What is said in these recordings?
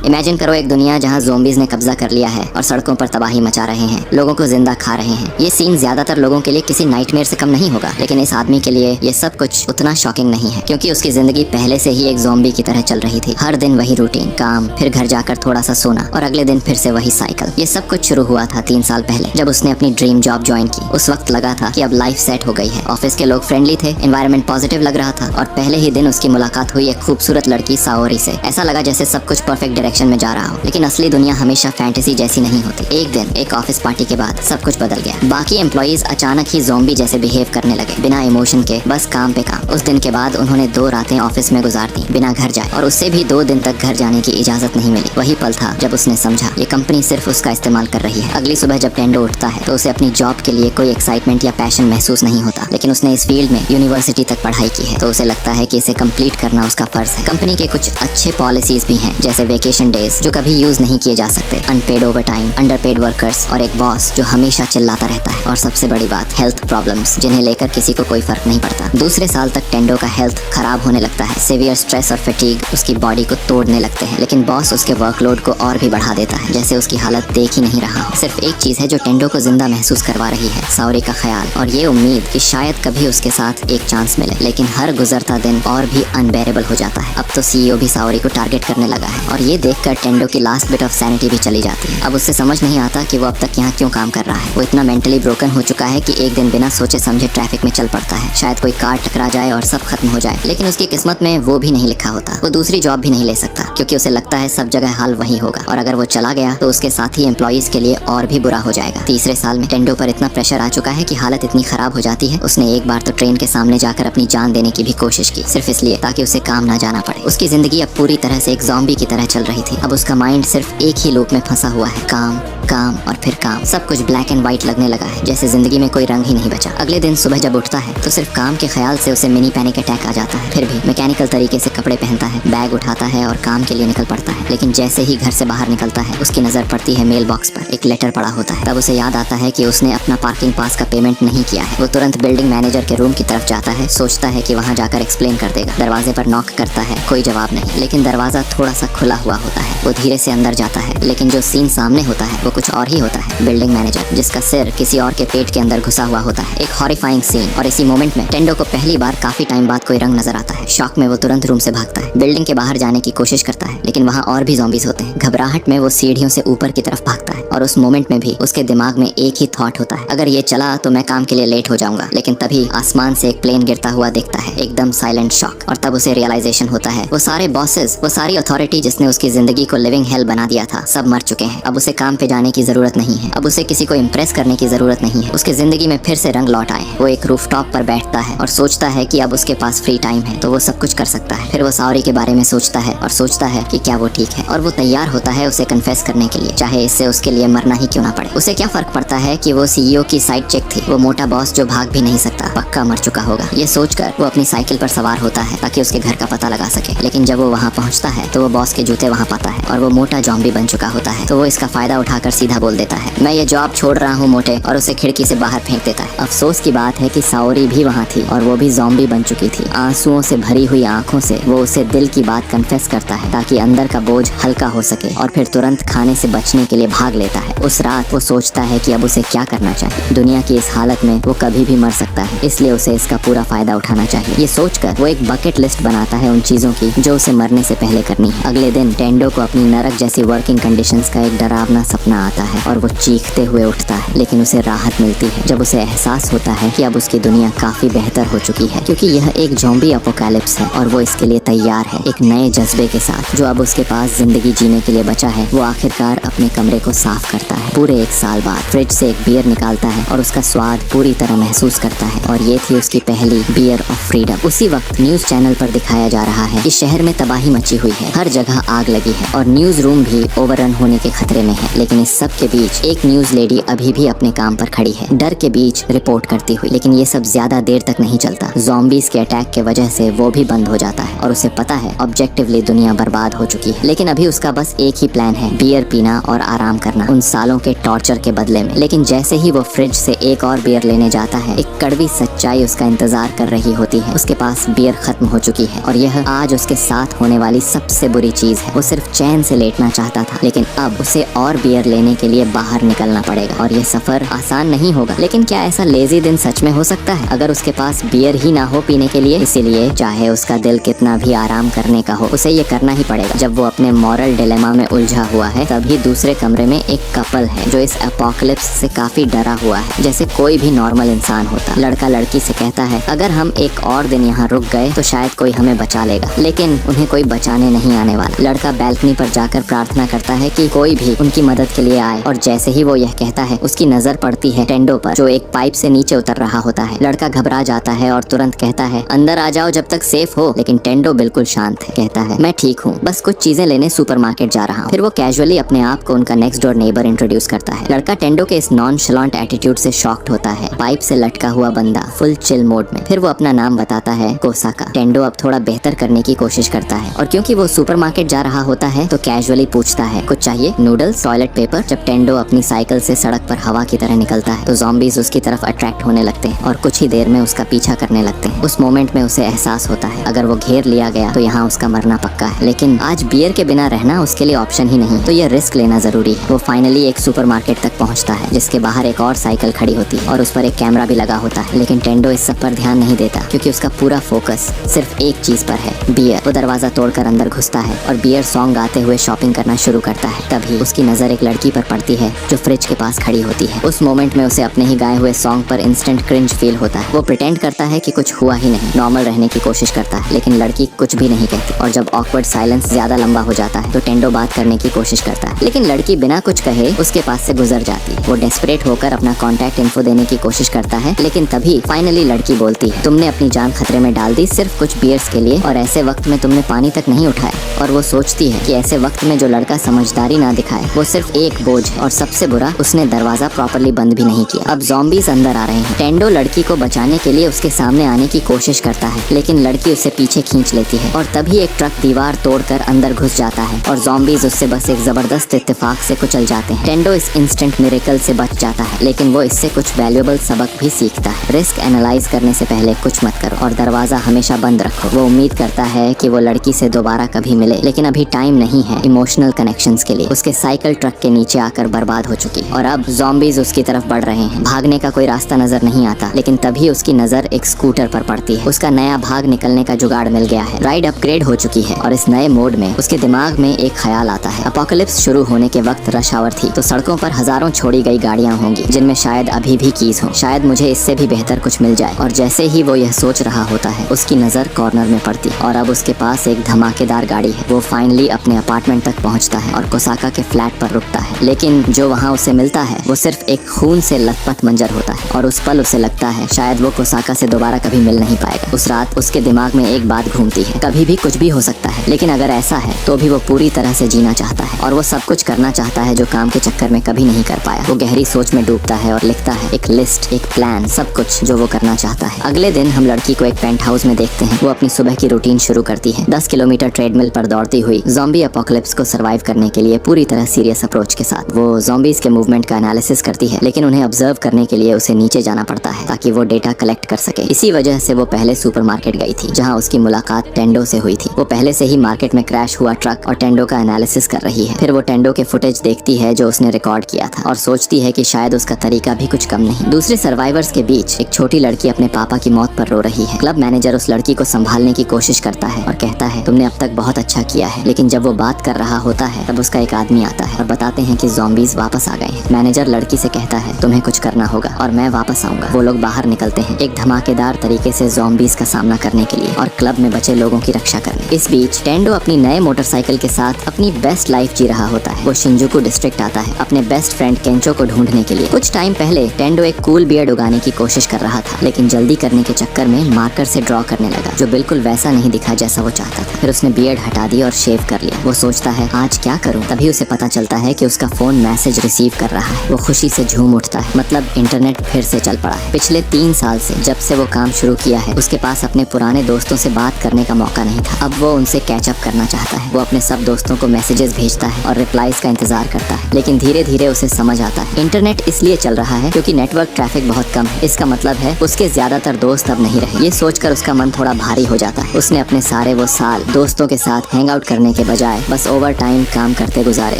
Imagine करो एक दुनिया जहाँ ज़ोंबीज ने कब्जा कर लिया है और सड़कों पर तबाही मचा रहे हैं, लोगों को जिंदा खा रहे हैं। ये सीन ज्यादातर लोगों के लिए किसी नाइटमेयर से कम नहीं होगा, लेकिन इस आदमी के लिए ये सब कुछ उतना शॉकिंग नहीं है, क्योंकि उसकी जिंदगी पहले से ही एक ज़ोंबी की तरह चल रही थी। हर दिन वही रूटीन, काम, फिर घर जाकर थोड़ा सा सोना और अगले दिन फिर से वही साइकिल। ये सब कुछ शुरू हुआ था 3 साल पहले, जब उसने अपनी ड्रीम जॉब ज्वाइन की। उस वक्त लगा था कि अब लाइफ सेट हो गई है। ऑफिस के लोग फ्रेंडली थे, एनवायरनमेंट पॉजिटिव लग रहा था और पहले ही दिन उसकी मुलाकात हुई एक खूबसूरत लड़की साओरी से। ऐसा लगा जैसे सब कुछ परफेक्ट डायरेक्शन में जा रहा हो, लेकिन असली दुनिया हमेशा फैंटेसी जैसी नहीं होती। एक दिन एक ऑफिस पार्टी के बाद सब कुछ बदल गया। बाकी एम्प्लॉइज अचानक ही ज़ोंबी जैसे बिहेव करने लगे, बिना इमोशन के, बस काम पे काम। उस दिन के बाद उन्होंने 2 रातें ऑफिस में गुजार दी बिना घर जाए, और उससे भी 2 दिन तक घर जाने की इजाजत नहीं मिली। वही पल था जब उसने समझा ये कंपनी सिर्फ उसका इस्तेमाल कर रही है। अगली सुबह जब टेंडो उठता है तो उसे अपनी जॉब के लिए कोई एक्साइटमेंट या पैशन महसूस नहीं होता, लेकिन उसने इस फील्ड में यूनिवर्सिटी तक पढ़ाई की है, तो उसे लगता है कि इसे कंप्लीट करना उसका फर्ज है। कंपनी के कुछ अच्छे पॉलिसीज भी हैं, जैसे वेकेशन डेज जो कभी यूज नहीं किए जा सकते, अनपेड ओवरटाइम, अंडरपेड वर्कर्स और एक बॉस जो हमेशा चिल्लाता रहता है। और सबसे बड़ी बात, हेल्थ प्रॉब्लम्स जिन्हें लेकर किसी को कोई फर्क नहीं पड़ता। दूसरे साल तक टेंडो का हेल्थ खराब होने लगता है। सीवियर स्ट्रेस और फटीग उसकी बॉडी को तोड़ने लगते हैं, लेकिन बॉस उसके वर्कलोड को और भी बढ़ा देता है, जैसे उसकी हालत देख ही नहीं रहा हो। सिर्फ एक चीज है जो टेंडो को जिंदा महसूस करवा रही है, साओरी का ख्याल और ये उम्मीद कि शायद कभी उसके साथ एक चांस मिले। लेकिन हर गुजरता दिन और भी अनबेरेबल हो जाता है। अब तो सीईओ भी साओरी को टारगेट करने लगा है, और ये देखकर टेंडो की लास्ट बिट ऑफ सैनिटी भी चली जाती है। अब उससे समझ नहीं आता कि वो अब तक यहाँ क्यों काम कर रहा है। वो इतना मेंटली ब्रोकन हो चुका है कि एक दिन बिना सोचे समझे ट्रैफिक में चल पड़ता है। शायद कोई कार टकरा जाए और सब खत्म हो जाए, लेकिन उसकी किस्मत में वो भी नहीं लिखा होता। वो दूसरी जॉब भी नहीं ले सकता, क्योंकि उसे लगता है सब जगह हाल वही होगा, और अगर वो चला गया तो उसके साथी एम्प्लॉइज के लिए और भी बुरा हो जाएगा। तीसरे साल में टेंडो पर इतना प्रेशर आ चुका है कि हालत इतनी खराब हो जाती है, उसने एक बार तो ट्रेन के सामने जाकर अपनी जान देने की भी कोशिश की, सिर्फ इसलिए ताकि उसे काम ना जाना पड़े। उसकी जिंदगी अब पूरी तरह से एक ज़ॉम्बी की तरह चल रही थी। अब उसका माइंड सिर्फ एक ही लूप में फंसा हुआ है, काम काम और फिर काम। सब कुछ ब्लैक एंड व्हाइट लगने लगा है, जैसे जिंदगी में कोई रंग ही नहीं बचा। अगले दिन सुबह जब उठता है तो सिर्फ काम के ख्याल से उसे मिनी पैनिक अटैक आ जाता है। फिर भी मैकेनिकल तरीके से कपड़े पहनता है, बैग उठाता है और काम के लिए निकल पड़ता है। लेकिन जैसे ही घर से बाहर निकलता है उसकी नजर पड़ती है मेल बॉक्स पर। एक लेटर पड़ा होता है। तब उसे याद आता है कि उसने अपना पार्किंग पास का पेमेंट नहीं किया है। वो तुरंत बिल्डिंग मैनेजर के रूम की तरफ जाता है, सोचता है कि वहाँ जाकर एक्सप्लेन कर देगा। दरवाजे पर नॉक करता है, कोई जवाब नहीं, लेकिन दरवाजा थोड़ा सा खुला हुआ होता है। वो धीरे से अंदर जाता है, लेकिन जो सीन सामने होता है वो कुछ और ही होता है। बिल्डिंग मैनेजर जिसका सिर किसी और के पेट के अंदर घुसा हुआ होता है। एक हॉरिफाइंग सीन, और इसी मोमेंट में टेंडो को पहली बार काफी टाइम बाद कोई रंग नजर आता है। शॉक में वो तुरंत रूम से भागता है, बिल्डिंग के बाहर जाने की कोशिश करता है, लेकिन वहाँ और भी ज़ॉम्बीज होते हैं। घबराहट में वो सीढ़ियों से ऊपर की तरफ भागता है, और उस मोमेंट में भी उसके दिमाग में एक ही थॉट होता है, अगर ये चला तो मैं काम के लिए लेट हो जाऊंगा। लेकिन तभी आसमान से एक प्लेन गिरता हुआ दिखता है, एकदम साइलेंट शॉक। और तब उसे रियलाइजेशन होता है वो सारे बॉसेस, वो सारी अथॉरिटी जिसने उसकी जिंदगी को लिविंग हेल बना दिया था, सब मर चुके हैं। अब उसे काम पे जाने की जरूरत नहीं है, अब उसे किसी को इम्प्रेस करने की जरूरत नहीं है। उसकी जिंदगी में फिर से रंग लौट आए। वो एक रूफटॉप पर बैठता है और सोचता है कि अब उसके पास फ्री टाइम है तो वो सब कुछ कर सकता है। फिर वो साओरी के बारे में सोचता है और सोचता है कि क्या वो ठीक है, और वो तैयार होता है उसे कन्फेस करने के लिए, चाहे इससे उसके लिए मरना ही क्यों ना पड़े। उसे क्या फर्क पड़ता है कि वो सीईओ की साइड चेक थी, वो मोटा बॉस जो भाग भी नहीं सकता पक्का मर चुका होगा। ये सोचकर वो अपनी साइकिल पर सवार होता है ताकि उसके घर का पता लगा सके। लेकिन जब वो वहाँ पहुँचता है तो वो बॉस के जूते वहाँ पाता है, और वो मोटा ज़ॉम्बी बन चुका होता है। तो वो इसका फायदा उठाकर सीधा बोल देता है, मैं ये जॉब छोड़ रहा हूँ मोटे, और उसे खिड़की से बाहर फेंक देता है। अफसोस की बात है कि साओरी भी वहाँ थी, और वो भी ज़ॉम्बी बन चुकी थी। आंसुओं से भरी हुई आंखों से वो उसे दिल की बात कन्फेस करता है ताकि अंदर का बोझ हल्का हो सके, और फिर तुरंत खाने से बचने के लिए भाग लेता है। उस रात वो सोचता है कि अब उसे क्या करना चाहिए। दुनिया की इस हालत में वो कभी भी मर सकता है, इसलिए उसे इसका पूरा फायदा उठाना चाहिए। ये सोचकर वो एक बकेट लिस्ट बनाता है उन चीजों की जो उसे मरने से पहले करनी है। अगले दिन टेंडो को अपनी नरक जैसी वर्किंग कंडीशंस का एक डरावना सपना आता है, और वो चीखते हुए उठता है। लेकिन उसे राहत मिलती है जब उसे एहसास होता है कि अब उसकी दुनिया काफी बेहतर हो चुकी है, क्योंकि यह एक ज़ॉम्बी अपोकैलिप्स है और वो इसके लिए तैयार है। एक नए जज्बे के साथ जो अब उसके पास जिंदगी जीने के लिए बचा है, वो आखिरकार अपने कमरे को साफ करता है। पूरे 1 साल बाद फ्रिज से एक बियर निकालता है और उसका स्वाद पूरी तरह महसूस करता है, और ये थी उसकी पहली बियर ऑफ फ्रीडम। उसी वक्त न्यूज चैनल पर दिखाया जा रहा है कि शहर में तबाही मची हुई है, हर जगह आग लगी है और न्यूज रूम भी ओवररन होने के खतरे में है। लेकिन इस सब के बीच एक न्यूज लेडी अभी भी अपने काम पर खड़ी है, डर के बीच रिपोर्ट करती हुई। लेकिन ये सब ज्यादा देर तक नहीं चलता। ज़ॉम्बीज़ के अटैक के वजह से वो भी बंद हो जाता है और उसे पता है ऑब्जेक्टिवली दुनिया बर्बाद हो चुकी है। लेकिन अभी उसका बस एक ही प्लान है, बियर पीना और आराम करना उन सालों के टॉर्चर के बदले में। लेकिन जैसे ही वो फ्रिज से एक और बियर लेने जाता है, एक कड़वी सच्चाई उसका इंतजार कर रही होती है। उसके पास बियर खत्म हो चुकी है और यह आज उसके साथ होने वाली सबसे बुरी चीज है। वो सिर्फ चैन से लेटना चाहता था, लेकिन अब उसे और बियर लेने के लिए बाहर निकलना पड़ेगा और ये सफर आसान नहीं होगा। लेकिन क्या ऐसा लेजी दिन सच में हो सकता है अगर उसके पास बियर ही ना हो पीने के लिए? इसीलिए चाहे उसका दिल कितना भी आराम करने का हो, उसे ये करना ही पड़ेगा। जब वो अपने मॉरल डिलेमा में उलझा हुआ है, तभी दूसरे कमरे में एक कपल है जो इस एपोकलिप्स से काफी डरा हुआ है, जैसे कोई भी नॉर्मल इंसान होता। लड़का लड़की से कहता है, अगर हम एक और दिन यहाँ रुक गए तो शायद कोई हमें बचा लेगा, लेकिन उन्हें कोई बचाने नहीं आने वाला। लड़का बैल्कनी पर जाकर प्रार्थना करता है कि कोई भी उनकी मदद के लिए आए, और जैसे ही वो यह कहता है, उसकी नजर पड़ती है टेंडो पर, जो एक पाइप से नीचे उतर रहा होता है। लड़का घबरा जाता है और तुरंत कहता है, अंदर आ जाओ जब तक सेफ हो। लेकिन टेंडो बिल्कुल शांत है, कहता है, मैं ठीक हूँ, बस कुछ चीजें लेने सुपरमार्केट जा रहा हूँ। फिर वो कैजुअली अपने आप को उनका नेक्स्ट डोर नेबर इंट्रोड्यूस करता है। लड़का टेंडो के इस नॉनशलांट एटीट्यूड से शॉक्ड होता है। पाइप से लटका हुआ बंदा फुल चिल मोड में। फिर वो अपना नाम बताता है, कोसाका। टेंडो अब थोड़ा बेहतर करने की कोशिश करता है, और क्योंकि वो सुपरमार्केट जा रहा होता है तो कैजुअली पूछता है, कुछ चाहिए? Noodles, toilet paper? जब टेंडो अपनी साइकिल से सड़क पर हवा की तरह निकलता है तो ज़ॉम्बीज़ उसकी तरफ अट्रैक्ट होने लगते हैं और कुछ ही देर में उसका पीछा करने लगते हैं। उस मोमेंट में उसे एहसास होता है, अगर वो घेर लिया गया तो यहाँ उसका मरना पक्का है। लेकिन आज बियर के बिना रहना उसके लिए ऑप्शन ही नहीं, तो ये रिस्क लेना जरूरी है। वो फाइनली एक सुपरमार्केट तक पहुँचता है, जिसके बाहर एक और साइकिल खड़ी होती है और उस पर एक कैमरा भी लगा होता है। लेकिन टेंडो इस सब पर ध्यान नहीं देता, क्योंकि उसका पूरा फोकस सिर्फ एक चीज पर है, बियर। वो दरवाजा तोड़कर अंदर घुसता है और बियर सॉन्ग गाते हुए शॉपिंग करना शुरू करता है। तभी उसकी नजर एक लड़की पर पड़ती है जो फ्रिज के पास खड़ी होती है। उस मोमेंट में उसे अपने ही गाए हुए सॉन्ग पर इंस्टेंट क्रिंज फील होता है। वो प्रिटेंड करता है कि कुछ हुआ ही नहीं, नॉर्मल रहने की कोशिश करता है, लेकिन लड़की कुछ भी नहीं कहती। और जब ऑकवर्ड साइलेंस ज्यादा लंबा हो जाता है तो टेंडो बात करने की कोशिश करता है, लेकिन लड़की बिना कुछ कहे उसके पास से गुजर जाती है। वो डेस्परेट होकर अपना कॉन्टैक्ट इन्फो देने की कोशिश करता है, लेकिन तभी फाइनली लड़की बोलती है, तुमने अपनी जान खतरे में डाल दी सिर्फ कुछ बियर्स के लिए, और ऐसे वक्त में तुमने पानी तक नहीं उठाया। और वो सोचती है कि ऐसे वक्त में जो लड़का समझदारी ना दिखाए वो सिर्फ एक बोझ है, और सबसे बुरा, उसने दरवाजा प्रॉपर्ली बंद भी नहीं किया। अब ज़ॉम्बीज़ अंदर आ रहे हैं। टेंडो लड़की को बचाने के लिए उसके सामने आने की कोशिश करता है, लेकिन लड़की उसे पीछे खींच लेती है और तभी एक ट्रक दीवार तोड़कर अंदर घुस जाता है और ज़ॉम्बीज़ उससे बस एक जबरदस्त इत्तेफाक से कुचल जाते हैं। टेंडो इस इंस्टेंट मिरेकल से बच जाता है, लेकिन वो इससे कुछ वैल्यूएबल सबक भी सीखता है। रिस्क एनालाइज करने से पहले कुछ मत करो और दरवाजा हमेशा बंद रखो। वो उम्मीद करता है कि वो लड़की से दोबारा कभी मिले, लेकिन अभी टाइम नहीं है इमोशनल कनेक्शंस के लिए। उसके साइकिल ट्रक के नीचे आकर बर्बाद हो चुकी है और अब ज़ॉम्बीज़ उसकी तरफ बढ़ रहे हैं। भागने का कोई रास्ता नजर नहीं आता, लेकिन तभी उसकी नजर एक स्कूटर पर पड़ती है। उसका नया भाग निकलने का जुगाड़ मिल गया है। राइड अपग्रेड हो चुकी है और इस नए मोड में उसके दिमाग में एक ख्याल आता है, अपोकलिप्स शुरू होने के वक्त रश आवर थी, तो सड़कों पर हजारों छोड़ी गई गाड़ियां होंगी जिनमें शायद अभी भी कीज हो। शायद मुझे इससे भी बेहतर कुछ मिल जाए। और जैसे ही वो यह सोच रहा होता है, उसकी नजर कॉर्नर में पड़ती है और अब उसके पास एक धमाकेदार गाड़ी है। वो फाइनली अपने अपार्टमेंट तक पहुंचता है और कोसाका के फ्लैट पर रुकता है, लेकिन जो वहाँ उसे मिलता है वो सिर्फ एक खून से लथपथ मंजर होता है। और उस पल उसे लगता है शायद वो कोसाका से दोबारा कभी मिल नहीं पाएगा। उस रात उसके दिमाग में एक बात घूमती है, कभी भी कुछ भी हो सकता है, लेकिन अगर ऐसा है तो भी वो पूरी तरह से जीना चाहता है और वो सब कुछ करना चाहता है जो काम के चक्कर में कभी नहीं कर पाया। वो गहरी सोच में डूबता है और लिखता है एक लिस्ट, एक प्लान, सब कुछ जो वो करना चाहता है। अगले दिन हम लड़की को एक पेंट हाउस में देखते हैं। वो अपनी सुबह की रूटीन शुरू करती है, 10 किलोमीटर ट्रेडमिल पर दौड़ती हुई, ज़ॉम्बी एपोकलिप्स को सर्वाइव करने के लिए पूरी तरह सीरियस अप्रोच के साथ। वो ज़ॉम्बीज के मूवमेंट का एनालिसिस करती है, लेकिन उन्हें ऑब्जर्व करने के लिए उसे नीचे जाना पड़ता है ताकि वो डेटा कलेक्ट कर सके। इसी वजह से वो पहले सुपरमार्केट गई थी, जहाँ उसकी मुलाकात टेंडो से हुई थी। वो पहले से ही मार्केट में क्रैश हुआ ट्रक और टेंडो का एनालिसिस कर रही है। फिर वो टेंडो के फुटेज देखती है जो उसने रिकॉर्ड किया था और सोचती है कि शायद उसका तरीका भी कुछ कम नहीं। दूसरे सर्वाइवर्स के बीच एक छोटी लड़की अपने पापा की मौत पर रो रही है। क्लब मैनेजर उस लड़की को संभालने की कोशिश करता है और कहता है, तुमने अब तक बहुत अच्छा किया है। लेकिन जब वो बात कर रहा होता है तब उसका एक आदमी आता है और बताते हैं कि ज़ॉम्बीज वापस आ गए हैं। मैनेजर लड़की से कहता है, तुम्हें कुछ करना होगा और मैं वापस आऊंगा। वो लोग बाहर निकलते हैं एक धमाकेदार तरीके से ज़ॉम्बीज का सामना करने के लिए और क्लब में बचे लोगों की रक्षा करने। इस बीच टेंडो अपनी नए मोटरसाइकिल के साथ अपनी बेस्ट लाइफ जी रहा होता है। वो शिंजुकू डिस्ट्रिक्ट आता है अपने बेस्ट फ्रेंड केंचो को ढूंढने के लिए। कुछ टाइम पहले टेंडो एक कूल बियर्ड उगाने की कोशिश कर रहा था, लेकिन जल्दी करने के चक्कर में मार्कर से ड्रॉ करने लगा, जो बिल्कुल वैसा नहीं दिखा जैसा वो चाहता था। फिर उसने बियर्ड हटा दी और शेव कर लिया। वो सोचता है आज क्या करूं, तभी उसे पता चलता है कि उसका उसका फोन मैसेज रिसीव कर रहा है। वो खुशी से झूम उठता है, मतलब इंटरनेट फिर से चल पड़ा है। पिछले 3 साल से जब से वो काम शुरू किया है उसके पास अपने पुराने दोस्तों से बात करने का मौका नहीं था। अब वो उनसे कैचअप करना चाहता है। वो अपने सब दोस्तों को मैसेजेस भेजता है और रिप्लाईज का इंतजार करता है, लेकिन धीरे धीरे उसे समझ आता है इंटरनेट इसलिए चल रहा है क्योंकि नेटवर्क ट्रैफिक बहुत कम है। इसका मतलब है उसके ज्यादातर दोस्त अब नहीं रहे। ये सोचकर उसका मन थोड़ा भारी हो जाता है। उसने अपने सारे वो साल दोस्तों के साथ हैंग आउट करने के बजाय बस ओवर टाइम काम करते गुजारे,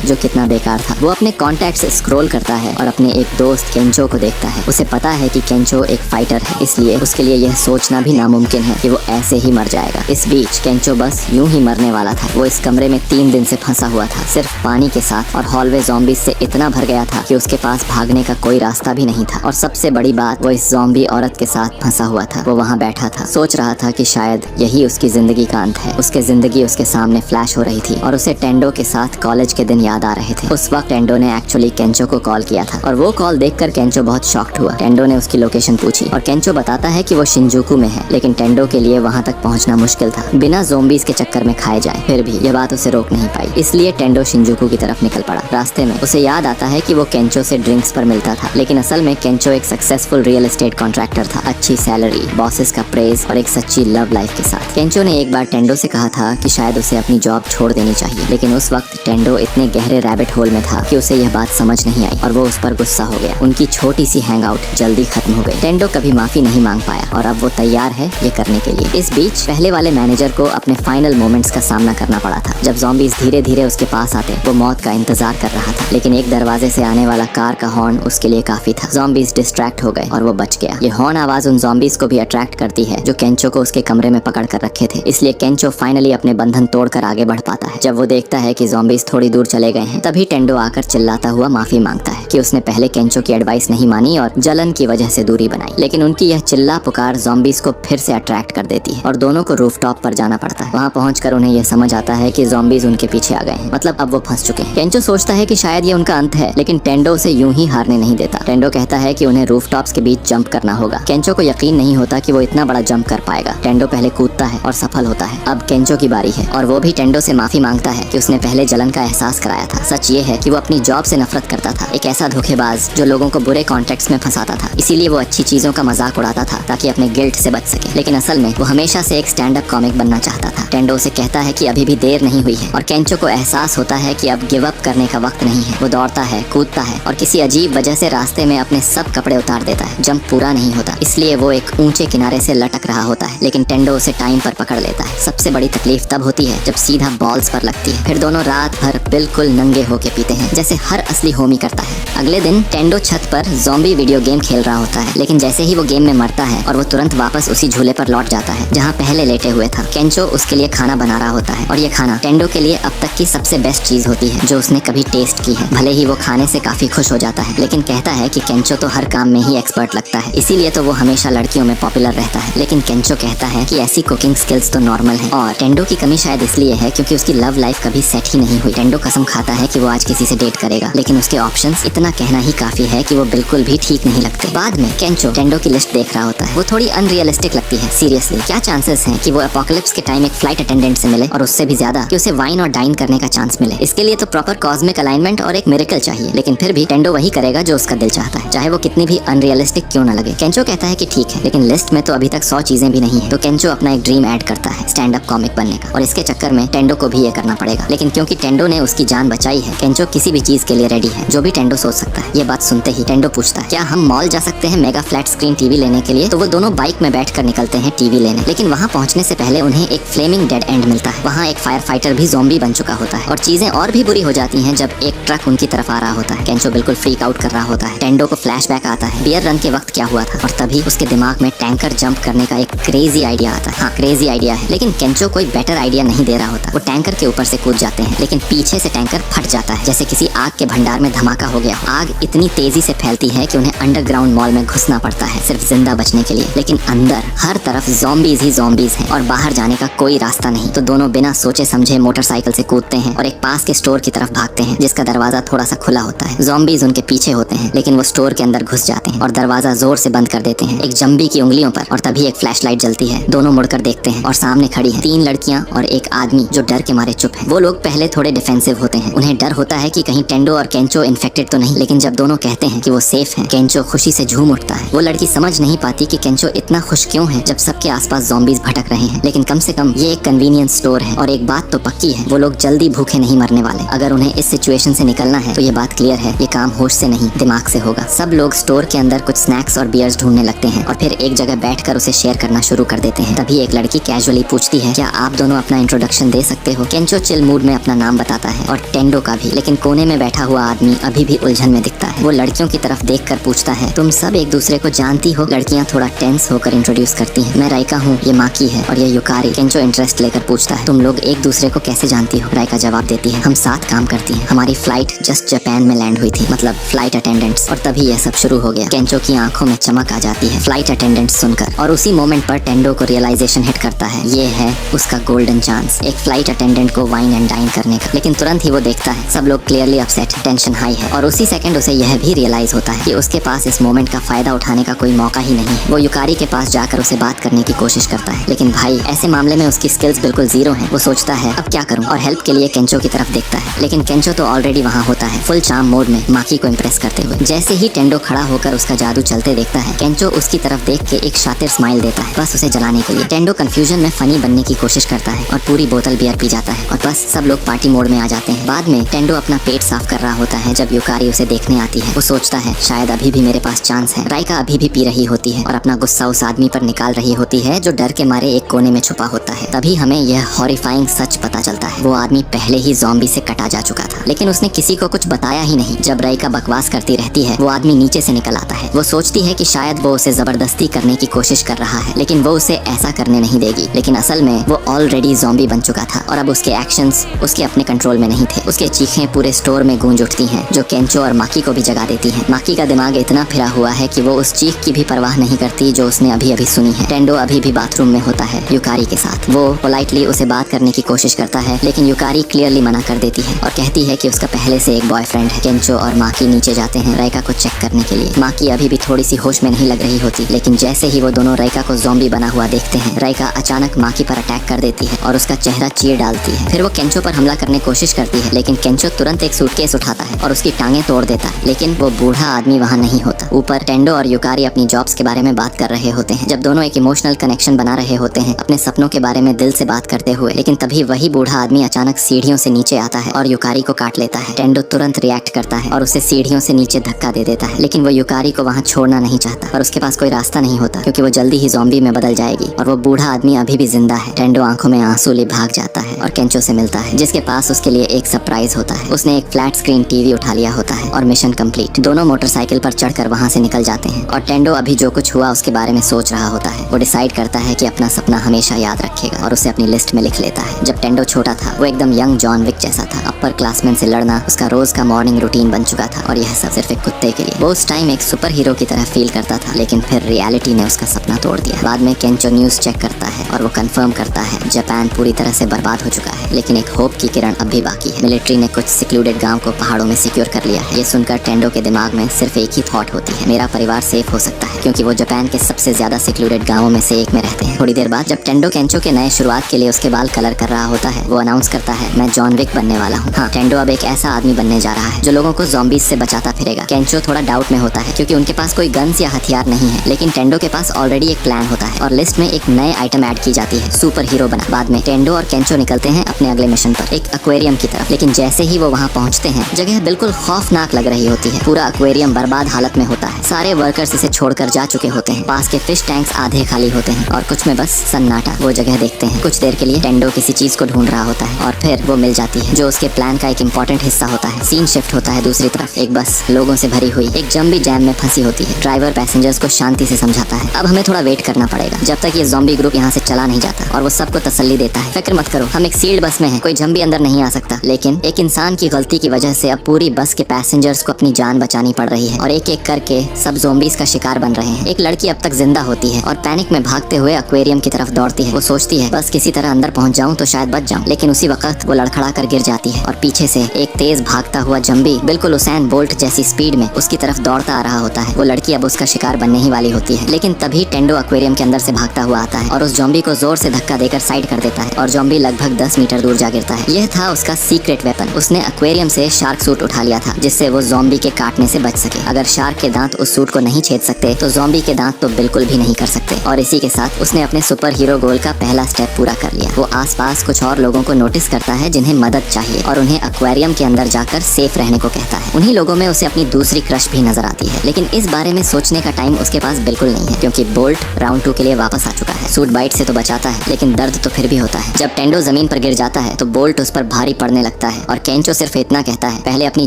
जो कितना बेकार था। वो अपने कॉन्टैक्ट्स स्क्रॉल करता है और अपने एक दोस्त केंचो को देखता है। उसे पता है कि केंचो एक फाइटर है, इसलिए उसके लिए यह सोचना भी नामुमकिन है कि वो ऐसे ही मर जाएगा। इस बीच केंचो बस यूं ही मरने वाला था। वो इस कमरे में 3 दिन से फंसा हुआ था, सिर्फ पानी के साथ, और हॉलवे ज़ॉम्बीज से इतना भर गया था कि उसके पास भागने का कोई रास्ता भी नहीं था। और सबसे बड़ी बात, वो इस ज़ॉम्बी औरत के साथ फंसा हुआ था। वो वहाँ बैठा था, सोच रहा था कि शायद यही उसकी जिंदगी का अंत है। उसकी जिंदगी उसके सामने फ्लैश हो रही थी और उसे टेंडो के साथ कॉलेज के दिन याद आ रहे थे। उस वक्त टेंडो ने एक्चुअली केंचो को कॉल किया था और वो कॉल देखकर केंचो बहुत शॉक्ड हुआ। टेंडो ने उसकी लोकेशन पूछी और केंचो बताता है कि वो शिंजुकू में है, लेकिन टेंडो के लिए वहाँ तक पहुँचना मुश्किल था, बिना ज़ॉम्बीज के चक्कर में खाए जाए। फिर भी यह बात उसे रोक नहीं पाई, इसलिए टेंडो शिंजुकू की तरफ निकल पड़ा। रास्ते में उसे याद आता है कि वो केंचो से ड्रिंक्स पर मिलता था, लेकिन असल में केंचो एक सक्सेसफुल रियल एस्टेट कॉन्ट्रैक्टर था, अच्छी सैलरी, बॉसेस का प्रेज और एक सच्ची लव लाइफ के साथ। केंचो ने एक बार टेंडो से कहा था कि शायद उसे अपनी जॉब छोड़ देनी चाहिए, लेकिन उस वक्त टेंडो इतने गहरे रैबिट होल में था कि उसे यह बात समझ नहीं आई और वो उस पर गुस्सा हो गया। उनकी छोटी सी हैंग आउट जल्दी खत्म हो गई। टेंडो कभी माफी नहीं मांग पाया और अब वो तैयार है ये करने के लिए। इस बीच पहले वाले मैनेजर को अपने फाइनल मोमेंट्स का सामना करना पड़ा था। जब ज़ॉम्बीज धीरे धीरे उसके पास आते, वो मौत का इंतजार कर रहा था, लेकिन एक दरवाजे से आने वाला कार का हॉर्न उसके लिए काफी था। ज़ॉम्बीज डिस्ट्रैक्ट हो गए और वो बच गया। ये हॉर्न आवाज उन ज़ॉम्बीज को भी अट्रैक्ट करती है जो केंचो को उसके कमरे में पकड़ कर रखे थे, इसलिए केंचो फाइनली अपने बंधन तोड़कर आगे बढ़ पाता है। जब वो देखता है कि ज़ॉम्बीज थोड़ी दूर चले गए हैं, तभी टेंडो आकर चिल्लाता हुआ माफी मांगता है कि उसने पहले केंचो की एडवाइस नहीं मानी और जलन की वजह से दूरी बनाई। लेकिन उनकी यह चिल्ला पुकार ज़ॉम्बीज को फिर से अट्रैक्ट कर देती है और दोनों को रूफटॉप पर जाना पड़ता है। वहाँ पहुंचकर उन्हें यह समझ आता है कि ज़ॉम्बीज उनके पीछे आ गए हैं, मतलब अब वो फंस चुके हैं। केंचो सोचता है कि शायद ये उनका अंत है, लेकिन टेंडो उसे यूं ही हारने नहीं देता। टेंडो कहता है कि उन्हें रूफटॉप्स के बीच जंप करना होगा। केंचो को यकीन नहीं होता कि वो इतना बड़ा जंप कर पाएगा। टेंडो पहले कूदता है और सफल होता है। अब केंचो की बारी है और वो भी टेंडो से माफी मांगता है कि उसने पहले जलन का एहसास कराया था। सच ये है कि वो अपनी जॉब से नफरत करता था, एक ऐसा धोखेबाज जो लोगों को बुरे कॉन्ट्रैक्ट्स में फंसाता था। इसीलिए वो अच्छी चीजों का मजाक उड़ाता था ताकि अपने गिल्ट से बच सके, लेकिन असल में वो हमेशा से एक स्टैंड अप कॉमिक बनना चाहता था। टेंडो उसे कहता है कि अभी भी देर नहीं हुई है और केंचो को एहसास होता है कि अब गिव अप करने का वक्त नहीं है। वो दौड़ता है, कूदता है और किसी अजीब वजह से रास्ते में अपने सब कपड़े उतार देता है। जंप पूरा नहीं होता, इसलिए वो एक ऊंचे किनारे से लटक रहा होता है, लेकिन टेंडो उसे टाइम पर पकड़ लेता है। सबसे बड़ी तकलीफ तब होती है जब सीधा बॉल्स पर लगती है। फिर दोनों रात भर बिल्कुल नंगे होके पीते हैं, जैसे हर असली होमी करता है। अगले दिन टेंडो छत पर ज़ॉम्बी वीडियो गेम खेल रहा होता है, लेकिन जैसे ही वो गेम में मरता है और वो तुरंत वापस उसी झूले पर लौट जाता है जहाँ पहले लेटे हुए था। केंचो उसके लिए खाना बना रहा होता है और ये खाना टेंडो के लिए अब तक की सबसे बेस्ट चीज होती है जो उसने कभी टेस्ट की है। भले ही वो खाने से काफी खुश हो जाता है, लेकिन कहता है कि केंचो तो हर काम में ही एक्सपर्ट लगता है, इसीलिए तो वो हमेशा लड़कियों में पॉपुलर रहता है। लेकिन केंचो कहता है कि ऐसी कुकिंग स्किल्स तो नॉर्मल है और टेंडो की कमी शायद इसलिए है क्योंकि उसकी लव लाइफ कभी सेट ही नहीं हुई। टेंडो कसम खाता है कि वो आज किसी से डेट करेगा, लेकिन उसके ऑप्शंस इतना कहना ही काफी है कि वो बिल्कुल भी ठीक नहीं लगते। बाद में केंचो टेंडो की लिस्ट देख रहा होता है। वो थोड़ी अनरियलिस्टिक लगती है। सीरियसली क्या चांसेस हैं कि वो एपोकलिप्स के टाइम एक फ्लाइट अटेंडेंट से मिले, और उससे भी ज्यादा कि उसे वाइन और डाइन करने का चांस मिले। इसके लिए तो प्रॉपर कॉस्मिक अलाइनमेंट और एक मिरेकल चाहिए, लेकिन फिर भी टेंडो वही करेगा जो उसका दिल चाहता है, चाहे वो कितनी भी अनरियलिस्टिक क्यों न लगे। केंचो कहता है कि ठीक है, लेकिन लिस्ट में तो अभी तक 100 चीजें भी नहीं है। तो केंचो अपना एक ड्रीम ऐड करता है, स्टैंड अप कॉमिक बनने का, और इसके चक्कर में टेंडो को भी ये करना पड़ेगा। लेकिन क्योंकि टेंडो ने उसकी जान बचाई है, केंचो किसी भी चीज के लिए रेडी है, जो भी टेंडो सोच सकता है। ये बात सुनते ही टेंडो पूछता है, क्या हम मॉल जा सकते हैं मेगा फ्लैट स्क्रीन टीवी लेने के लिए? तो वो दोनों बाइक में बैठकर निकलते हैं टीवी लेने, लेकिन वहाँ पहुँचने से पहले उन्हें एक फ्लेमिंग डेड एंड मिलता है। वहाँ एक फायर फाइटर भी ज़ॉम्बी बन चुका होता है और चीजें और भी बुरी हो जाती हैं जब एक ट्रक उनकी तरफ आ रहा होता है। केंचो बिल्कुल फ्रीक आउट कर रहा होता है। टेंडो को फ्लैशबैक आता है बियर रन के वक्त क्या हुआ था, और तभी उसके दिमाग में टैंकर जंप करने का एक क्रेजी आइडिया आता है। हाँ, क्रेजी आइडिया है, लेकिन केंचो कोई बेटर आइडिया नहीं दे रहा होता। वो टैंकर के ऊपर से कूद जाते हैं, लेकिन पीछे से टैंकर फट जाता है, जैसे किसी आग के भंडार में धमाका हो गया। आग इतनी तेजी से फैलती है कि उन्हें अंडरग्राउंड मॉल में घुसना पड़ता है सिर्फ जिंदा बचने के लिए। लेकिन अंदर हर तरफ ज़ॉम्बीज ही ज़ॉम्बीज हैं और बाहर जाने का कोई रास्ता नहीं। तो दोनों बिना सोचे समझे मोटरसाइकिल से कूदते हैं और एक पास के स्टोर की तरफ भागते हैं, जिसका दरवाजा थोड़ा सा खुला होता है। ज़ॉम्बीज उनके पीछे होते हैं, लेकिन वो स्टोर के अंदर घुस जाते हैं और दरवाजा जोर से बंद कर देते हैं, एक जंबी की उंगलियों पर। और तभी एक फ्लैशलाइट जलती है। दोनों मुड़कर देखते हैं और सामने खड़ी हैं 3 लड़कियां और एक आदमी जो डर के मारे चुप है। वो लोग पहले थोड़े डिफेंसिव होते हैं। उन्हें डर होता है कि कहीं टेंडो और केंचो इन्फेक्टेड तो नहीं, लेकिन जब दोनों कहते हैं कि वो सेफ हैं, केंचो खुशी से झूम उठता है। वो लड़की समझ नहीं पाती कि केंचो इतना खुश क्यों है जब सबके आसपास ज़ॉम्बीज भटक रहे हैं, लेकिन कम से कम ये एक कन्वीनियंस स्टोर है और एक बात तो पक्की है, वो लोग जल्दी भूखे नहीं मरने वाले। अगर उन्हें इस सिचुएशन से निकलना है तो ये बात क्लियर है, ये काम होश से नहीं दिमाग से होगा। सब लोग स्टोर के अंदर कुछ स्नैक्स और बियर्स ढूंढने लगते हैं और फिर एक जगह बैठकर उसे शेयर करना शुरू कर देते हैं। तभी एक लड़की कैजुअली पूछती है, क्या आप दोनों अपना इंट्रोडक्शन दे सकते हो? केंचो चिल मूड में अपना नाम बताता है और टेंडो का भी, लेकिन कोने में बैठा हुआ आदमी अभी भी उलझन में दिखता है। वो लड़कियों की तरफ देखकर पूछता है, तुम सब एक दूसरे को जानती हो? लड़कियां थोड़ा टेंस होकर इंट्रोड्यूस करती हैं। मैं राइका हूँ, ये माकी है और ये युकारी। केंचो इंटरेस्ट लेकर पूछता है, तुम लोग एक दूसरे को कैसे जानती हो? राइका जवाब देती है, हम साथ काम करती हैं, हमारी फ्लाइट जस्ट जापान में लैंड हुई थी, मतलब फ्लाइट अटेंडेंट्स। और तभी यह सब शुरू हो गया। केंचो की आंखों में चमक आ जाती है फ्लाइट अटेंडेंट्स सुनकर, और उसी मोमेंट पर टेंडो को रियलाइजेशन हिट करता है, ये है उसका गोल्डन चांस, एक फ्लाइट अटेंडेंट को वाइन एंड डाइन करने का। लेकिन तुरंत ही वो देखता है सब लोग क्लियरली अपसेट, टेंशन हाई है, और उसी सेकंड उसे यह भी रियलाइज होता है कि उसके पास इस मोमेंट का फायदा उठाने का कोई मौका ही नहीं है। वो युकारी के पास जाकर उसे बात करने की कोशिश करता है, लेकिन भाई ऐसे मामले में उसकी स्किल्स बिल्कुल जीरो हैं। वो सोचता है अब क्या करूं, और हेल्प के लिए केंचो की तरफ देखता है, लेकिन केंचो तो ऑलरेडी वहाँ होता है फुल चार्म मोड में, माकी को इम्प्रेस करते हुए। जैसे ही टेंडो खड़ा होकर उसका जादू चलते देखता है, केंचो उसकी तरफ देख के एक शातिर स्माइल देता है, बस उसे जलाने के लिए। टेंडो कंफ्यूजन में फनी बनने की कोशिश करता है और पूरी बोतल बियर पी जाता है, और बस सब लोग पार्टी मोड में आ जाते हैं। बाद में टेंडो अपना पेट साफ कर रहा होता है जब युकारी उसे देखने आती है। वो सोचता है शायद अभी भी मेरे पास चांस है। राइका अभी भी पी रही होती है और अपना गुस्सा उस आदमी पर निकाल रही होती है जो डर के मारे एक कोने में छुपा होता है। तभी हमें यह हॉरिफाइंग सच पता चलता है, वो आदमी पहले ही ज़ॉम्बी से कटा जा चुका था, लेकिन उसने किसी को कुछ बताया ही नहीं। जब राइका बकवास करती रहती है, वो आदमी नीचे से निकल आता है। वो सोचती है कि शायद वो उसे जबरदस्ती करने की कोशिश कर रहा है, लेकिन वो उसे ऐसा करने नहीं देगी। लेकिन असल में वो ऑलरेडी ज़ॉम्बी बन चुका था और अब उसके एक्शंस उसके अपने कंट्रोल में नहीं थे। उसके चीखें पूरे स्टोर में गूंज उठती हैं, जो केंचो और माकी को भी जगा देती हैं। माकी का दिमाग इतना फिरा हुआ है कि वो उस चीख की भी परवाह नहीं करती जो उसने अभी अभी सुनी है। टेंडो अभी भी बाथरूम में होता है युकारी के साथ। वो पोलाइटली उसे बात करने की कोशिश करता है, लेकिन युकारी क्लियरली मना कर देती है और कहती है कि उसका पहले से एक बॉयफ्रेंड है। केंचो और माकी नीचे जाते हैं राइका को चेक करने के लिए। माकी अभी भी थोड़ी सी होश में नहीं लग रही होती, लेकिन जैसे ही वो दोनों राइका को ज़ॉम्बी बना हुआ देखते हैं, राइका अचानक माकी पर अटैक कर देती है और उसका चेहरा चीर डालती है। फिर वो केंचो पर हमला करने की कोशिश करती है, लेकिन केंचो तुरंत एक सूटकेस उठाता है और उसकी टांगें तोड़ देता है। लेकिन वो बूढ़ा आदमी वहाँ नहीं होता। ऊपर टेंडो और युकारी अपनी जॉब्स के बारे में बात कर रहे होते हैं। जब दोनों एक इमोशनल कनेक्शन बना रहे होते हैं अपने सपनों के बारे में दिल से बात करते हुए, लेकिन तभी वही बूढ़ा आदमी अचानक सीढ़ियों से नीचे आता है और युकारी को काट लेता है। टेंडो तुरंत रिएक्ट करता है और उसे सीढ़ियों से नीचे धक्का दे देता है, लेकिन वो युकारी को वहाँ छोड़ना नहीं चाहता और उसके पास कोई रास्ता नहीं होता क्योंकि वो जल्दी ही ज़ॉम्बी में बदल जाएगी और वो बूढ़ा आदमी अभी भी जिंदा है। टेंडो आंखों में आंसू ले भाग जाता है और केंचो से मिलता है, जिसके पास उसके लिए एक सरप्राइज होता है। उसने एक फ्लैट स्क्रीन टीवी उठा लिया होता है और मिशन कंप्लीट। दोनों मोटरसाइकिल पर चढ़कर वहाँ से निकल जाते हैं और टेंडो अभी जो कुछ हुआ उसके बारे में सोच रहा होता है। वो डिसाइड करता है कि अपना सपना हमेशा याद रखेगा और उसे अपनी लिस्ट में लिख लेता है। जब टेंडो छोटा था वो एकदम यंग जॉन विक जैसा था। अपर क्लासमैन से लड़ना उसका रोज का मॉर्निंग रूटीन बन चुका था और यह सब सिर्फ एक कुत्ते के लिए। वो उस टाइम एक सुपर हीरो की तरह फील करता था, लेकिन फिर रियलिटी ने उसका सपना तोड़ दिया। बाद में केंचो न्यूज चेक करता है और वो कंफर्म करता है जापान पूरी तरह से बर्बाद हो चुका है, लेकिन एक होप की किरण अब भी बाकी है। मिलिट्री ने कुछ सिक्लूडेड गांव को पहाड़ों में सिक्योर कर लिया है। ये सुनकर टेंडो के दिमाग में सिर्फ एक ही थॉट होती है, मेरा परिवार सेफ हो सकता है, क्योंकि वो जापान के सबसे ज्यादा सिक्लूडेड गांवों में से एक में रहते हैं। थोड़ी देर बाद जब टेंडो केंचो के नए शुरुआत के लिए उसके बाल कलर कर रहा होता है, वो अनाउंस करता है, मैं जॉन विक बनने वाला हूँ। हाँ, टेंडो अब एक ऐसा आदमी बनने जा रहा है जो लोगों को ज़ॉम्बीज से बचाता फिरेगा। केंचो थोड़ा डाउट में होता है क्योंकि उनके पास कोई गन्स या हथियार नहीं है, लेकिन टेंडो के पास ऑलरेडी एक प्लान होता है और लिस्ट में एक नए आइटम ऐड की जाती है, सुपर हीरो बना। बाद में टेंडो और केंचो निकलते हैं अपने अगले मिशन पर, एक एक्वेरियम की तरफ। लेकिन जैसे ही वो वहाँ पहुँचते हैं, जगह बिल्कुल खौफनाक लग रही होती है। पूरा एक्वेरियम बर्बाद हालत में होता है, सारे वर्कर्स इसे छोड़कर जा चुके होते हैं। पास के फिश टैंक्स आधे खाली होते हैं और कुछ में बस सन्नाटा। वो जगह देखते हैं। कुछ देर के लिए टेंडो किसी चीज को ढूंढ रहा होता है और फिर वो मिल जाती है, जो उसके प्लान का एक इंपॉर्टेंट हिस्सा होता है। सीन शिफ्ट होता है दूसरी तरफ। एक बस लोगों से भरी हुई एक जंबी जैम में फंसी होती है। ड्राइवर पैसेंजर्स को शांति से समझाता है, अब हमें थोड़ा वेट करना पड़ेगा जब तक ये ज़ॉम्बी ग्रुप यहाँ से चला नहीं जाता, और वो सबको तसल्ली देता है, फिक्र मत करो, हम एक सील्ड बस में हैं, कोई जंबी अंदर नहीं आ सकता। लेकिन एक इंसान की गलती की वजह से अब पूरी बस के पैसेंजर्स को अपनी जान बचानी पड़ रही है और एक एक करके सब ज़ॉम्बीज का शिकार बन रहे हैं। एक लड़की अब तक जिंदा होती है और पैनिक में भागते हुए एक्वेरियम की तरफ दौड़ती है। वो सोचती है बस किसी तरह अंदर पहुंच जाऊं तो शायद बच जाऊं, लेकिन उसी वक्त वो लड़खड़ा कर गिर जाती है और पीछे से एक तेज भागता हुआ जंबी बिल्कुल उसेन बोल्ट जैसी स्पीड में उसकी तरफ दौड़ता आ रहा होता है। वो लड़की अब उसका शिकार बनने ही वाली होती है, लेकिन तभी टेंडो एक्वेरियम के अंदर से भागता हुआ आता है और उस ज़ॉम्बी को जोर से धक्का देकर साइड कर देता है और ज़ॉम्बी लगभग 10 मीटर दूर जा गिरता है। यह था उसका सीक्रेट वेपन। उसने एक्वेरियम से शार्क सूट उठा लिया था जिससे वो ज़ॉम्बी के काटने से बच सके। अगर शार्क के दांत उस सूट को नहीं छेद सकते तो ज़ॉम्बी के दांत तो बिल्कुल भी नहीं कर सकते। और इसी के साथ उसने अपने सुपर हीरो गोल का पहला स्टेप पूरा कर लिया। वो आसपास कुछ और लोगों को नोटिस करता है जिन्हें मदद चाहिए और उन्हें एक्वेरियम के अंदर जाकर सेफ रहने को कहता है। उन्हीं लोगों में उसे अपनी दूसरी क्रश भी नजर आती है, लेकिन इस बारे में सोचने का टाइम उसके पास बिल्कुल नहीं है क्योंकि बोल्ट राउंड 2 के लिए वापस आ चुका है। सूट बाइट से तो बचाता है लेकिन दर्द तो फिर भी होता है। जब टेंडो जमीन पर गिर जाता है तो बोल्ट उस पर भारी पड़ने लगता है और केंचो सिर्फ इतना कहता है, पहले अपनी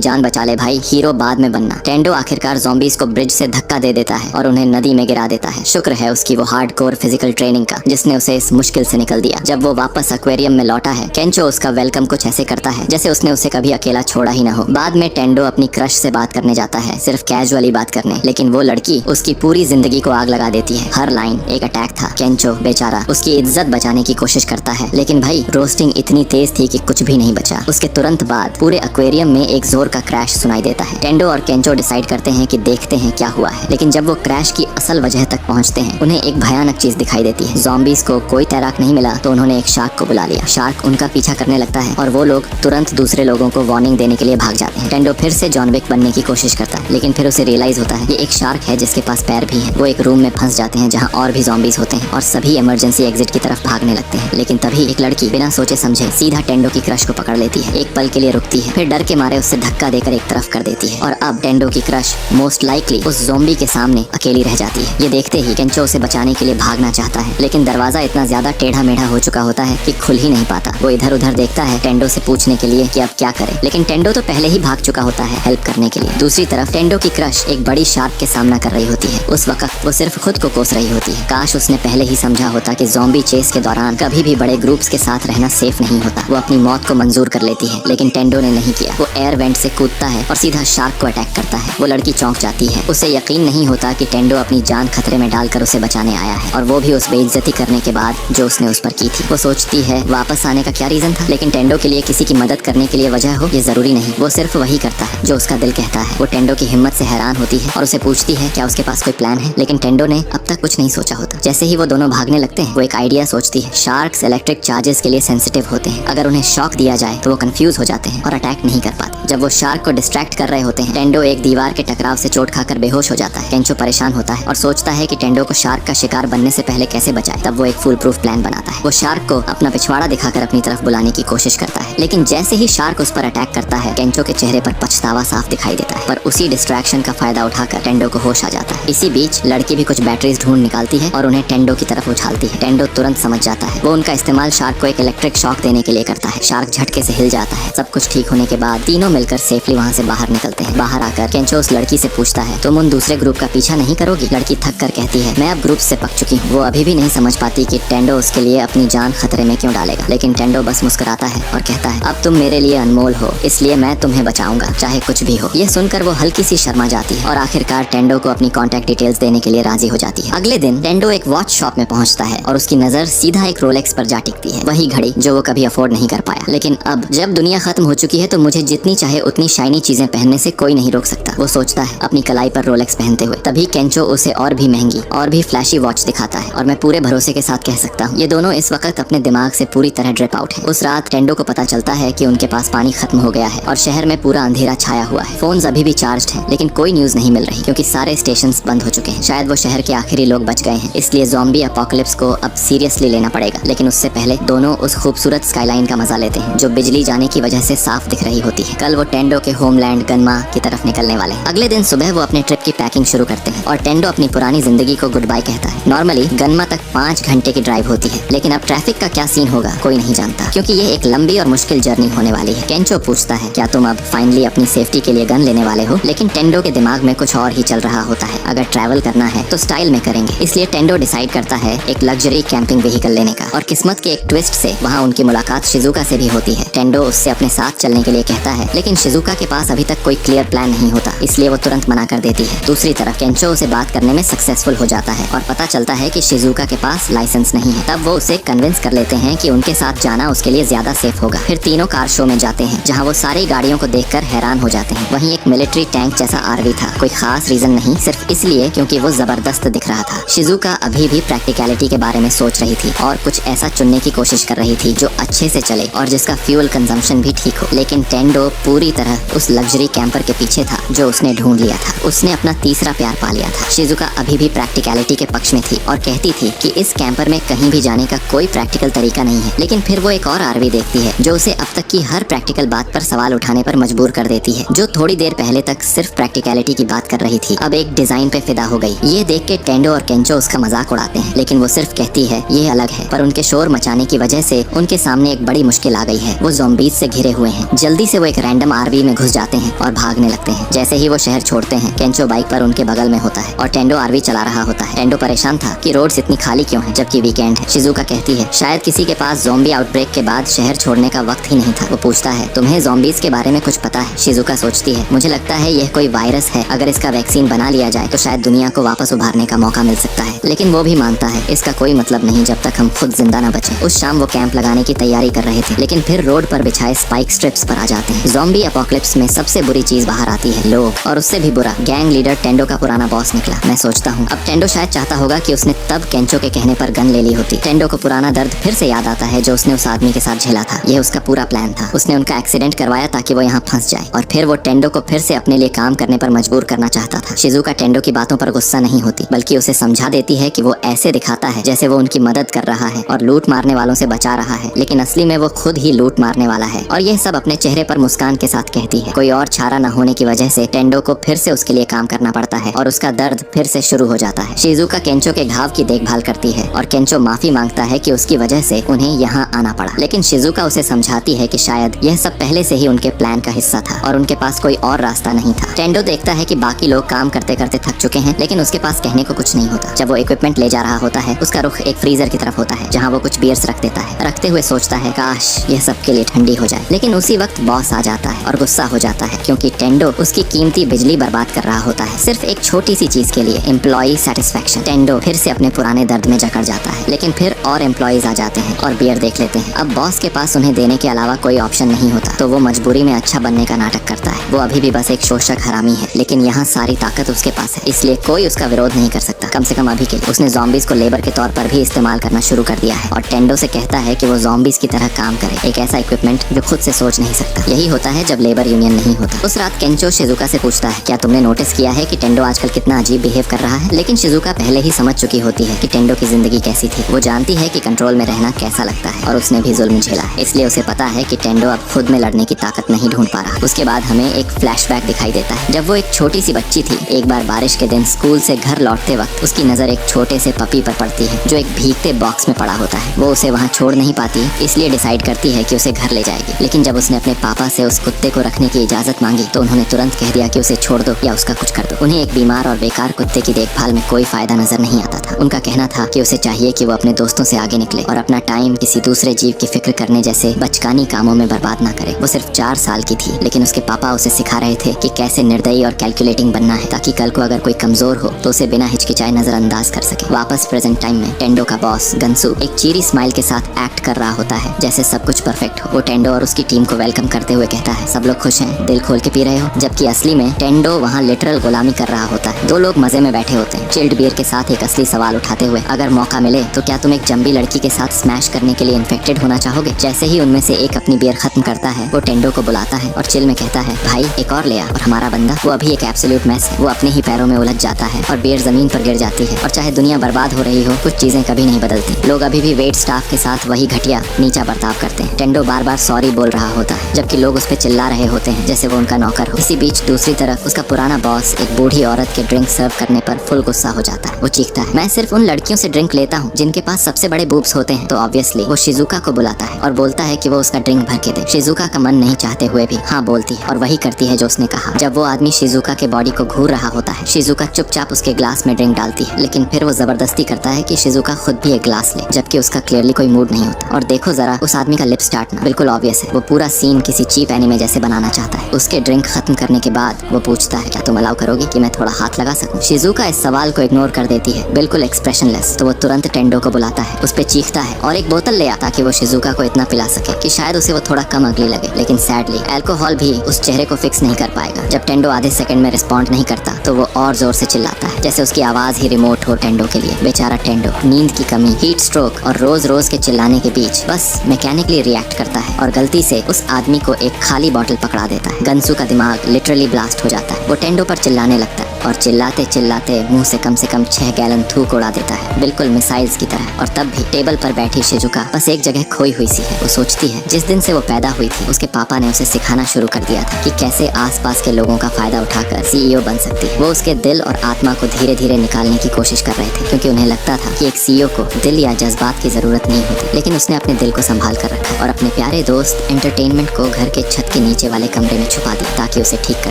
जान बचा ले भाई, हीरो बाद में बनना। टेंडो आखिरकार ज़ॉम्बीज को ब्रिज से धक्का दे देता है और उन्हें नदी में गिरा देता है। शुक्र है उसकी वो हार्डकोर फिजिकल ट्रेनिंग का जिसने उसे इस मुश्किल से निकल दिया। जब वो वापस एक्वेरियम में लौटा है, केंचो उसका वेलकम कुछ ऐसे करता है जैसे उसने उसे कभी अकेला छोड़ा ही ना हो। बाद में टेंडो अपनी क्रश से बात करने जाता है, सिर्फ कैजुअली बात करने, लेकिन वो लड़की उसकी पूरी जिंदगी को आग लगा देती है। हर लाइन एक अटैक था। केंचो बेचारा उसकी इज्जत बचाने की कोशिश करता है लेकिन भाई रोस्टिंग इतनी तेज थी कि कुछ भी नहीं बचा। उसके तुरंत बाद पूरे एक्वेरियम में एक जोर का क्रैश सुनाई देता है। टेंडो और केंचो डिसाइड करते हैं कि देखते हैं क्या हुआ है, लेकिन जब वो क्रैश की असल वजह तक पहुंचते हैं उन्हें एक भयानक चीज दिखाई देती है। ज़ॉम्बीज को कोई तैराक नहीं मिला तो उन्होंने एक शार्क को बुला लिया। शार्क उनका पीछा करने लगता है और वो लोग तुरंत दूसरे लोगों को वार्निंग देने के लिए भाग जाते हैं। टेंडो फिर से जॉन विक बनने की कोशिश करता है लेकिन फिर उसे रियलाइज होता है ये एक शार्क है जिसके पास पैर भी है। वो एक रूम में फंस जाते हैं जहाँ और भी ज़ॉम्बीज होते हैं और सभी इमरजेंसी एग्जिट की तरफ भागने लगते हैं। लेकिन तभी एक लड़की बिना सोचे समझे सीधा टेंडो की क्रश को पकड़ लेती है। एक पल के लिए रुकती है, फिर डर के मारे उससे धक्का देकर एक तरफ कर देती है और अब टेंडो की क्रश मोस्ट लाइकली उस ज़ॉम्बी के सामने अकेली रह जाती है। ये देखते ही केंचो उसे बचाने के लिए भागना चाहता है लेकिन दरवाजा इतना ज्यादा टेढ़ा मेढ़ा हो चुका होता है कि खुल ही नहीं पाता। वो इधर उधर देखता है टेंडो से पूछने के लिए कि अब क्या करे, लेकिन टेंडो तो पहले ही भाग चुका होता है हेल्प करने के लिए। दूसरी तरफ टेंडो की क्रश एक बड़ी शार्क के सामना कर रही होती है। उस वक्त वो सिर्फ खुद को कोस रही होती है। काश उसने पहले ही समझा होता कि ज़ॉम्बी चेस के दौरान कभी भी बड़े ग्रुप्स के साथ रहना सेफ नहीं होता। वो अपनी मौत को मंजूर कर लेती है लेकिन टेंडो ने नहीं किया। वो एयर वेंट से कूदता है और सीधा शार्क को अटैक करता है। वो लड़की चौंक जाती है। उसे यकीन नहीं होता कि टेंडो अपनी जान खतरे में डालकर उसे बचाने आया है और वो भी उस बेइज्जती करने के बाद जो उसने उस पर की थी। वो सोचती है वापस आने का क्या रीजन था, लेकिन टेंडो के लिए किसी की मदद करने के लिए वजह हो ये जरूरी नहीं। वो सिर्फ वही करता है जो उसका दिल कहता है। वो टेंडो की हिम्मत से हैरान होती है और उसे पूछती है क्या उसके पास कोई प्लान है, लेकिन टेंडो ने अब तक कुछ नहीं सोचा होता। जैसे ही वो दोनों भागने लगते हैं वो एक आइडिया सोचती है। शार्क्स इलेक्ट्रिक चार्जेस के लिए सेंसिटिव होते हैं। अगर उन्हें शॉक दिया जाए तो वो कंफ्यूज हो जाते हैं और अटैक नहीं कर पाते। जब वो शार्क को डिस्ट्रैक्ट कर रहे होते हैं टेंडो एक दीवार के टकराव से चोट खाकर बेहोश हो जाता है। केंचो परेशान होता है और सोचता है कि टेंडो को शार्क का शिकार बनने से पहले कैसे बचाए। तब वो एक फुल प्रूफ प्लान बनाता है। वो शार्क को अपना पिछवाड़ा दिखाकर अपनी तरफ बुलाने की कोशिश करता है, लेकिन जैसे ही शार्क उस पर अटैक करता है केंचो के चेहरे पर पछतावा साफ दिखाई देता है। पर उसी डिस्ट्रैक्शन का फायदा उठाकर टेंडो को होश आ जाता है। इसी बीच लड़की भी कुछ बैटरीज ढूंढ निकालती है और उन्हें टेंडो की तरफ उछालती है। टेंडो तुरंत समझ जाता है। वो उनका इस्तेमाल शार्क को एक इलेक्ट्रिक शॉक देने के लिए करता है। शार्क झटके से हिल जाता है। सब कुछ ठीक होने के बाद तीनों मिलकर सेफली वहाँ से बाहर निकलते हैं। बाहर आकर केंचो उस लड़की से पूछता है तुम उन दूसरे ग्रुप का पीछा नहीं करोगी? लड़की थक कर कहती है मैं अब ग्रुप से पक चुकी हूँ। वो अभी भी नहीं समझ पाती कि टेंडो उसके लिए अपनी जान खतरे में क्यों डालेगा, लेकिन टेंडो बस मुस्कुराता है और कहता है अब तुम मेरे लिए अनमोल हो, इसलिए मैं तुम्हें बचाऊंगा चाहे कुछ भी हो। ये सुनकर वो हल्की सी शर्मा जाती है और आखिरकार टेंडो को अपनी कॉन्टैक्ट डिटेल्स देने के लिए राजी हो जाती है। अगले दिन टेंडो एक वॉच शॉप में पहुंचता है और उसकी नजर सीधा एक रोलेक्स पर जा टिकती है। वही घड़ी जो वो कभी अफोर्ड नहीं कर पाया। लेकिन अब जब दुनिया खत्म हो चुकी है तो मुझे जितनी चाहे उतनी शाइनी चीजें पहनने से कोई नहीं रोक सकता, वो सोचता है अपनी कलाई पर रोलेक्स पहनते हुए। तभी केंचो उसे और भी महंगी और भी फ्लैशी वॉच दिखाता है और मैं पूरे भरोसे के साथ कह सकता हूँ ये दोनों इस वक्त अपने दिमाग से पूरी तरह ड्रिप आउट है। उस रात टेंडो को पता चलता है कि उनके पास पानी खत्म हो गया है और शहर में पूरा अंधेरा छाया हुआ है। फोन्स अभी भी चार्ज्ड हैं, लेकिन कोई न्यूज नहीं मिल रही क्योंकि सारे स्टेशंस बंद हो चुके हैं। शायद वो शहर के आखिरी लोग बच गए हैं, इसलिए ज़ॉम्बी अपोकलिप्स को अब सीरियसली लेना पड़ेगा। लेकिन उससे पहले दोनों उस खूबसूरत स्काईलाइन का मजा लेते हैं जो बिजली जाने की वजह से साफ दिख रही होती है। कल वो टेंडो के होमलैंड गनमा की तरफ निकलने वाले हैं। अगले दिन सुबह वो अपने ट्रिप की पैकिंग शुरू करते हैं और टेंडो अपनी पुरानी जिंदगी को गुड बाय कहता है। नॉर्मली गनमा तक 5 घंटे की ड्राइव होती है, लेकिन अब ट्रैफिक का क्या सीन होगा कोई नहीं जानता क्योंकि ये एक लंबी और मुश्किल जर्नी होने वाली है। केंचो पूछता है क्या तुम अब फाइनली अपनी सेफ्टी के लिए गन लेने वाले हो, लेकिन टेंडो के दिमाग में कुछ और ही चल रहा होता है। अगर ट्रैवल करना है तो स्टाइल में करेंगे, इसलिए टेंडो डिसाइड करता है एक लग्जरी कैंपिंग व्हीकल लेने का। और किस्मत के एक ट्विस्ट से वहाँ उनकी मुलाकात शिजुका से भी होती है। टेंडो उससे अपने साथ चलने के लिए कहता है, लेकिन शिजुका के पास अभी तक कोई क्लियर प्लान नहीं होता, इसलिए वो तुरंत मना कर देती है। दूसरी तरफ केंचो उसे बात करने में सक्सेसफुल हो जाता है और पता चलता है कि शिजुका के पास लाइसेंस नहीं है। तब वो उसे कन्विंस कर लेते हैं कि उनके साथ जाना उसके लिए ज्यादा सेफ होगा। फिर तीनों कार शो में जाते हैं जहाँ वो सारी गाड़ियों को देखकर हैरान हो जाते हैं। वहीं एक मिलिट्री टैंक जैसा आरवी था। कोई खास रीजन नहीं, सिर्फ इसलिए क्योंकि वो जबरदस्त दिख रहा था। शिजुका अभी भी प्रैक्टिकलिटी के बारे में सोच रही थी और कुछ ऐसा चुनने की कोशिश कर रही थी जो अच्छे से चले और जिसका फ्यूल कंजम्पशन भी ठीक हो। लेकिन टेंडो पूरी तरह उस लग्जरी कैंपर के पीछे था जो उसने ढूंढ लिया था। उसने अपना तीसरा प्यार पा लिया था। शिजुका अभी भी प्रैक्टिकलिटी के पक्ष में थी और कहती थी कि इस कैंपर में कहीं भी जाने का कोई प्रैक्टिकल तरीका नहीं है। लेकिन फिर वो एक और आरवी देखती है जो उसे अब तक की हर प्रैक्टिकल बात पर सवाल उठाने पर मजबूर कर देती है। जो थोड़ी देर पहले तक सिर्फ प्रैक्टिकलिटी की बात कर रही थी अब एक डिजाइन पे फिदा हो गई। ये देख के टेंडो और केंचो उसका मजाक उड़ाते हैं, लेकिन वो सिर्फ कहती है ये अलग है। पर उनके शोर मचाने की वजह से उनके सामने एक बड़ी मुश्किल आ गई है। वो ज़ॉम्बीज से घिरे हुए हैं। जल्दी से वो एक रैंडम आरवी में घुस जाते हैं और भागने लगते हैं। जैसे ही वो शहर छोड़ते हैं केंचो बाइक पर उनके बगल में होता है और टेंडो आरवी चला रहा होता है। टेंडो परेशान था कि रोड्स इतनी खाली क्यों हैं जबकि वीकेंड है। शिजुका कहती है शायद किसी के पास ज़ॉम्बी आउटब्रेक के बाद शहर छोड़ने का वक्त ही नहीं था। वो पूछता है तुम्हें ज़ॉम्बीज के बारे में कुछ पता है? शिजुका सोचती है मुझे लगता है यह कोई वायरस है। अगर इसका वैक्सीन बना लिया जाए तो शायद दुनिया को वापस उभारने का मौका मिल सकता है। लेकिन वो भी मानता है इसका कोई मतलब नहीं जब तक हम खुद जिंदा न बचें। उस शाम वो कैंप लगाने की तैयारी कर रहे थे, लेकिन फिर रोड पर बिछाए स्पाइक स्ट्रिप्स पर आ जाते हैं। ज़ॉम्बी अपोकलिप्स में सबसे बुरी चीज बाहर आती है लोग, और उससे भी बुरा गैंग लीडर टेंडो का पुराना बॉस निकला। मैं सोचता हूँ अब टेंडो शायद चाहता होगा कि उसने तब केंचो के कहने पर गन ले ली होती। टेंडो को पुराना दर्द फिर से याद आता है जो उसने उस आदमी के साथ झेला था। यह उसका पूरा प्लान था। उसने उनका एक्सीडेंट करवाया ताकि वो यहाँ फंस जाए और फिर वो टेंडो को फिर से अपने लिए काम करने पर मजबूर करना चाहता था। शिजुका टेंडो की बातों पर गुस्सा नहीं होती, बल्कि उसे समझा देती है कि वो ऐसे दिखाता है जैसे वो उनकी मदद कर रहा है और लूट मारने वालों से बचा रहा है, लेकिन असली में वो खुद ही लूट मारने वाला है। और यह सब अपने चेहरे पर मुस्कान के साथ कहती है। कोई और चारा न होने की वजह से टेंडो को फिर से उसके लिए काम करना पड़ता है और उसका दर्द फिर से शुरू हो जाता है। शिजुका केंचो के घाव की देखभाल करती है और केंचो माफी मांगता है कि उसकी वजह से उन्हें यहाँ आना पड़ा। लेकिन शिजुका उसे समझाती है कि शायद यह सब पहले से ही उनके प्लान का हिस्सा था और उनके पास कोई और रास्ता नहीं था। टेंडो देखता है कि बाकी लोग काम करते करते थक चुके हैं, लेकिन उसके पास कहने को कुछ नहीं होता। जब वो इक्विपमेंट ले जा रहा होता है उसका रुख एक फ्रीजर की तरफ होता है जहाँ वो कुछ बियर्स रख देता है। रखते हुए सोचता है काश यह सबके लिए ठंडी हो जाए। लेकिन उसी वक्त बॉस आ जाता है और गुस्सा हो जाता है क्योंकि टेंडो उसकी कीमती बिजली बर्बाद कर रहा होता है सिर्फ एक छोटी सी चीज के लिए, एम्प्लॉय सेटिस्फेक्शन। टेंडो फिर से अपने पुराने दर्द में जकड़ जाता है, लेकिन फिर और एम्प्लॉयज आ जाते हैं और बियर देख लेते हैं। अब बॉस के पास उन्हें देने के अलावा कोई ऑप्शन नहीं होता, तो वो मजबूरी में अच्छा बनने का नाटक करता है। वो अभी भी बस एक शोषक हरामी है, लेकिन यहाँ सारी ताकत उसके पास है, इसलिए कोई उसका विरोध नहीं कर सकता, कम से कम अभी के लिए। उसने ज़ॉम्बीज को लेबर के तौर पर भी इस्तेमाल करना शुरू कर दिया है और टेंडो से कहता है कि वो ज़ॉम्बीज की तरह काम करे, एक ऐसा इक्विपमेंट जो खुद से सोच नहीं सकता। यही होता है जब लेबर यूनियन नहीं होता। उस रात केंचो शिजुका से पूछता है क्या तुमने नोटिस किया है कि टेंडो आजकल कितना अजीब बिहेव कर रहा है? लेकिन शिजुका पहले ही समझ चुकी होती है कि टेंडो की जिंदगी कैसी थी। वो जानती है कि कंट्रोल में रहना कैसा लगता है और उसने भी जुल्म झेला है, इसलिए उसे पता है कि टेंडो अब खुद में लड़ने की ताकत नहीं ढूंढ पा रहा। उसके बाद हमें एक फ्लैशबैक दिखाई देता है जब वो एक छोटी सी बच्ची थी। एक बार बारिश के दिन स्कूल से घर लौटते वक्त उसकी नजर एक छोटे से पपी पर पड़ती है जो एक भीगते बॉक्स में पड़ा होता है। वो उसे वहाँ छोड़ नहीं पाती, इसलिए डिसाइड करती है कि उसे घर ले जाएगी। लेकिन जब उसने अपने पापा से उस कुत्ते को रखने की इजाजत मांगी तो उन्होंने तुरंत कह दिया कि उसे छोड़ दो या उसका कुछ कर दो। उन्हें एक बीमार और बेकार कुत्ते की देखभाल में कोई फायदा नजर नहीं आता था। उनका कहना था कि उसे चाहिए कि वो अपने दोस्तों से आगे निकले और अपना टाइम किसी दूसरे जीव की फिक्र करने जैसे बचकानी कामों में बर्बाद ना करे। वो सिर्फ 4 साल की थी, लेकिन उसके पापा उसे सिखा रहे थे कि कैसे निर्दयी और कैलकुलेटिंग बनना है ताकि कल को अगर कोई कमजोर हो तो उसे बिना हिचकिचाए नजरअंदाज कर सके। वापस प्रेजेंट टाइम में टेंडो का बॉस गंसू एक चीरी स्माइल के साथ एक्ट कर रहा होता है जैसे सब कुछ परफेक्ट हो। वो टेंडो और उसकी टीम को वेलकम करते हुए कहता है सब लोग खुश हैं, दिल खोल के पी रहे हो? जबकि असली में टेंडो वहाँ लिटरल गुलामी कर रहा होता है। 2 लोग मजे में बैठे होते हैं चिल्ड बियर के साथ एक असली सवाल उठाते हुए, अगर मौका मिले तो क्या तुम एक जंबी लड़की के साथ स्मैश करने के लिए इन्फेक्टेड होना चाहोगे? जैसे ही उनमें से एक अपनी बियर खत्म करता है वो टेंडो को बुलाता है और चिल में कहता है भाई एक और ले आ। और हमारा बंदा वो अभी एक एब्सोल्यूट मैस है। वो अपने ही पैरों में उलझ जाता है और बियर जमीन पर गिर जाती है। और चाहे दुनिया बर्बाद हो रही हो कुछ चीजें कभी नहीं बदलती। लोग अभी भी वेट स्टाफ के साथ वही घटिया नीचा बर्ताव करते हैं। टेंडो बार बार सॉरी बोल रहा होता है जबकि लोग उस पर चिल्ला रहे होते हैं जैसे वो उनका नौकर हो। इसी बीच दूसरी तरफ उसका पुराना बॉस एक बूढ़ी औरत के ड्रिंक सर्व करने पर फुल गुस्सा हो जाता है। वो चीखता है मैं सिर्फ उन लड़कियों से ड्रिंक लेता हूँ जिनके पास सबसे बड़े बूब्स होते हैं। तो ऑब्वियसली वो शिजुका को बुलाता है और बोलता है कि वो उसका ड्रिंक भर के दे। शिजुका का मन नहीं चाहते हुए भी हाँ बोलती है और वही करती है जो उसने कहा। जब वो आदमी शिजुका के बॉडी को घूर रहा होता है शिजुका चुपचाप उसके ग्लास में ड्रिंक डालती है, लेकिन फिर वो जबरदस्ती करता है कि शिजुका खुद भी एक ग्लास ले, जबकि उसका क्लियरली कोई मूड नहीं होता। और देखो जरा उस आदमी का लिप स्टार्ट ना, बिल्कुल ऑब्वियस है वो पूरा सीन किसी चीप एनिमे जैसे बनाना चाहता है। उसके ड्रिंक खत्म करने के बाद वो पूछता है क्या तुम अलाउ करोगे कि मैं थोड़ा हाथ लगा सकूं? शिजुका इस सवाल को इग्नोर कर देती है, बिल्कुल एक्सप्रेशनलेस। तो वो तुरंत टेंडो को बुलाता है, उस पे चीखता है और एक बोतल ले आता कि वो शिजुका को इतना पिला सके कि शायद उसे वो थोड़ा कम अगली लगे। लेकिन सैडली अल्कोहल भी उस चेहरे को फिक्स नहीं कर पाएगा। जब टेंडो आधे सेकंड में रिस्पॉन्ड नहीं करता तो वो और जोर से चिल्लाता है जैसे उसकी आवाज ही रिमोट हो। टेंडो के लिए। बेचारा टेंडो नींद की कमी, हीट स्ट्रोक और रोज रोज के चिल्लाने के बीच बस मैकेनिकली रिएक्ट करता है और गलती से उस आदमी को एक खाली बोतल पकड़ा देता है। गंसू का दिमाग लिटरली ब्लास्ट हो जाता है। वो टेंडो पर चिल्लाने लगता है और चिल्लाते चिल्लाते मुंह से कम 6 गैलन थूक उड़ा देता है, बिल्कुल मिसाइल्स की तरह। और तब भी टेबल पर बैठी शिजुका बस एक जगह खोई हुई सी है। वो सोचती है जिस दिन से वो पैदा हुई थी उसके पापा ने उसे सिखाना शुरू कर दिया था कि कैसे आसपास के लोगों का फायदा उठाकर सीईओ बन सकती है। वो उसके दिल और आत्मा को धीरे धीरे निकालने की कोशिश कर रहे थे, क्योंकि उन्हें लगता था कि एक सीईओ को दिल या जज्बात की जरूरत नहीं होती। लेकिन उसने अपने दिल को संभाल कर रखा और अपने प्यारे दोस्त एंटरटेनमेंट को घर के छत के नीचे वाले कमरे में छुपा दिया ताकि उसे ठीक कर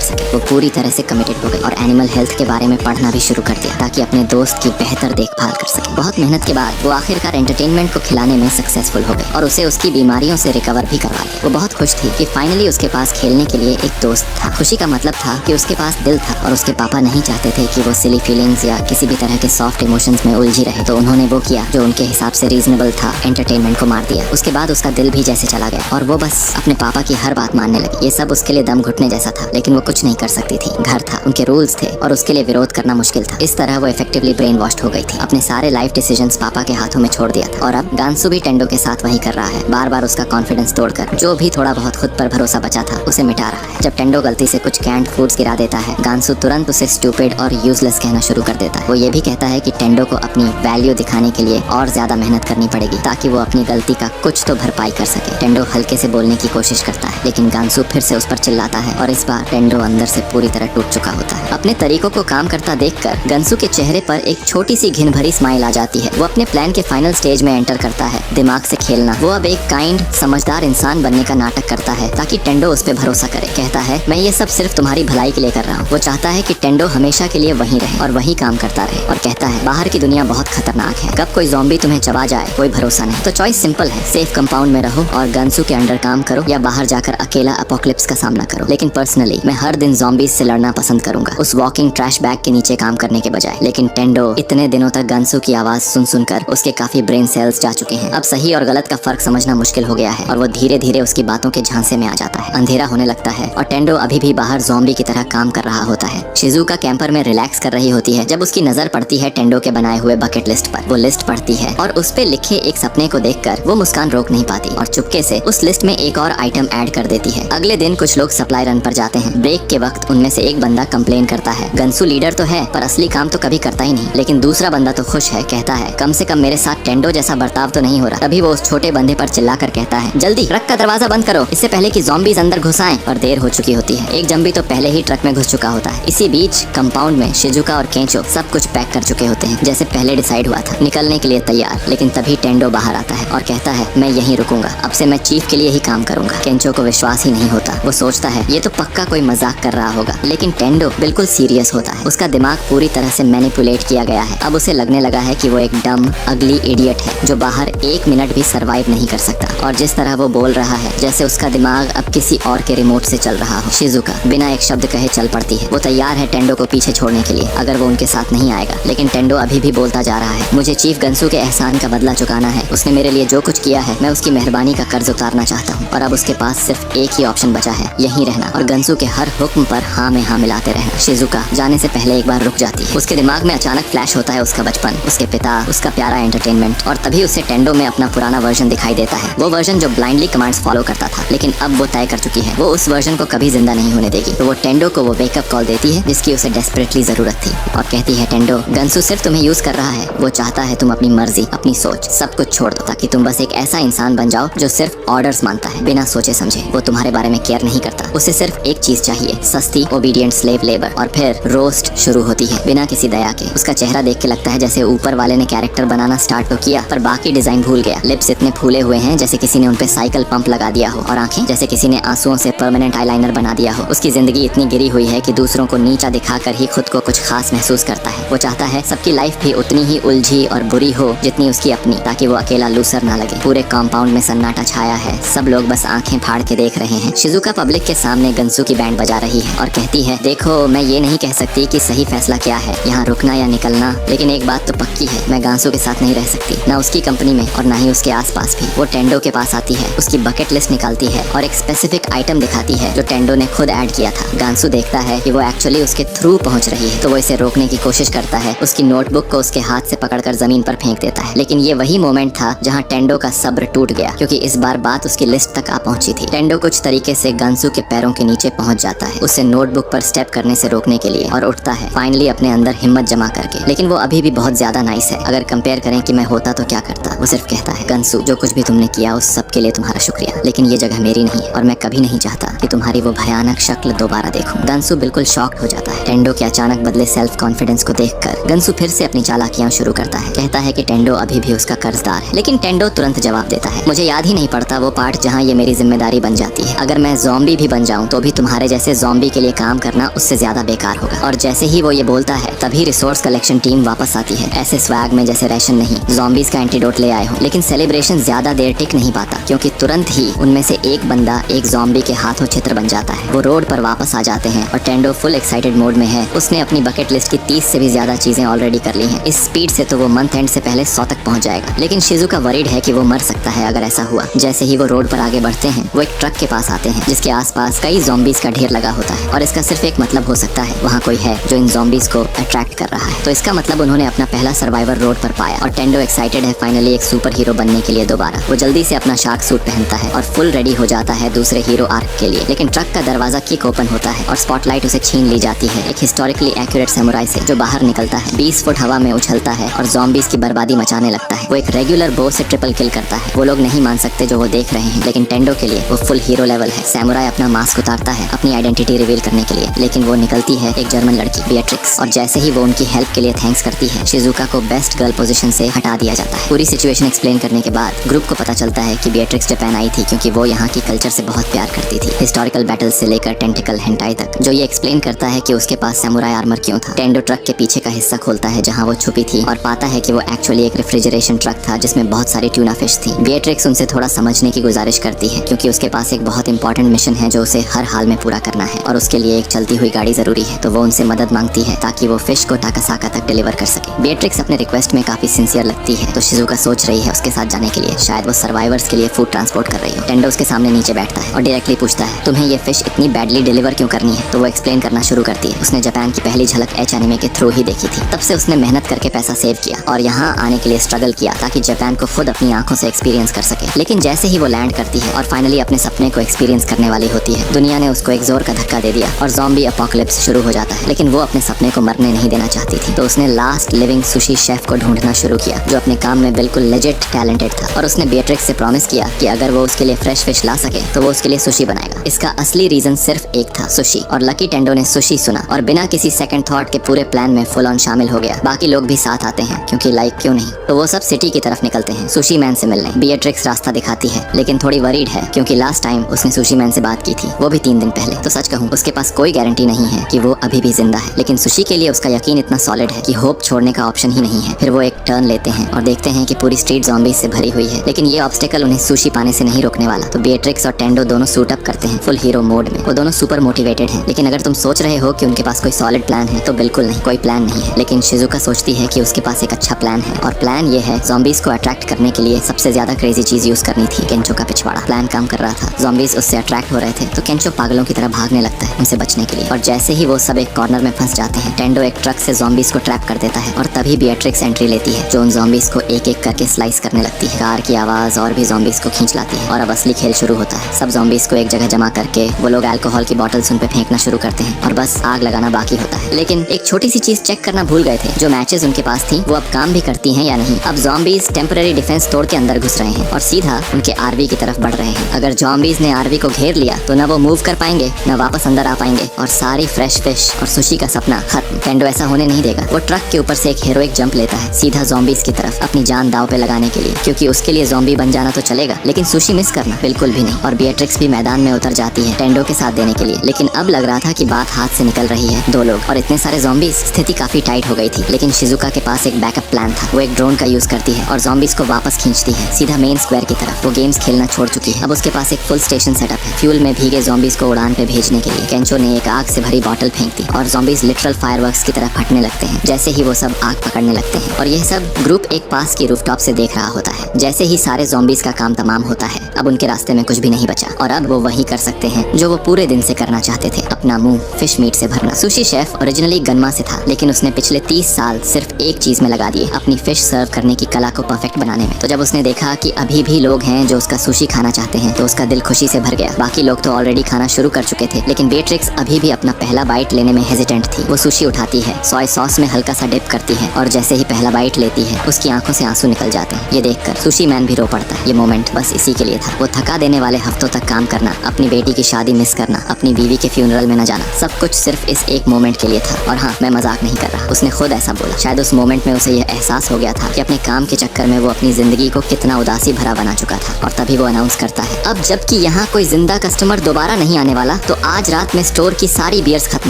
सके। वो पूरी तरह से कमिटेड हो गई और एनिमल हेल्थ के बारे में पढ़ना भी शुरू कर दिया ताकि अपने दोस्त की बेहतर देखभाल कर सके। बहुत मेहनत के बाद वो आखिरकार एंटरटेनमेंट को खिलाने में सक्सेसफुल हो गई और उसे उसकी बीमारियों से रिकवर भी करवा लिया। वो बहुत खुश थी कि फाइनली उसके पास खेलने के लिए एक दोस्त था। खुशी का मतलब था कि उसके पास दिल था और उसके पापा नहीं चाहते थे कि वो सिली फीलिंग्स या किसी भी तरह के सॉफ्ट इमोशंस में उलझी रहे, तो उन्होंने वो किया जो उनके हिसाब से रीजनेबल था, एंटरटेनमेंट को मार दिया। उसके बाद उसका दिल भी जैसे चला गया और वो बस अपने पापा की हर बात मानने लगी। ये सब उसके लिए दम घुटने जैसा था, लेकिन वो कुछ नहीं कर सकती थी। घर था, उनके रूल्स थे और उसके लिए विरोध करना मुश्किल था। इस तरह वो इफेक्टिवली ब्रेन वॉश्ड हो गई थी। अपने सारे लाइफ डिसीजंस पापा के हाथों में छोड़ दिया था और अब गांसू भी टेंडो के साथ वही कर रहा है। बार बार उसका कॉन्फिडेंस तोड़कर जो भी थोड़ा बहुत खुद पर भरोसा बचा था उसे मिटा रहा है। जब टेंडो गलती से कुछ कैंड फूड्स गिरा देता है, गांसू तुरंत उसे स्टूपिड और यूजलेस कहना शुरू कर देता है। वो ये भी कहता है कि टेंडो को अपनी वैल्यू दिखाने के लिए और ज्यादा मेहनत करनी पड़ेगी ताकि वो अपनी गलती का कुछ तो भरपाई कर सके। टेंडो हल्के से बोलने की कोशिश करता है, लेकिन गांसू फिर से उस पर चिल्लाता है और इस बार टेंडो अंदर से पूरी तरह टूट चुका होता है। अपने तरीकों को काम करता देखकर गांसू के चेहरे पर एक छोटी सी घिन भरी स्माइल आ जाती है। वो अपने प्लान के फाइनल स्टेज में एंटर करता है, दिमाग से खेलना। वो अब एक काइंड समझदार इंसान बनने का नाटक करता है ताकि टेंडो उस पर भरोसा करे। कहता है मैं ये सब सिर्फ तुम्हारी भलाई के लिए कर रहा हूँ। वो चाहता है कि टेंडो हमेशा के लिए वहीं रहे और वही काम करता रहे और कहता है बाहर की दुनिया बहुत खतरनाक है, कब कोई ज़ॉम्बी तुम्हें चबा जाए कोई भरोसा नहीं। तो चॉइस सिंपल है, सेफ कंपाउंड में रहो और गांसू के अंडर काम करो या बाहर जाकर अकेला अपोकलिप्स का सामना करो। लेकिन पर्सनली मैं हर दिन ज़ॉम्बीज से लड़ना पसंद करूंगा, उस वॉकिंग ट्रैश बैग के नीचे काम करने के बजाय। लेकिन टेंडो इतने दिनों तक गांसू की आवाज सुन सुनकर उसके काफी ब्रेन सेल्स जा चुके हैं। अब सही और गलत का फर्क समझना मुश्किल हो गया है और वो धीरे धीरे उसकी बातों के झांसे में आ जाता है। अंधेरा होने लगता है और टेंडो अभी भी बाहर ज़ॉम्बी की तरह काम कर रहा होता है। शिजुका कैंपर में रिलैक्स कर रही होती है जब उसकी नजर पड़ती है टेंडो के बनाए हुए बकेट लिस्ट पर। वो लिस्ट पढ़ती है और उस पे लिखे एक सपने को देखकर वो मुस्कान रोक नहीं पाती और चुपके से उस लिस्ट में एक और आइटम ऐड कर देती है। अगले दिन कुछ लोग सप्लाई रन पर जाते हैं। ब्रेक के वक्त उनमें से एक बंदा कंप्लेन करता है, गंसू लीडर तो है पर असली काम तो कभी करता ही नहीं। लेकिन दूसरा बंदा तो खुश है, कहता है कम से कम मेरे साथ टेंडो जैसा बर्ताव तो नहीं हो रहा। तभी वो उस छोटे बंदे पर चिल्लाकर कहता है जल्दी ट्रक का दरवाजा बंद करो इससे पहले कि ज़ॉम्बीज अंदर घुस आएं। और देर हो चुकी होती है, एक जंबी तो पहले ही ट्रक में घुस चुका होता है। इसी बीच कंपाउंड में शिजुका और केंचो सब कुछ पैक कर चुके होते हैं जैसे पहले डिसाइड हुआ था, निकलने के लिए तैयार। लेकिन तभी टेंडो बाहर आता है और कहता है मैं यहीं रुकूंगा, अब से मैं चीफ के लिए ही काम करूंगा। केंचो को विश्वास ही नहीं होता। वो सोचता है ये तो पक्का कोई मजाक कर रहा होगा, लेकिन टेंडो बिल्कुल सीरियस होता है। उसका दिमाग पूरी तरह से मैनिपुलेट किया गया है। अब उसे लगने लगा है कि वो एक डम अगली इडियट है जो बाहर 1 मिनट भी सरवाइव नहीं कर सकता। और जिस तरह वो बोल रहा है जैसे उसका दिमाग अब किसी और के रिमोट से चल रहा हो। शिजुका बिना एक शब्द कहे चल पड़ती है। वो तैयार है टेंडो को पीछे छोड़ने के लिए अगर वो उनके साथ नहीं आएगा। लेकिन टेंडो अभी भी बोलता जा रहा है मुझे चीफ गंसू के एहसान का बदला चुकाना है। उसने मेरे लिए जो कुछ किया है मैं उसकी मेहरबानी का कर्ज उतारना चाहता हूँ। और अब उसके पास सिर्फ एक ही ऑप्शन बचा है, यहीं रहना और गंसू के हर हुक्म पर हाँ में हाँ मिलाते रहना। शिजुका जाने से पहले एक बार रुक जाती है। उसके दिमाग में अचानक फ्लैश होता है उसका बचपन, उसके पिता, उसका प्यारा एंटरटेनमेंट। और तभी उसे टेंडो में अपना पुराना वर्जन दिखाई देता है, वो वर्जन जो ब्लाइंडली कमांड्स फॉलो करता था। लेकिन अब वो तय कर चुकी है वो उस वर्जन को कभी जिंदा नहीं होने देगी। तो वो टेंडो को वो वेकअप कॉल देती है जिसकी उसे डेस्परेटली जरूरत थी और कहती है टेंडो गंसू सिर्फ तुम्हें यूज कर रहा है, वो चाहता है तुम अपनी मर्जी, अपनी सोच सब कुछ छोड़ दो ताकि तुम बस एक ऐसा इंसान बन जाओ जो सिर्फ ऑर्डर्स मानता है बिना सोचे समझे। वो तुम्हारे बारे में केयर नहीं करता, उसे सिर्फ एक चीज चाहिए, सस्ती ओबीडियंट स्लेव लेबर। और फिर रोस्ट शुरू होती है बिना किसी दया के। उसका चेहरा देख के लगता है जैसे ऊपर वाले ने कैरेक्टर बनाना स्टार्ट तो किया पर बाकी डिजाइन भूल गया। लिप्स इतने फूले हुए हैं जैसे किसी ने उनपे साइकिल पंप लगा दिया हो और आंखें जैसे किसी ने आंसुओं से परमानेंट आईलाइनर बना दिया हो। उसकी जिंदगी इतनी गिरी हुई है कि दूसरों को नीचा दिखाकर ही खुद को कुछ खास महसूस करता है। वो चाहता है सबकी लाइफ भी उतनी ही उलझी और बुरी हो जितनी उसकी अपनी, ताकि वो अकेला लूसर ना लगे। पूरे कंपाउंड में सन्नाटा छाया है, सब लोग बस आंखें फाड़ के देख रहे हैं। शिजुका पब्लिक के सामने गंसू की बैंड बजा रही है और कहती है देखो मैं ये नहीं कह सकती कि सही फैसला क्या है, यहाँ रुकना या निकलना, लेकिन एक बात तो पक्की है मैं गांसू के साथ नहीं रह सकती, ना उसकी कंपनी में और ना ही उसके आसपास भी। वो टेंडो के पास आती है, उसकी बकेट लिस्ट निकालती है और एक स्पेसिफिक आइटम दिखाती है जो टेंडो ने खुद ऐड किया था। गांसू देखता है कि वो एक्चुअली उसके थ्रू पहुंच रही है तो वो इसे रोकने की कोशिश करता है। उसकी उसकी नोटबुक को उसके हाथ से पकड़कर जमीन पर फेंक देता है। लेकिन ये वही मोमेंट था जहाँ टेंडो का सब्र टूट गया, क्योंकि इस बार बात उसकी लिस्ट तक आ पहुंची थी। टेंडो कुछ तरीके से गंसू के पैरों के नीचे पहुंच जाता है, उसे नोटबुक पर स्टेप करने से रोकने के लिए, और उठता है फाइनली अपने अंदर हिम्मत जमा करके। लेकिन वो अभी भी बहुत ज्यादा नाइस है। अगर कंपेयर करें कि मैं होता तो क्या करता, वो सिर्फ कहता है, गंसू जो कुछ भी तुमने किया उस सब के लिए तुम्हारा शुक्रिया, लेकिन ये जगह मेरी नहीं है और मैं कभी नहीं चाहता कि तुम्हारी वो भयानक शक्ल दोबारा देखूं। गंसू बिल्कुल शॉक्ड हो जाता है टेंडो के अचानक बदले सेल्फ कॉन्फिडेंस को देखकर। गंसू फिर से अपनी चालाकियां शुरू करता है, कहता है कि टेंडो अभी भी उसका कर्जदार है। लेकिन टेंडो तुरंत जवाब देता है, मुझे याद ही नहीं पड़ता वो पार्ट जहाँ ये मेरी जिम्मेदारी बन जाती है। अगर मैं ज़ॉम्बी भी बन जाऊं तो भी तुम्हारे जैसे ज़ॉम्बी के लिए काम करना उससे ज्यादा बेकार होगा। और जैसे ही वो ये बोलता है तभी रिसोर्स कलेक्शन टीम वापस आती है, ऐसे स्वैग में जैसे रेशन नहीं, ज़ॉम्बीज का एंटीडोट ले आए हो। लेकिन सेलिब्रेशन ज्यादा देर टिक नहीं पाता, क्योंकि तुरंत ही उनमें से एक बंदा एक ज़ॉम्बी के हाथों छित्र बन जाता है। वो रोड पर वापस आ जाते हैं और टेंडो फुल एक्साइटेड मोड में है। उसने अपनी बकेट लिस्ट की 30 से भी ज्यादा चीजें ऑलरेडी कर ली हैं। इस स्पीड से तो वो मंथ एंड से पहले 100 तक पहुंच जाएगा। लेकिन शिजुका वरीड है कि वो मर सकता है अगर ऐसा हुआ। जैसे ही वो रोड पर आगे बढ़ते हैं वो एक ट्रक के पास आते हैं जिसके आसपास कई ज़ॉम्बीज का ढेर लगा होता है, और इसका सिर्फ एक मतलब हो सकता है, वहाँ कोई है जो इन ज़ॉम्बीज को अट्रैक्ट कर रहा है। तो इसका मतलब उन्होंने अपना पहला सर्वाइवर रोड पर पाया और टेंडो एक्साइटेड है फाइनली एक सुपर हीरो बनने के लिए दोबारा। वो जल्दी से अपना शार्क सूट पहनता है और फुल रेडी हो जाता है दूसरे हीरो आर्क के लिए। लेकिन ट्रक का दरवाजा किक ओपन होता है और स्पॉटलाइट उसे छीन ली जाती है एक हिस्टोरिकली एक्यूरेट समुराई से, जो बाहर निकलता है, 20 फुट हवा में उछलता है और ज़ॉम्बीज की बर्बादी मचाने लगता है। वो एक रेगुलर बो से ट्रिपल किल करता है। वो लोग नहीं मान सकते जो वो देख रहे हैं, लेकिन टेंडो के लिए वो फुल हीरो लेवल है। सैमुराई अपना मास्क उतारता है अपनी आइडेंटिटी रिवील करने के लिए, लेकिन वो निकलती है एक जर्मन लड़की बिएट्रिक्स, और जैसे ही वो उनकी हेल्प के लिए थैंक्स करती है, शिजुका को बेस्ट गर्ल पोजीशन से हटा दिया जाता है। पूरी सिचुएशन एक्सप्लेन करने के बाद ग्रुप को पता चलता है कि बिएट्रिक्स जापान आई थी क्योंकि वो यहाँ की कल्चर से बहुत प्यार करती थी, हिस्टोरिकल बैटल से लेकर टेंटिकल हेंटाई तक, जो ये एक्सप्लेन करता है कि उसके पास सैमुराई आर्मर क्यों था। टेंडो ट्रक के पीछे का हिस्सा खोलता है जहाँ वो छुपी थी और पाता है कि वो एक्चुअली एक रेफ्रिजरेशन ट्रक था जिसमें बहुत सारी ट्यूना फिश थी। बिएट्रिक्स उनसे थोड़ा समझने की गुजारिश करती है क्योंकि उसके पास एक बहुत इंपॉर्टेंट मिशन है जो उसे हर हाल में पूरा करना है और उसके लिए एक चलती हुई गाड़ी जरूरी है। तो वो उनसे मदद मांगती है ताकि वो फिश को टाकासाका तक डिलीवर कर सके। बिएट्रिक्स अपने रिक्वेस्ट में काफी सिंसियर लगती है, तो शिजुका सोच रही है उसके साथ जाने के लिए, शायद वो सर्वाइवर्स के लिए फूड ट्रांसपोर्ट कर रही हो। टेंडो उसके सामने नीचे बैठता है और डायरेक्टली पूछता है, तुम्हें ये फिश इतनी बैडली डिलीवर क्यों करनी है? तो वो एक्सप्लेन करना शुरू करती है। उसने जापान की पहली झलक एच एनिमे के थ्रू ही देखी थी, तब से उसने मेहनत करके पैसा सेव किया और यहाँ आने के लिए स्ट्रगल किया ताकि जापान को खुद अपनी आंखों से एक्सपीरियंस कर सके। लेकिन जैसे ही वो लैंड करती है और फाइनली अपने सपने को एक्सपीरियंस करने वाली होती है, दुनिया ने उसको एक जोर का धक्का दे दिया और ज़ॉम्बी अपोकलिप्स शुरू हो जाता है। लेकिन वो अपने सपने को मरने नहीं देना चाहती थी, तो उसने लास्ट लिविंग सुशी शेफ को ढूंढना शुरू किया जो अपने काम में बिल्कुल लेजिट टैलेंटेड था, और उसने बिएट्रिक्स से प्रॉमिस किया कि अगर वो उसके लिए फ्रेश फिश ला सके तो वो उसके लिए सुशी बनाएगा। इसका असली रीजन सिर्फ एक था, सुशी, और लकी टेंडो ने सुशी सुना और बिना किसी सेकंड थॉट के पूरे प्लान में फुल ऑन शामिल हो गया। बाकी लोग भी साथ आते हैं क्योंकि लाइक क्यों नहीं। तो वो सब सिटी की तरफ निकलते हैं सुशी मैन से मिलने। बिएट्रिक्स रास्ता दिखाती है लेकिन थोड़ी वरीड है क्योंकि लास्ट टाइम उसने सुशी मैन से बात की थी, वो भी 3 दिन पहले। तो सच कहूँ उसके पास कोई गारंटी नहीं है कि वो अभी भी जिंदा है, लेकिन सुशी के लिए उसका यकीन इतना सॉलिड है कि होप छोड़ने का ऑप्शन ही नहीं है। फिर वो एक टर्न लेते हैं और देखते हैं कि पूरी स्ट्रीट ज़ॉम्बीज से भरी हुई है, लेकिन ये ऑब्स्टेकल उन्हें सुशी पाने से नहीं रोकने वाला। तो बिएट्रिक्स और टेंडो दोनों सूट अप करते हैं फुल हीरो मोड में। वो दोनों सुपर मोटिवेटेड हैं। लेकिन अगर तुम सोच रहे हो कि उनके पास कोई सॉलिड प्लान है तो बिल्कुल नहीं, कोई प्लान नहीं है। लेकिन शिजुका सोचती है कि उसके पास एक अच्छा प्लान है, और प्लान ये है ज़ॉम्बीज को अट्रैक्ट करने के लिए सबसे ज्यादा क्रेजी चीज यूज करनी थी, केंचो का पिछवाड़ा। प्लान काम कर रहा था, ज़ॉम्बीज उससे अट्रैक्ट हो रहे थे, तो केंचो पागलों की तरह भागने लगता है उनसे बचने के लिए। और जैसे ही वो सब एक कॉर्नर में फंस जाते हैं, टेंडो एक ट्रक से ज़ॉम्बीज को ट्रैप कर देता है और तभी बिएट्रिक्स एंट्री लेती है जो उन ज़ॉम्बीज को एक एक करके स्लाइस करने लगती है। कार की आवाज और भी ज़ॉम्बीज को खींच लाती है और अब असली खेल शुरू होता है। सब ज़ॉम्बीज को एक जगह जमा करके वो लोग अल्कोहल की बॉटल्स उन पे फेंकना शुरू करते हैं और बस आग लगाना बाकी होता है। लेकिन एक छोटी सी चीज चेक करना भूल गए थे, जो मैचेस उनके पास थी वो अब काम भी करती हैं या नहीं। अब ज़ॉम्बीज टेम्पररी डिफेंस तोड़ के अंदर घुस रहे हैं और सीधा उनके आरवी की तरफ बढ़ रहे हैं। अगर ज़ॉम्बीज ने आरवी को घेर लिया तो न वो मूव कर पाएंगे न वापस अंदर आ पाएंगे और सारी फ्रेश फिश और सुशी का सपना खत्म। टेंडो ऐसा होने नहीं देगा। वो ट्रक के ऊपर से एक हीरोइक जंप लेता है सीधा ज़ॉम्बीज की तरफ अपनी जान दाव पे लगाने के लिए, क्योंकि उसके लिए ज़ॉम्बी बन जाना तो चलेगा लेकिन सुशी मिस करना बिल्कुल भी नहीं। और बिएट्रिक्स भी मैदान में उतर जाती है टेंडो के साथ देने के लिए। लेकिन अब लग रहा था कि बात हाथ से निकल रही है। 2 लोग और इतने सारे ज़ॉम्बीज, स्थिति काफी टाइट हो गई थी। लेकिन शिजुका के पास एक बैकअप प्लान था। वो एक ड्रोन का यूज करती है और ज़ॉम्बीज को वापस खींचती है सीधा मेन स्क्वायर की तरफ। वो गेम्स खेलना छोड़ चुकी है। अब उसके पास एक फुल स्टेशन सेटअप है फ्यूल में भीगे ज़ॉम्बीज को उड़ान पे भेजने के लिए। केंचो ने एक आग से भरी बॉटल फेंक दी और ज़ॉम्बीज लिटरल फायरवर्क्स की तरह फटने लगते हैं जैसे ही वो सब आग पकड़ने लगते हैं। और यह सब ग्रुप एक पास की रूफटॉप से देख रहा होता है। जैसे ही सारे ज़ॉम्बीज का काम तमाम होता है, अब उनके रास्ते में कुछ भी नहीं बचा और अब वो वही कर सकते हैं जो वो पूरे दिन से करना चाहते थे, अपना मुंह फिश मीट से भरना। सुशी शेफ ओरिजिनली गन्मा से था, लेकिन उसने पिछले 30 साल सिर्फ एक चीज में लगा दिए, अपनी फिश सर्व करने की कला को परफेक्ट बनाने में। तो जब उसने देखा कि अभी भी लोग हैं जो उसका सुशी खाना चाहते हैं तो उसका दिल खुशी से भर गया। बाकी लोग तो ऑलरेडी खाना शुरू कर चुके थे, लेकिन बेट्रिक्स अभी भी अपना पहला बाइट लेने में हेजिटेंट थी। वो सुशी उठाती है, सोया सॉस में हल्का सा डिप करती है और जैसे ही पहला बाइट लेती है उसकी आंखों से आंसू निकल जाते हैं। ये देखकर सुशी मैन भी रो पड़ता है। ये मोमेंट बस इसी के लिए था। वो थका देने वाले हफ्तों तक काम करना, अपनी बेटी की शादी मिस करना, अपनी बीवी के फ्यूनरल में न जाना, सब कुछ सिर्फ इस एक मोमेंट के लिए था। और हाँ, मैं मजाक नहीं कर रहा, उसने खुद ऐसा बोला। शायद उस मोमेंट में उसे यह एहसास हो गया था कि अपने काम के चक्कर में वो अपनी जिंदगी को कितना उदासी भरा बना चुका था। और तभी वो अनाउंस करता है, अब जबकि यहाँ कोई जिंदा कस्टमर दोबारा नहीं आने वाला तो आज रात में स्टोर की सारी बियर्स खत्म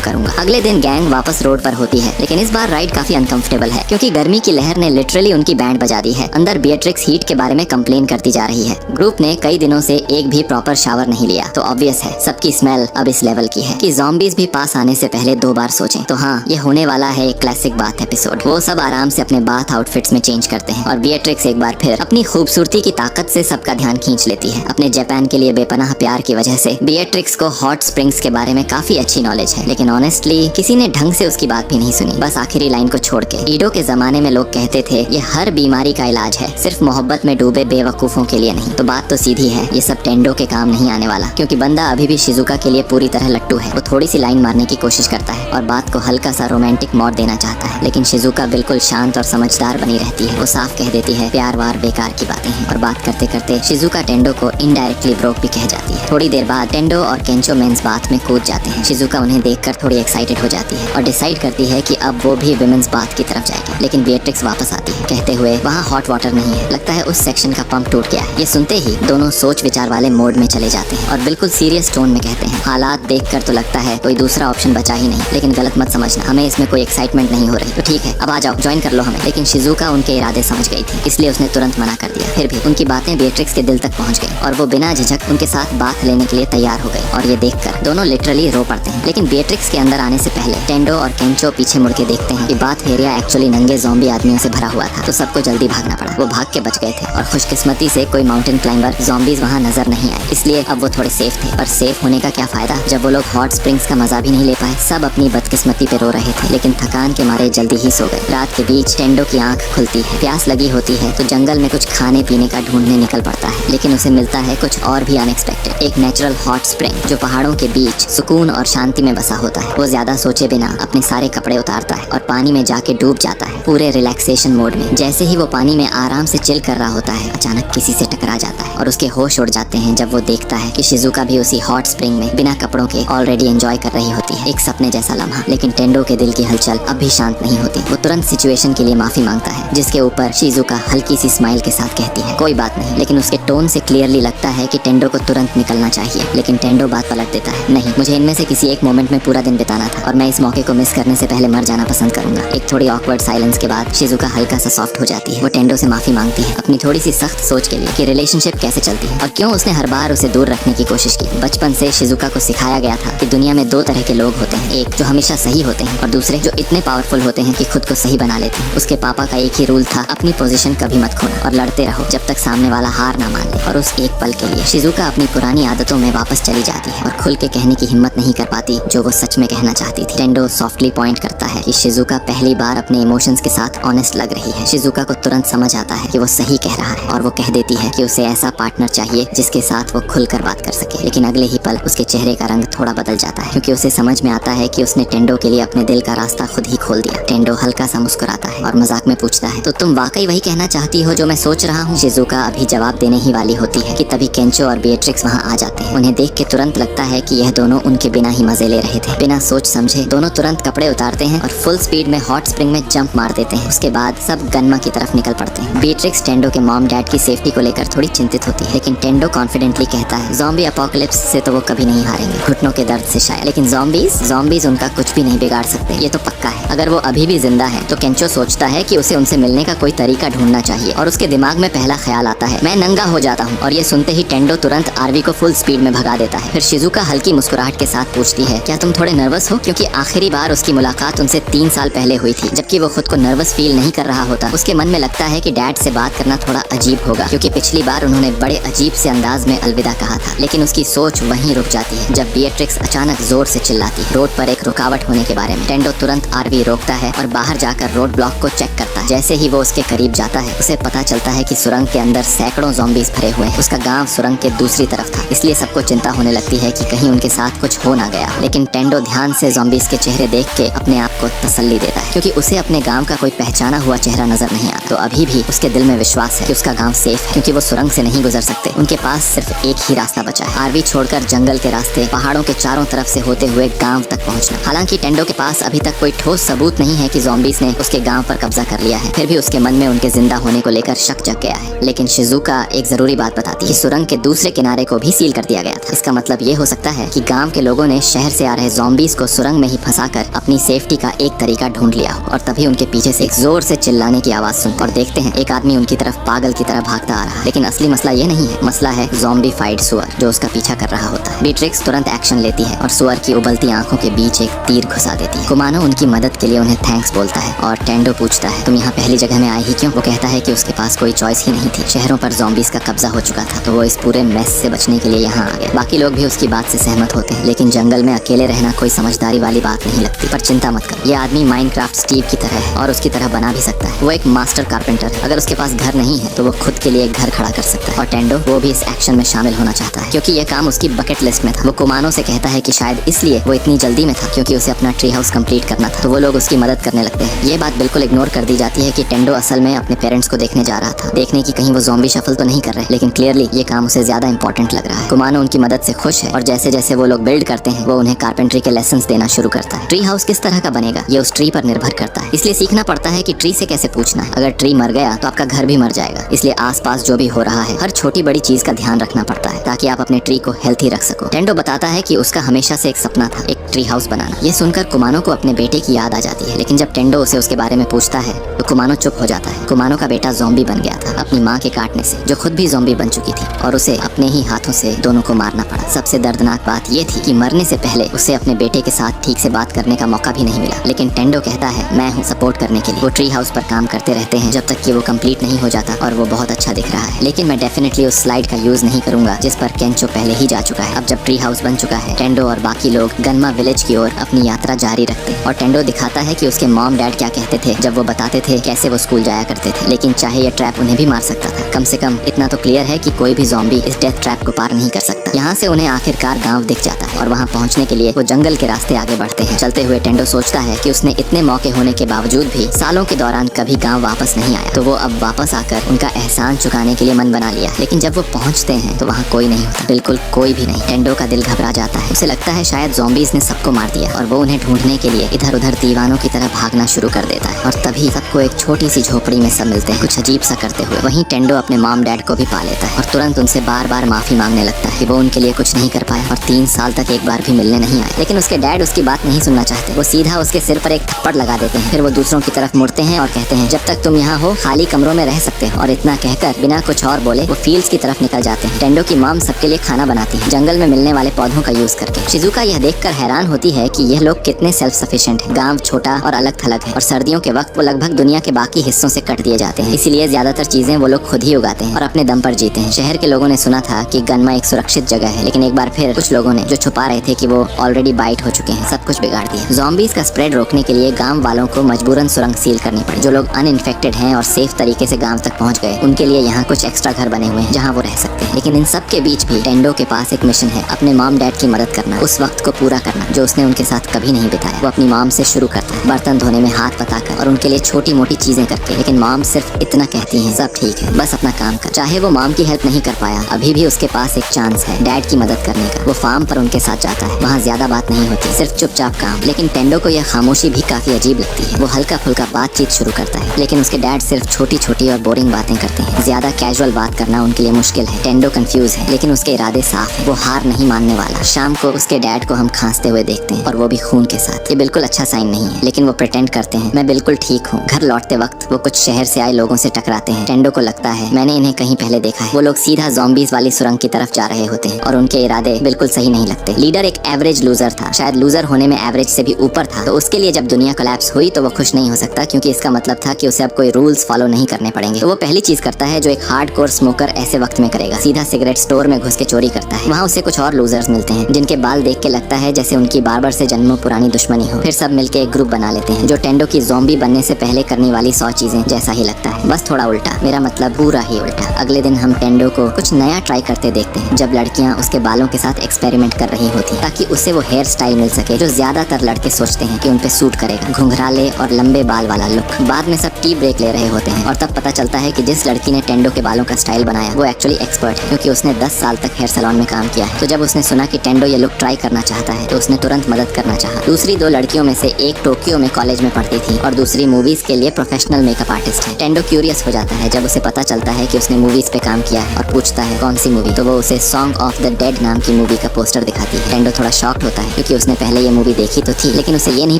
करूंगा। अगले दिन गैंग वापस रोड पर होती है, लेकिन इस बार राइड काफी अनकंफर्टेबल है क्योंकि गर्मी की लहर ने लिटरली उनकी बैंड बजा दी है। अंदर बेट्रिक्स हीट के बारे में कंप्लेन करती जा रही है। ग्रुप ने कई दिनों से एक भी प्रॉपर शावर नहीं लिया, तो ऑब्वियस है सबकी स्मेल अब इस लेवल की है कि ज़ॉम्बीज़ भी पास आने से पहले 2 बार सोचें। तो हाँ, ये होने वाला है एक क्लासिक बाथ एपिसोड। वो सब आराम से अपने बाथ आउटफिट्स में चेंज करते हैं और बेट्रिक्स एक बार फिर अपनी खूबसूरती की ताकत से सबका ध्यान खींच लेती है। अपने जापान के लिए बेपनाह प्यार की वजह से बेट्रिक्स को हॉट स्प्रिंग्स के बारे में काफी अच्छी नॉलेज है, लेकिन ऑनेस्टली किसी ने ढंग से उसकी बात भी नहीं सुनी, बस आखिरी लाइन को छोड़ के। ईडो के जमाने में लोग कहते थे ये हर बीमारी का इलाज है, सिर्फ मोहब्बत में डूबे बेवकूफों के लिए नहीं। तो बात तो सीधी है, ये सब टेंडो के काम नहीं आने वाला, क्योंकि बंदा अभी भी शिजुका के लिए पूरी तरह लट्टू है। वो थोड़ी सी लाइन मारने की कोशिश करता है और बात को हल्का सा रोमांटिक मोड़ देना चाहता है, लेकिन शिजुका बिल्कुल शांत और समझदार बनी रहती है। वो साफ कह देती है प्यार वार बेकार की बातें हैं, और बात करते करते शिजुका टेंडो को इनडायरेक्टली ब्रोक भी कह जाती है। थोड़ी देर बाद टेंडो और केंचो मेंस बाथ में कूद जाते हैं। शिजुका उन्हें देखकर थोड़ी एक्साइटेड हो जाती है और डिसाइड करती है कि अब वो भी विमेंस बाथ की तरफ जाएगी, लेकिन बेट्रिक्स वापस आती है कहते हुए वहाँ हॉट वाटर नहीं है, लगता है उस सेक्शन का पंप टूट गया है। ये सुनते ही दोनों सोच विचार वाले मोड में चले जाते हैं और बिल्कुल सीरियस टोन में कहते हैं, हालात देखकर तो लगता है कोई दूसरा ऑप्शन बचा ही नहीं, लेकिन गलत मत समझना, हमें इसमें कोई एक्साइटमेंट नहीं हो रही। तो ठीक है, अब आ जाओ, ज्वाइन कर लो हमें। लेकिन शिजुका उनके इरादे समझ गई थी, इसलिए उसने तुरंत मना कर दिया। फिर भी उनकी बातें बेट्रिक्स के दिल तक पहुंच गई और वो बिना झिझक उनके साथ बात लेने के लिए तैयार हो गई। और ये देखकर दोनों लिटरली रो पड़ते हैं। लेकिन बेट्रिक्स के अंदर आने से पहले टेंडो और केंचो पीछे मुड़ के देखते हैं कि बाथ एरिया एक्चुअली नंगे ज़ॉम्बी आदमियों से भरा हुआ था, तो सबको जल्दी भागना पड़ा। वो भाग के बच गए थे और खुशकिस्मती से कोई माउंटेन क्लाइंबर ज़ॉम्बीज वहाँ नजर नहीं आए, इसलिए अब वो थोड़े सेफ थे। पर सेफ होने का क्या फायदा जब वो लोग हॉट स्प्रिंग्स का मजा भी नहीं ले पाए। सब अपनी बदकिस्मती पे रो रहे थे, लेकिन थकान के मारे जल्दी ही सो गए। रात के बीच टेंडो की आंख खुलती है, प्यास लगी होती है तो जंगल में कुछ खाने पीने का ढूंढने निकल पड़ता है, लेकिन उसे मिलता है कुछ और भी अनएक्सपेक्टेड, एक नेचुरल हॉट स्प्रिंग जो पहाड़ों के बीच सुकून और शांति में बसा होता है। वो ज्यादा सोचे बिना अपने सारे कपड़े उतारता है और पानी में जाके डूब जाता है पूरे रिलैक्सेशन मोड में। जैसे ही वो पानी में आराम से चिल कर रहा होता है, अचानक किसी से टकरा जाता है और उसके होश उड़ जाते हैं जब वो देखता है कि शिजुका भी उसी हॉट स्प्रिंग में बिना कपड़ों के ऑलरेडी एंजॉय कर रही होती है। एक सपने जैसा लम्हा, लेकिन टेंडो के दिल की हलचल अब भी शांत नहीं होती। वो तुरंत सिचुएशन के लिए माफी मांगता है, जिसके ऊपर शिजुका हल्की सी स्माइल के साथ कहती है कोई बात नहीं, लेकिन उसके टोन से क्लियरली लगता है कि टेंडो को तुरंत निकलना चाहिए। लेकिन टेंडो बात पलट देता है, नहीं, मुझे इनमें से किसी एक मोमेंट में पूरा दिन बिताना था और मैं इस मौके को मिस करने से पहले मर जाना पसंद करूंगा। एक थोड़ी ऑकवर्ड साइलेंस के बाद शिजुका हल्का सा सॉफ्ट हो जाती है। वो टेंडो से माफी मांगती है अपनी थोड़ी सी सख्त सोच के लिए कि रिलेशनशिप कैसे चलती है और क्यों उसने हर बार उसे दूर रखने की कोशिश की। बचपन से शिजुका को सिखाया गया था कि दुनिया में 2 तरह के लोग होते हैं, एक जो हमेशा सही होते हैं और दूसरे जो इतने पावरफुल होते हैं कि खुद को सही बना लेते हैं। उसके पापा का एक ही रूल था, अपनी पोजीशन कभी मत खोना और लड़ते रहो जब तक सामने वाला हार ना मान ले। और उस एक पल के लिए शिजुका अपनी पुरानी आदतों में वापस चली जाती है और खुल के कहने की हिम्मत नहीं कर पाती जो वो सच में कहना चाहती थी। टेंडो सॉफ्टली पॉइंट करता है कि शिजुका पहली बार अपने इमोशंस के साथ ऑनेस्ट लग रही है। शिजुका को तुरंत समझ आता है कि वो सही कह रहा है और वो कह देती है कि उसे ऐसा पार्टनर चाहिए जिसके साथ वो खुलकर बात कर सके। लेकिन अगले ही पल उसके चेहरे का रंग थोड़ा बदल जाता है, क्योंकि उसे समझ में आता है कि उसने टेंडो के लिए अपने दिल का रास्ता खुद ही खोल दिया। टेंडो हल्का सा मुस्कुराता है और मजाक में पूछता है, तो तुम वाकई वही कहना चाहती हो जो मैं सोच रहा हूँ? शिजुका अभी जवाब देने ही वाली होती है कि तभी केंचो और बेट्रिक्स वहाँ आ जाते हैं। उन्हें देख के तुरंत लगता है कि यह दोनों उनके बिना ही मजे ले रहे थे। बिना सोच समझे दोनों तुरंत कपड़े उतारते हैं और फुल स्पीड में हॉट स्प्रिंग में जंप मार देते हैं। उसके बाद सब गनमा की तरफ निकल पड़ते हैं। बेट्रिक्स टेंडो के मॉम डैड की सेफ्टी को लेकर थोड़ी चिंतित होती है, लेकिन टेंडो कॉन्फिडेंटली कहता है ज़ॉम्बी अपोकलिप्स से तो वो कभी नहीं हारेंगे, घुटनों के दर्द से शायद, लेकिन ज़ॉम्बीज उनका कुछ भी नहीं बिगाड़ सकते, ये तो पक्का है। अगर वो अभी भी जिंदा है तो केंचो सोचता है कि उसे उनसे मिलने का कोई तरीका ढूंढना चाहिए और उसके दिमाग में पहला ख्याल आता है, मैं नंगा हो जाता हूँ। और ये सुनते ही टेंडो तुरंत आरवी को फुल स्पीड में भगा देता है। फिर शिजुका हल्की मुस्कुराहट के साथ पूछती है, क्या तुम थोड़े नर्वस हो? क्योंकि आखिरी बार उसकी मुलाकात उनसे 3 साल पहले हुई थी, जबकि वो खुद को नर्वस फील नहीं कर रहा होता। उसके मन में लगता है कि डैड से बात करना थोड़ा अजीब होगा, क्योंकि पिछली बार उन्होंने बड़े अजीब से अंदाज में अलविदा कहा था। लेकिन उसकी सोच वहीं रुक जाती है जब बेट्रिक्स अचानक जोर से चिल्लाती है रोड पर एक रुकावट होने के बारे में। टेंडो तुरंत आरवी रोकता उठता है और बाहर जाकर रोड ब्लॉक को चेक करता है। जैसे ही वो उसके करीब जाता है उसे पता चलता है कि सुरंग के अंदर सैकड़ों ज़ॉम्बीज भरे हुए हैं। उसका गांव सुरंग के दूसरी तरफ था, इसलिए सबको चिंता होने लगती है कि कहीं उनके साथ कुछ हो ना गया। लेकिन टेंडो ध्यान से ज़ॉम्बीज के चेहरे देख के अपने आप को तसल्ली देता है, क्योंकि उसे अपने गांव का कोई पहचाना हुआ चेहरा नजर नहीं आता। तो अभी भी उसके दिल में विश्वास है कि उसका गांव सेफ है, क्योंकि वो सुरंग से नहीं गुजर सकते। उनके पास सिर्फ एक ही रास्ता बचा है, आरवी छोड़कर जंगल के रास्ते पहाड़ों के चारों तरफ से होते हुए गांव तक पहुंचना। हालांकि टेंडो के पास अभी तक कोई ठोस सबूत नहीं है कि ज़ॉम्बीज ने उसके गांव पर कब्जा कर लिया है, फिर भी उसके मन में उनके जिंदा होने को लेकर शक जग गया है। लेकिन शिजुका एक जरूरी बात बताती है कि सुरंग के दूसरे किनारे को भी सील कर दिया गया था। इसका मतलब ये हो सकता है कि गांव के लोगों ने शहर से आ रहे ज़ॉम्बीज को सुरंग में ही फंसाकर अपनी सेफ्टी का एक तरीका ढूंढ लिया हो। और तभी उनके पीछे से एक जोर से चिल्लाने की आवाज सुनते और देखते हैं एक आदमी उनकी तरफ पागल की तरह भागता आ रहा है। लेकिन असली मसला ये नहीं है, मसला है ज़ॉम्बीफाइड सुअर जो उसका पीछा कर रहा होता है। बीट्रिक्स तुरंत एक्शन लेती है और सुअर की उबलती आंखों के बीच एक तीर घुसा देती है। कुमानो उनकी मदद के लिए उन्हें थैंक्स बोलता है और टेंडो पूछता है तुम यहाँ पहली जगह में आई ही क्यों? वो कहता है कि उसके पास कोई चॉइस ही नहीं थी, शहरों पर ज़ॉम्बीज का कब्जा हो चुका था, तो वो इस पूरे मेस से बचने के लिए यहाँ आ गया। बाकी लोग भी उसकी बात से सहमत होते हैं, लेकिन जंगल में अकेले रहना कोई समझदारी वाली बात नहीं लगती। पर चिंता मत कर, ये आदमी माइनक्राफ्ट स्टीव की तरह है और उसकी तरह बना भी सकता है। वो एक मास्टर कारपेंटर है, अगर उसके पास घर नहीं है तो वो खुद के लिए एक घर खड़ा कर सकता है। और टेंडो वो भी इस एक्शन में शामिल होना चाहता है, क्योंकि ये काम उसकी बकेट लिस्ट में था। वो कुमानो से कहता है कि शायद इसलिए वो इतनी जल्दी में था क्योंकि उसे अपना ट्री हाउस कंप्लीट करना था। तो वो लोग उसकी मदद करने लगते हैं। ये बात बिल्कुल इग्नोर कर दी जाती है कि टेंडो असल में अपने पेरेंट्स को देखने जा रहा था, देखने की कहीं वो ज़ॉम्बी शफल तो नहीं कर रहे। लेकिन क्लियरली ये काम उसे ज्यादा इंपॉर्टेंट लग रहा है। कुमानो उनकी मदद से खुश है और जैसे जैसे वो लोग बिल्ड करते हैं वो उन्हें कारपेंट्री के लेसन्स देना शुरू करता है। ट्री हाउस किस तरह का बनेगा ये उस ट्री पर निर्भर करता है, इसलिए सीखना पड़ता है कि ट्री से कैसे पूछना है। अगर ट्री मर गया तो आपका घर भी मर जाएगा, इसलिए आसपास जो भी हो रहा है हर छोटी बड़ी चीज का ध्यान रखना पड़ता है ताकि आप अपने ट्री को हेल्थी रख सको। टेंडो बताता है कि उसका हमेशा से एक सपना था एक ट्री हाउस बनाना। ये सुनकर कुमानो को अपने बेटे की याद आ जाती है, लेकिन जब टेंडो उसे उसके बारे में पूछता है तो कुमानो चुप हो जाता है। कुमानो का बेटा ज़ॉम्बी बन गया था अपनी माँ के काटने से, जो खुद भी ज़ॉम्बी बन चुकी थी, और उसे अपने ही हाथों से दोनों को मारना पड़ा। सबसे दर्दनाक बात ये थी कि मरने से पहले उसे अपने बेटे के साथ ठीक से बात करने का मौका भी नहीं मिला। लेकिन टेंडो कहता है मैं हूँ सपोर्ट करने के लिए। वो ट्री हाउस पर काम करते रहते हैं जब तक कि वो कंप्लीट नहीं हो जाता और वो बहुत अच्छा दिख रहा है। लेकिन मैं डेफिनेटली उस स्लाइड का यूज नहीं करूंगा जिस पर केंचो पहले ही जा चुका है। अब जब ट्री हाउस बन चुका है, टेंडो और बाकी लोग गन्मा विलेज की ओर अपनी यात्रा जारी रखते हैं। और टेंडो दिखाता है कि उसके मॉम डैड क्या कहते थे जब वो बताते थे कैसे वो स्कूल जाया करते थे। लेकिन चाहे ये ट्रैप उन्हें भी मार सकता था, कम से कम इतना तो क्लियर है कि कोई भी ज़ॉम्बी इस डेथ ट्रैप को पार नहीं कर सकता। यहाँ से उन्हें आखिरकार गांव दिख जाता है और वहाँ पहुँचने के लिए वो जंगल के रास्ते आगे बढ़ते हैं। चलते हुए टेंडो सोचता है कि उसने इतने मौके होने के बावजूद भी सालों के दौरान कभी गांव वापस नहीं आया, तो वो अब वापस आकर उनका एहसान चुकाने के लिए मन बना लिया। लेकिन जब वो पहुँचते हैं तो वहाँ कोई नहीं होता, बिल्कुल कोई भी नहीं। टेंडो का दिल घबरा जाता है, उसे लगता है शायद ज़ॉम्बीज ने सबको मार दिया और वो उन्हें ढूंढने के लिए इधर उधर दीवानों की तरह भागना शुरू कर देता है। और तभी सबको एक छोटी सी झोपड़ी में सब मिलते हैं कुछ अजीब सा करते हुए। वहीं टेंडो अपने मॉम डैड को भी पा लेता है और तुरंत उनसे बार बार माफी मांगने लगता है कि वो उनके लिए कुछ नहीं कर पाया और 3 साल तक एक बार भी मिलने नहीं आए। लेकिन उसके डैड उसकी बात नहीं सुनना चाहते, वो सीधा उसके सिर पर एक थप्पड़ लगा देते हैं। फिर वो दूसरों की तरफ मुड़ते हैं और कहते हैं जब तक तुम यहाँ हो खाली कमरों में रह सकते हो। और इतना कहकर बिना कुछ और बोले वो फील्ड्स की तरफ निकल जाते हैं। टेंडो की मॉम सबके लिए खाना बनाती है जंगल में मिलने वाले पौधों का यूज करके। शिजुका यह देखकर हैरान होती है कि यह लोग कितने सेल्फ सफिशिएंट हैं। गांव छोटा और अलग थलग है और सर्दियों के वक्त वो लगभग दुनिया के बाकी हिस्सों से कट दिए जाते हैं, इसीलिए ज्यादातर चीजें वो लोग खुद ही उगाते हैं और अपने दम पर जीते हैं। शहर के लोगों ने सुना था कि गन्मा एक सुरक्षित जगह है, लेकिन एक बार फिर कुछ लोगों ने जो छुपा रहे थे कि वो ऑलरेडी बाइट हो चुके हैं, सब कुछ बिगाड़ दिया। ज़ॉम्बीज का स्प्रेड रोकने के लिए गांव वालों को मजबूरन सुरंग सील करनी पड़ी। जो लोग अनइन्फेक्टेड हैं और सेफ तरीके से गांव तक पहुंच गए उनके लिए यहाँ कुछ एक्स्ट्रा घर बने हुए हैं जहाँ वो रह सकते हैं। लेकिन इन सब के बीच भी टेंडो के पास एक मिशन है, अपने मॉम डैड की मदद करना, उस वक्त को पूरा करना जो उसने उनके साथ कभी नहीं बिताया। वो अपनी मॉम से शुरू करता है, बर्तन धोने में हाथ बताकर और उनके लिए छोटी मोटी चीजें करके। लेकिन मॉम सिर्फ इतना कहती हैं सब ठीक है, बस अपना काम कर। चाहे वो मॉम की हेल्प नहीं कर पाया, अभी भी उसके पास एक चांस है डैड की मदद करने का। वो फार्म पर उनके साथ जाता है, वहाँ ज्यादा बात नहीं होती, सिर्फ चुपचाप काम। लेकिन टेंडो को यह खामोशी भी काफी अजीब लगती है। वो हल्का फुल्का बातचीत शुरू करता है, लेकिन उसके डैड सिर्फ छोटी छोटी और बोरिंग बातें करते हैं। ज्यादा कैजुअल बात करना उनके लिए मुश्किल है। टेंडो कंफ्यूज है, लेकिन उसके इरादे साफ है, वो हार नहीं मानने वाला। शाम को उसके डैड को हम खांसते हुए देखते हैं और वो भी खून के साथ। ये बिल्कुल अच्छा साइन नहीं है, लेकिन वो प्रिटेंड करते हैं मैं बिल्कुल ठीक हूँ, घर लौटते वक्त वो कुछ शहर से आए लोगों से टकराते हैं। टेंडो को लगता है मैंने इन्हें कहीं पहले देखा है। वो लोग सीधा ज़ॉम्बीज वाली सुरंग की तरफ जा रहे होते हैं और उनके इरादे बिल्कुल सही नहीं लगते। लीडर एक एवरेज लूजर था, शायद लूजर होने में एवरेज से भी ऊपर था, तो उसके लिए जब दुनिया कोलैप्स हुई तो वो खुश नहीं हो सकता, क्योंकि इसका मतलब था कि उसे अब कोई रूल्स फॉलो नहीं करने पड़ेंगे। तो वो पहली चीज करता है जो एक हार्डकोर स्मोकर ऐसे वक्त में करेगा, सीधा सिगरेट स्टोर में घुस के चोरी करता है। वहाँ उसे कुछ और लूजर्स मिलते हैं जिनके बाल देख के लगता है जैसे उनकी बार्बर से जन्मों पुरानी दुश्मनी हो। फिर सब मिलके एक ग्रुप बना लेते हैं जो टेंडो की ज़ॉम्बी बनने से पहले करने वाली 100 चीजें जैसा ही लगता है, बस थोड़ा उल्टा। मेरा मतलब पूरा ही उल्टा। अगले दिन हम टेंडो को कुछ नया ट्राई करते देखते हैं, जब लड़कियां उसके बालों के साथ एक्सपेरिमेंट कर रही होती ताकि उसे वो हेयर स्टाइल मिल सके जो ज्यादातर लड़के सोचते हैं कि उन पे सूट करेगा, घुंघराले और लंबे बाल वाला लुक। बाद में सब टी ब्रेक ले रहे होते हैं और तब पता चलता है कि जिस लड़की ने टेंडो के बालों का स्टाइल बनाया वो एक्चुअली एक्सपर्ट है, क्योंकि उसने 10 साल तक हेयर सैलून में काम किया है। तो जब उसने सुना कि टेंडो ये लुक ट्राई करना चाहता है तो उसने तुरंत मदद करना चाहा। दूसरी 2 लड़कियों में से एक टोक्यो में कॉलेज में पढ़ती थी और दूसरी मूवीज के लिए प्रोफेशनल मेकअप आर्टिस्ट है। टेंडो क्यूरियस हो जाता है जब उसे पता चलता है कि उसने मूवीज पे काम किया है और पूछता है कौन सी मूवी, तो वो उसे सॉन्ग ऑफ द डेड नाम की मूवी का पोस्टर दिखाती है। टेंडो थोड़ा शॉक्ड होता है क्योंकि उसने पहले ये मूवी देखी तो थी, लेकिन उसे ये नहीं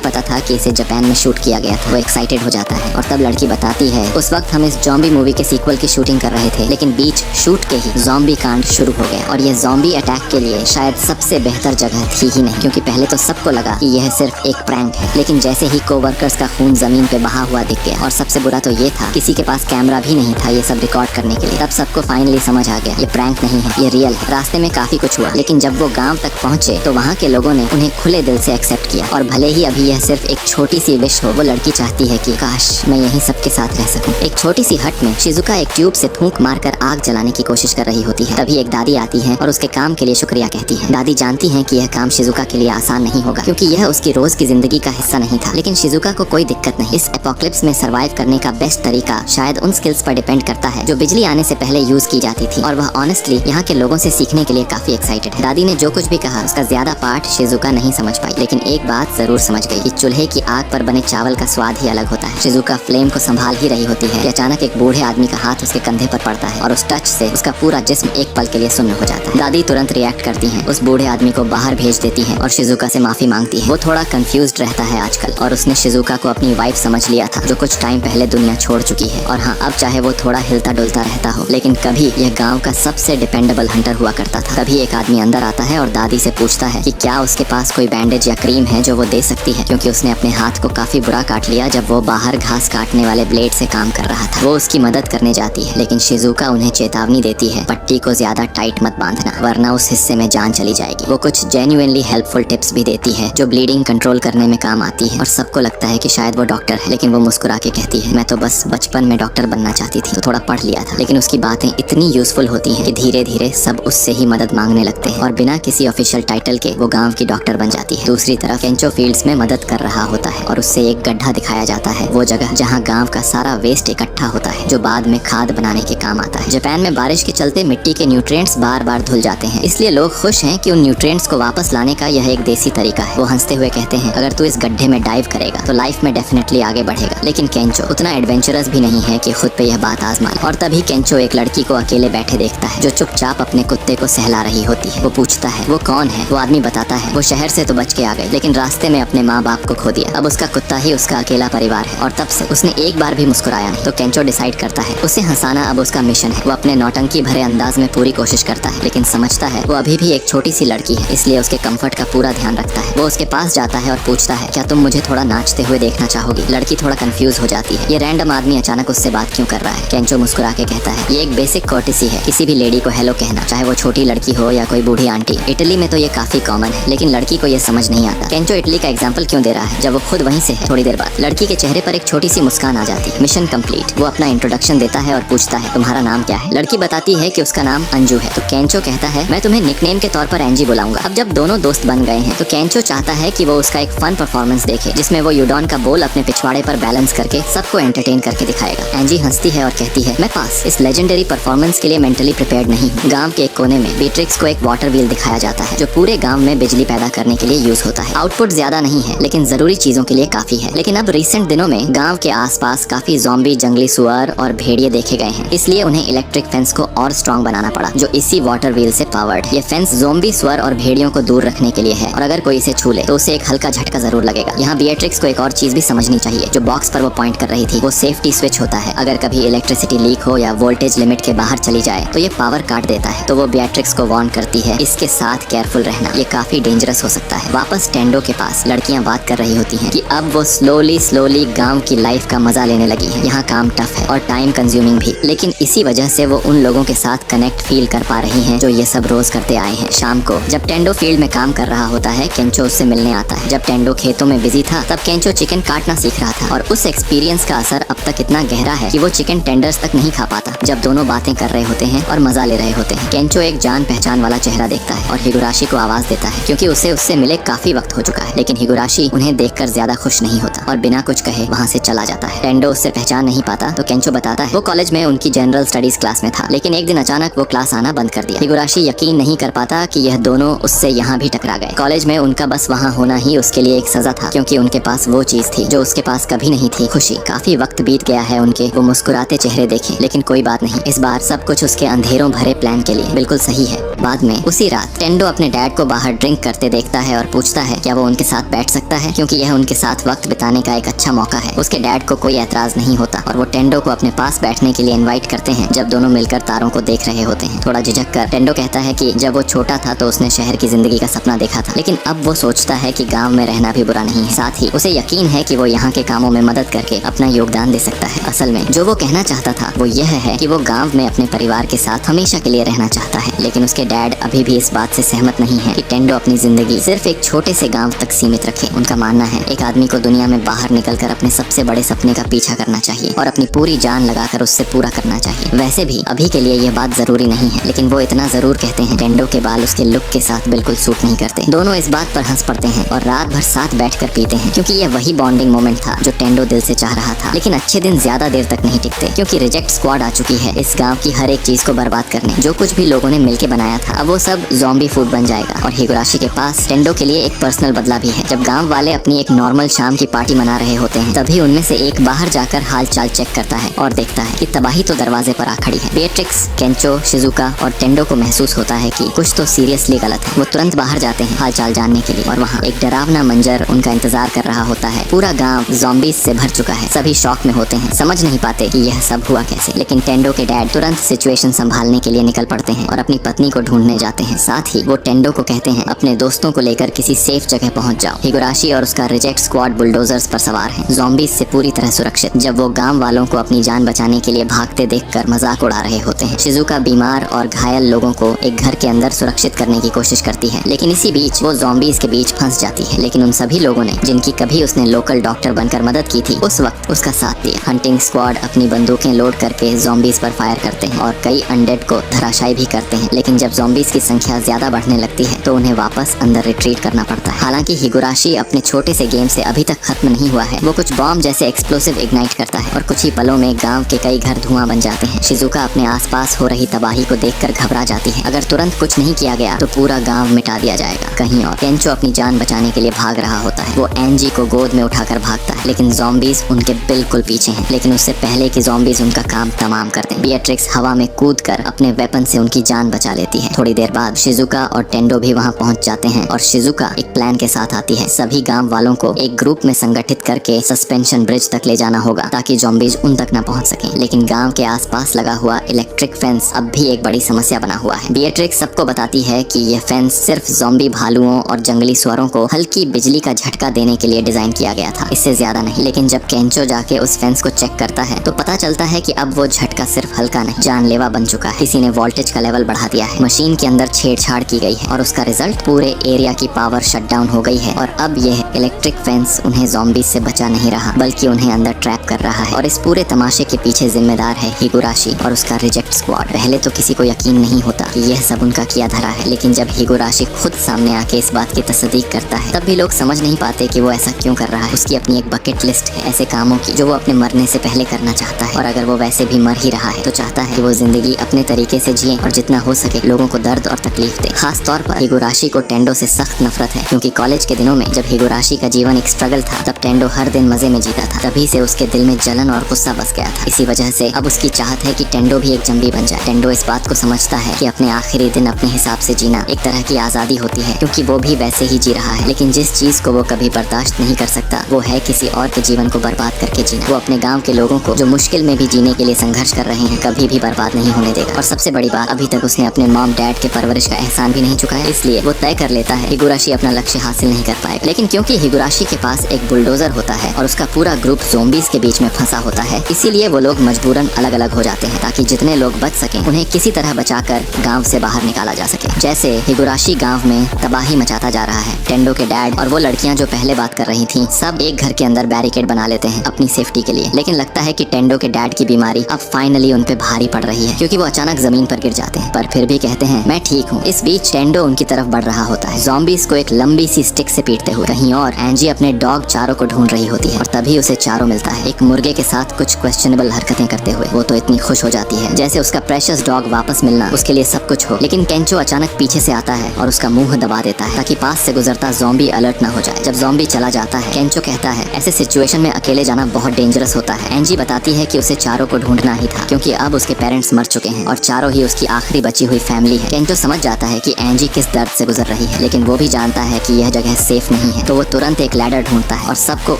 पता था कि इसे जापान में शूट किया गया था। वो एक्साइटेड हो जाता है और तब लड़की बताती है उस वक्त हम इस ज़ॉम्बी मूवी के सीक्वल की शूटिंग कर रहे थे, लेकिन बीच शूट के ही ज़ॉम्बी कांड शुरू हो गया और ये ज़ॉम्बी अटैक के लिए शायद सबसे बेहतर जगह थी ही नहीं, क्योंकि पहले तो सबको लगा कि यह सिर्फ एक प्रैंक है, लेकिन जैसे ही कोवर्कर्स का खून जमीन पे बहा हुआ दिख गया और सबसे बुरा तो ये था किसी के पास कैमरा भी नहीं था ये सब रिकॉर्ड करने के लिए, तब सबको फाइनली समझ आ गया ये प्रैंक नहीं है, ये रियल है। रास्ते में काफी कुछ हुआ, लेकिन जब वो गांव तक पहुंचे तो वहाँ के लोगों ने उन्हें खुले दिल से एक्सेप्ट किया। और भले ही अभी यह सिर्फ एक छोटी सी विश हो, वो लड़की चाहती है कि काश मैं यहीं सबके साथ रह सकूं। एक छोटी सी हट में शिजुका एक ट्यूब से फूंक मारकर आग जलाने की कोशिश कर रही होती है। तभी एक दादी आती है और उसके काम के लिए शुक्रिया कहती है। दादी जानती है कि यह काम शिजुका के लिए आसान नहीं होगा, क्योंकि यह उसकी रोज की जिंदगी का हिस्सा नहीं था, लेकिन शिजुका को कोई दिक्कत नहीं। इस एपोक्लिप्स में सरवाइव करने का बेस्ट तरीका शायद उन स्किल्स पर डिपेंड करता है जो बिजली आने से पहले यूज की जाती थी, और वह ऑनेस्टली यहाँ के लोगों से सीखने के लिए काफी एक्साइटेड है। दादी ने जो कुछ भी कहा उसका ज्यादा पार्ट शिजुका नहीं समझ पाई, लेकिन एक बात जरूर समझ गई कि चूल्हे की आग पर बने चावल का स्वाद ही अलग होता है। शिजुका फ्लेम को संभाल ही रही होती है कि अचानक एक बूढ़े आदमी का हाथ उसके कंधे पर पड़ता है और उस टच से उसका पूरा जिस्म एक पल के लिए सुन्न हो जाता है। दादी तुरंत रिएक्ट करती है, उस बूढ़े आदमी को बाहर भेज देती है और शिजुका से माफी मांगती है। वो थोड़ा कंफ्यूज्ड रहता है आजकल, और उसने शिजुका को अपनी वाइफ समझ लिया था जो कुछ टाइम पहले दुनिया छोड़ चुकी है। और हाँ, अब चाहे वो थोड़ा हिलता डुलता रहता हो, लेकिन कभी यह गांव का सबसे डिपेंडेबल हंटर हुआ करता था। तभी एक आदमी अंदर आता है और दादी से पूछता है कि क्या उसके पास कोई बैंडेज या क्रीम है जो वो दे सकती है, क्योंकि उसने अपने हाथ को काफी बुरा काट लिया जब वो बाहर घास काटने वाले ब्लेड से काम कर रहा था। वो उसकी मदद करने जाती है, लेकिन शिजुका उन्हें चेतावनी देती है पट्टी को ज्यादा टाइट मत बांधना, वरना उस हिस्से में जान चली जाएगी। वो कुछ जेन्युइनली हेल्पफुल टिप्स भी देती है जो ब्लीडिंग कंट्रोल करने में काम आती है, और सबको लगता है कि शायद वो डॉक्टर है, लेकिन वो मुस्कुरा के कहती है मैं तो बस बचपन में डॉक्टर बनना चाहती थी, तो थोड़ा पढ़ लिया था। लेकिन उसकी बातें इतनी यूजफुल होती हैं कि धीरे धीरे सब उससे ही मदद मांगने लगते हैं और बिना किसी ऑफिशियल टाइटल के वो गांव की डॉक्टर बन जाती है। दूसरी तरफ केंचो फील्ड्स में मदद कर रहा होता है और उससे एक गड्ढा दिखाया जाता है, वो जगह जहाँ गांव का सारा वेस्ट इकट्ठा होता है जो बाद में खाद बनाने के काम आता है। जापान में बारिश के चलते मिट्टी के न्यूट्रिएंट्स बार बार धुल जाते हैं, इसलिए लोग खुश हैं कि उन न्यूट्रिएंट्स को वापस लाने का यह एक देसी तरीका है। वो हंसते हुए कहते हैं अगर तू इस गड्ढे में डाइव करेगा तो लाइफ में डेफिनेटली आगे बढ़ेगा। लेकिन केंचो उतना एडवेंचरस भी नहीं है कि खुद पे यह बात आजमा ले। और तभी केंचो एक लड़की को अकेले बैठे देखता है जो चुपचाप अपने कुत्ते को सहला रही होती है। वो पूछता है वो कौन है। वो आदमी बताता है वो शहर से तो बच के आ गई, लेकिन रास्ते में अपने माँ बाप को खो दिया। अब उसका कुत्ता ही उसका अकेला परिवार है और तब से उसने एक बार भी मुस्कुराया नहीं। तो केंचो डिसाइड करता है उसे हंसाना अब उसका मिशन है। वो अपने नौटंकी भरे अंदाज में पूरी कोशिश करता है, लेकिन समझता है वो अभी भी एक छोटी सी लड़की है, इसलिए उसके कंफर्ट का पूरा ध्यान रखता है। वो उसके पास जाता है और पूछता है क्या तुम मुझे थोड़ा नाचते हुए देखना चाहोगी। लड़की थोड़ा कंफ्यूज हो जाती है, ये रैंडम आदमी अचानक उससे बात क्यों कर रहा है। केंचो मुस्कुरा के कहता है ये एक बेसिक कर्टेसी है, किसी भी लेडी को हेलो कहना, चाहे वो छोटी लड़की हो या कोई बूढ़ी आंटी। इटली में तो ये काफी कॉमन है, लेकिन लड़की को ये समझ नहीं आता। केंचो इटली का एग्जाम्पल क्यों दे रहा है जब वो खुद वहीं से है। थोड़ी देर बाद लड़की के चेहरे पर एक छोटी सी मुस्कान आ जाती है। Mission complete. वो अपना इंट्रोडक्शन देता है और पूछता है तुम्हारा नाम क्या है। लड़की बताती है कि उसका नाम अंजू है। तो केंचो कहता है मैं तुम्हें निकनेम के तौर पर एंजी बुलाऊंगा। अब जब दोनों दोस्त बन गए हैं तो केंचो चाहता है कि वो उसका एक फन परफॉर्मेंस देखे जिसमें वो यूडॉन का बोल अपने पिछवाड़े पर बैलेंस करके सबको एंटरटेन करके दिखाएगा। एंजी हंसती है और कहती है मैं पास इस लेजेंडरी परफॉर्मेंस के लिए मेंटली प्रिपेयर्ड नहीं हूँ। गांव के एक कोने में बीट्रिक्स को एक वाटर व्हील दिखाया जाता है जो पूरे गांव में बिजली पैदा करने के लिए यूज होता है। आउटपुट ज्यादा नहीं है लेकिन जरूरी चीजों के लिए काफी है। लेकिन अब रिसेंट दिनों में गांव के आसपास काफी ज़ॉम्बी, जंगली सुअर और भेड़िए देखे गए हैं, इसलिए उन्हें इलेक्ट्रिक फेंस को और स्ट्रॉन्ग बनाना पड़ा जो इसी वाटर व्हील से पावर्ड। ये फेंस ज़ॉम्बी, सुअर और भेड़ियों को दूर रखने के लिए है और अगर कोई इसे छू ले तो उसे एक हल्का झटका जरूर लगेगा। यहाँ बीट्रिक्स को एक और चीज भी समझनी चाहिए जो बॉक्स पर वो पॉइंट कर रही थी वो सेफ्टी स्विच होता है। अगर कभी इलेक्ट्रिसिटी लीक हो या वोल्टेज लिमिट के बाहर चली जाए तो ये पावर काट देता है। तो वो बेatrix को वार्न करती है इसके साथ केयरफुल रहना, ये काफी डेंजरस हो सकता है। वापस टेंडो के पास लड़कियां बात कर रही होती हैं कि अब वो स्लोली गांव की लाइफ का मजा लेने लगी हैं। यहाँ काम टफ है और टाइम कंज्यूमिंग भी, लेकिन इसी वजह से वो उन लोगों के साथ कनेक्ट फील कर पा रही हैं जो ये सब रोज करते आए हैं। शाम को जब टेंडो फील्ड में काम कर रहा होता है, केंचो उससे मिलने आता है। जब टेंडो खेतों में बिजी था तब केंचो चिकन काटना सीख रहा था और उस एक्सपीरियंस का असर अब तक इतना गहरा है कि वो चिकन टेंडर्स तक नहीं खा पाता। जब दोनों बातें कर रहे होते हैं और मजा ले रहे होते हैं, केंचो एक जान पहचान वाला चेहरा देखता है और हिगुराशी को आवाज देता है क्योंकि उसे उससे मिले काफी वक्त हो चुका है। लेकिन हिगुराशी उन्हें देखकर ज्यादा खुश नहीं होता और बिना कुछ कहे वहाँ से चला जाता है। टेंडो उससे पहचान नहीं पाता तो केंचो बताता है वो कॉलेज में उनकी जनरल स्टडीज क्लास में था, लेकिन एक दिन अचानक वो क्लास आना बंद कर दिया। हिगुराशी यकीन नहीं कर पाता कि यह दोनों उससे यहाँ भी टकरा गए। कॉलेज में उनका बस वहाँ होना ही उसके लिए एक सजा था क्योंकि उनके पास वो चीज थी जो उसके पास कभी नहीं थी, खुशी। काफी वक्त बीत गया है उनके, वो मुस्कुराते चेहरे देखे, लेकिन कोई बात नहीं, इस बार सब कुछ उसके अंधेरों भरे प्लान के लिए बिल्कुल सही है। बाद में उसी रात टेंडो अपने डैड को बाहर ड्रिंक करते देखता है और पूछता है क्या वो उनके साथ बैठ सकता है क्योंकि यह उनके साथ वक्त बिताने का एक अच्छा मौका है। उसके डैड को कोई एतराज नहीं होता और वो टेंडो को अपने पास बैठने के लिए इनवाइट करते हैं जब दोनों मिलकर तारों को देख रहे होते हैं। थोड़ा झिझक कर टेंडो कहता है कि जब वो छोटा था तो उसने शहर की जिंदगी का सपना देखा था, लेकिन अब वो सोचता है कि गाँव में रहना भी बुरा नहीं है। साथ ही उसे यकीन है कि वो यहाँ के कामों में मदद करके अपना योगदान दे सकता है। असल में जो वो कहना चाहता था वो यह है कि वो गाँव में अपने परिवार के साथ हमेशा के लिए रहना चाहता है, लेकिन उसके डैड अभी भी इस बात से सहमत नहीं है कि टेंडो अपनी जिंदगी सिर्फ एक छोटे से गांव तक सीमित रखे। उनका मानना है एक आदमी को दुनिया में बाहर निकलकर अपने सबसे बड़े सपने का पीछा करना चाहिए और अपनी पूरी जान लगाकर उससे पूरा करना चाहिए। वैसे भी अभी के लिए यह बात जरूरी नहीं है, लेकिन वो इतना जरूर कहते हैं टेंडो के बाल उसके लुक के साथ बिल्कुल सूट नहीं करते। दोनों इस बात पर हंस पड़ते हैं और रात भर साथ बैठकर पीते हैं क्योंकि यह वही बॉन्डिंग मोमेंट था जो टेंडो दिल से चाह रहा था। लेकिन अच्छे दिन ज्यादा देर तक नहीं टिकते क्योंकि रिजेक्ट स्क्वाड आ चुकी है इस गाँव की हर एक चीज को बर्बाद करने। जो कुछ भी लोगों ने मिलकर बनाया था अब वो सब ज़ॉम्बी फूड बन जाएगा और हिगुराशी के पास टेंडो के लिए एक पर्सनल बदला भी है। जब गांव वाले अपनी एक नॉर्मल शाम की पार्टी मना रहे होते हैं तभी उनमें से एक बाहर जाकर हाल चाल चेक करता है और देखता है कि तबाही तो दरवाजे पर आ खड़ी है। बेट्रिक्स, केंचो, शिजुका और टेंडो को महसूस होता है कि कुछ तो सीरियसली गलत है। वो तुरंत बाहर जाते हैं हाल चाल जानने के लिए और वहाँ एक डरावना मंजर उनका इंतजार कर रहा होता है। पूरा गाँव ज़ॉम्बीज से भर चुका है। सभी शॉक में होते हैं, समझ नहीं पाते कि यह सब हुआ कैसे। लेकिन टेंडो के डैड तुरंत सिचुएशन संभालने के लिए निकल पड़ते हैं और अपनी पत्नी को ढूंढने जाते हैं। साथ ही वो टेंडो को कहते हैं अपने दोस्तों को लेकर किसी सेफ जगह पहुंच जाओ। हिगुराशी और उसका रिजेक्ट स्क्वाड बुलडोजर्स पर सवार हैं, ज़ॉम्बीज से पूरी तरह सुरक्षित। जब वो गांव वालों को अपनी जान बचाने के लिए भागते देखकर मजाक उड़ा रहे होते हैं। शिजुका बीमार और घायल लोगों को एक घर के अंदर सुरक्षित करने की कोशिश करती है, लेकिन इसी बीच वो ज़ॉम्बीज के बीच फंस जाती है। लेकिन उन सभी लोगों ने जिनकी कभी उसने लोकल डॉक्टर बनकर मदद की थी उस वक्त उसका साथ दिया। हंटिंग स्क्वाड अपनी बंदूकें लोड करके ज़ॉम्बीज पर फायर करते हैं और कई अनडेड को धराशायी भी करते हैं। लेकिन जब ज़ॉम्बीज की संख्या ज्यादा बढ़ने लगती है तो उन्हें वापस अंदर रिट्रीट करना पड़ता है। हालांकि हिगुराशी अपने छोटे से गेम से अभी तक खत्म नहीं हुआ है। वो कुछ बॉम्ब जैसे एक्सप्लोसिव इग्नाइट करता है और कुछ ही पलों में गांव के कई घर धुआं बन जाते हैं। शिजुका अपने आसपास हो रही तबाही को देखकर घबरा जाती है। अगर तुरंत कुछ नहीं किया गया तो पूरा गांव मिटा दिया जाएगा कहीं और। केंचो अपनी जान बचाने के लिए भाग रहा होता है। वो एंजी को गोद में उठाकर भागता है, लेकिन ज़ॉम्बीज उनके बिल्कुल पीछे हैं। लेकिन उससे पहले कि ज़ॉम्बीज उनका काम तमाम कर दें, बेट्रिक्स हवा में कूदकर अपने वेपन से उनकी जान बचा लेती है। थोड़ी देर बाद शिजुका और टेंडो भी वहां पहुंच जाते हैं और शिजुका एक प्लान के साथ आती है। सभी गांव वालों को एक ग्रुप में संगठित करके सस्पेंशन ब्रिज तक ले जाना होगा ताकि ज़ॉम्बीज उन तक न पहुंच सकें। लेकिन गांव के आसपास लगा हुआ इलेक्ट्रिक फेंस अब भी एक बड़ी समस्या बना हुआ है। बेट्रिक्स सबको बताती है कि यह फेंस सिर्फ ज़ॉम्बी भालुओं और जंगली सुअरों को हल्की बिजली का झटका देने के लिए डिजाइन किया गया था, इससे ज्यादा नहीं। लेकिन जब केंचो जाके उस फेंस को चेक करता है तो पता चलता है कि अब वो झटका सिर्फ हल्का नहीं, जानलेवा बन चुका है। किसी ने वोल्टेज का लेवल बढ़ा दिया है, मशीन के अंदर छेड़छाड़ की गई है और उसका रिजल्ट पूरे एरिया की पावर शट डाउन हो गई है। और अब यह इलेक्ट्रिक फेंस उन्हें ज़ॉम्बीज से बचा नहीं रहा बल्कि उन्हें अंदर ट्रैप कर रहा है। और इस पूरे तमाशे के पीछे जिम्मेदार है हिगुराशी और उसका रिजेक्ट स्क्वाड। पहले तो किसी को यकीन नहीं होता कि यह सब उनका किया धरा है, लेकिन जब हिगुराशी खुद सामने आके इस बात की तस्दीक करता है तब भी लोग समझ नहीं पाते कि वो ऐसा क्यों कर रहा है। उसकी अपनी एक बकेट लिस्ट है ऐसे कामों की जो वो अपने मरने से पहले करना चाहता है, और अगर वो वैसे भी मर ही रहा है तो चाहता है कि वो जिंदगी अपने तरीके से जिए और जितना हो सके लोगों को दर्द और तकलीफ दे। खास तौर पर हिगुराशी को टेंडो से सख्त नफरत है क्योंकि कॉलेज के दिनों में जब हिगुराशी का जीवन एक स्ट्रगल था तब टेंडो हर दिन मजे में जीता था। तभी से उसके दिल में जलन और गुस्सा बस गया था। इसी वजह से अब उसकी चाहत है कि टेंडो भी एक जंबी बन जाए। टेंडो इस बात को समझता है कि अपने आखिरी दिन अपने हिसाब से जीना एक तरह की आजादी होती है क्योंकि वो भी वैसे ही जी रहा है। लेकिन जिस चीज को वो कभी बर्दाश्त नहीं कर सकता वो है किसी और के जीवन को बर्बाद करके जीना। वो अपने गाँव के लोगों को जो मुश्किल में भी जीने के लिए संघर्ष कर रहे हैं कभी भी बर्बाद नहीं होने देगा। और सबसे बड़ी बात, अभी तक उसने अपने मॉम डैड के परवरिश का एहसान भी नहीं चुकाया, इसलिए वो तय कर लेता है हिगुराशी अपना लक्ष्य हासिल नहीं कर पाएगा। लेकिन क्योंकि हिगुराशी के पास एक बुलडोजर होता है और उसका पूरा ग्रुप ज़ॉम्बीज के बीच में फंसा होता है, इसीलिए वो लोग मजबूरन अलग अलग हो जाते हैं ताकि जितने लोग बच सकें उन्हें किसी तरह बचाकर गांव से बाहर निकाला जा सके। जैसे हिगुराशी गांव में तबाही मचाता जा रहा है। टेंडो के डैड और वो लड़कियां जो पहले बात कर रही थीं, सब एक घर के अंदर बैरिकेड बना लेते हैं अपनी सेफ्टी के लिए। लेकिन लगता है कि टेंडो के डैड की बीमारी अब फाइनली उन पे भारी पड़ रही है, क्योंकि वो अचानक जमीन पर गिर जाते हैं, पर फिर भी कहते हैं मैं ठीक हूँ। इस बीच टेंडो उनकी तरफ बढ़ रहा होता है, ज़ॉम्बीज को एक लंबी सी स्टिक से पीटते हुए। कहीं और एंजी अपने डॉग चारो को ढूंढ रही होती है और तभी उसे चारो मिलता है, एक मुर्गे के साथ कुछ क्वेश्चनेबल हरकतें करते हुए। वो तो इतनी खुश हो जाती है जैसे उसका प्रेशियस डॉग वापस मिलना उसके लिए सब कुछ हो। लेकिन केंचो अचानक पीछे से आता है और उसका मुंह दबा देता है ताकि पास से गुजरता ज़ॉम्बी अलर्ट ना हो जाए। जब ज़ॉम्बी चला जाता है, केंचो कहता है ऐसे सिचुएशन में अकेले जाना बहुत डेंजरस होता है। एंजी बताती है कि उसे चारो को ढूंढना ही था, क्योंकि अब उसके पेरेंट्स मर चुके हैं और चारो ही उसकी आखिरी बची हुई फैमिली है। केंचो समझ जाता है कि एंजी किस दर्द से गुजर रही है, लेकिन वो भी जानता है कि यह जगह सेफ नहीं है, तो वो तुरंत एक लैडर ढूंढता है और सबको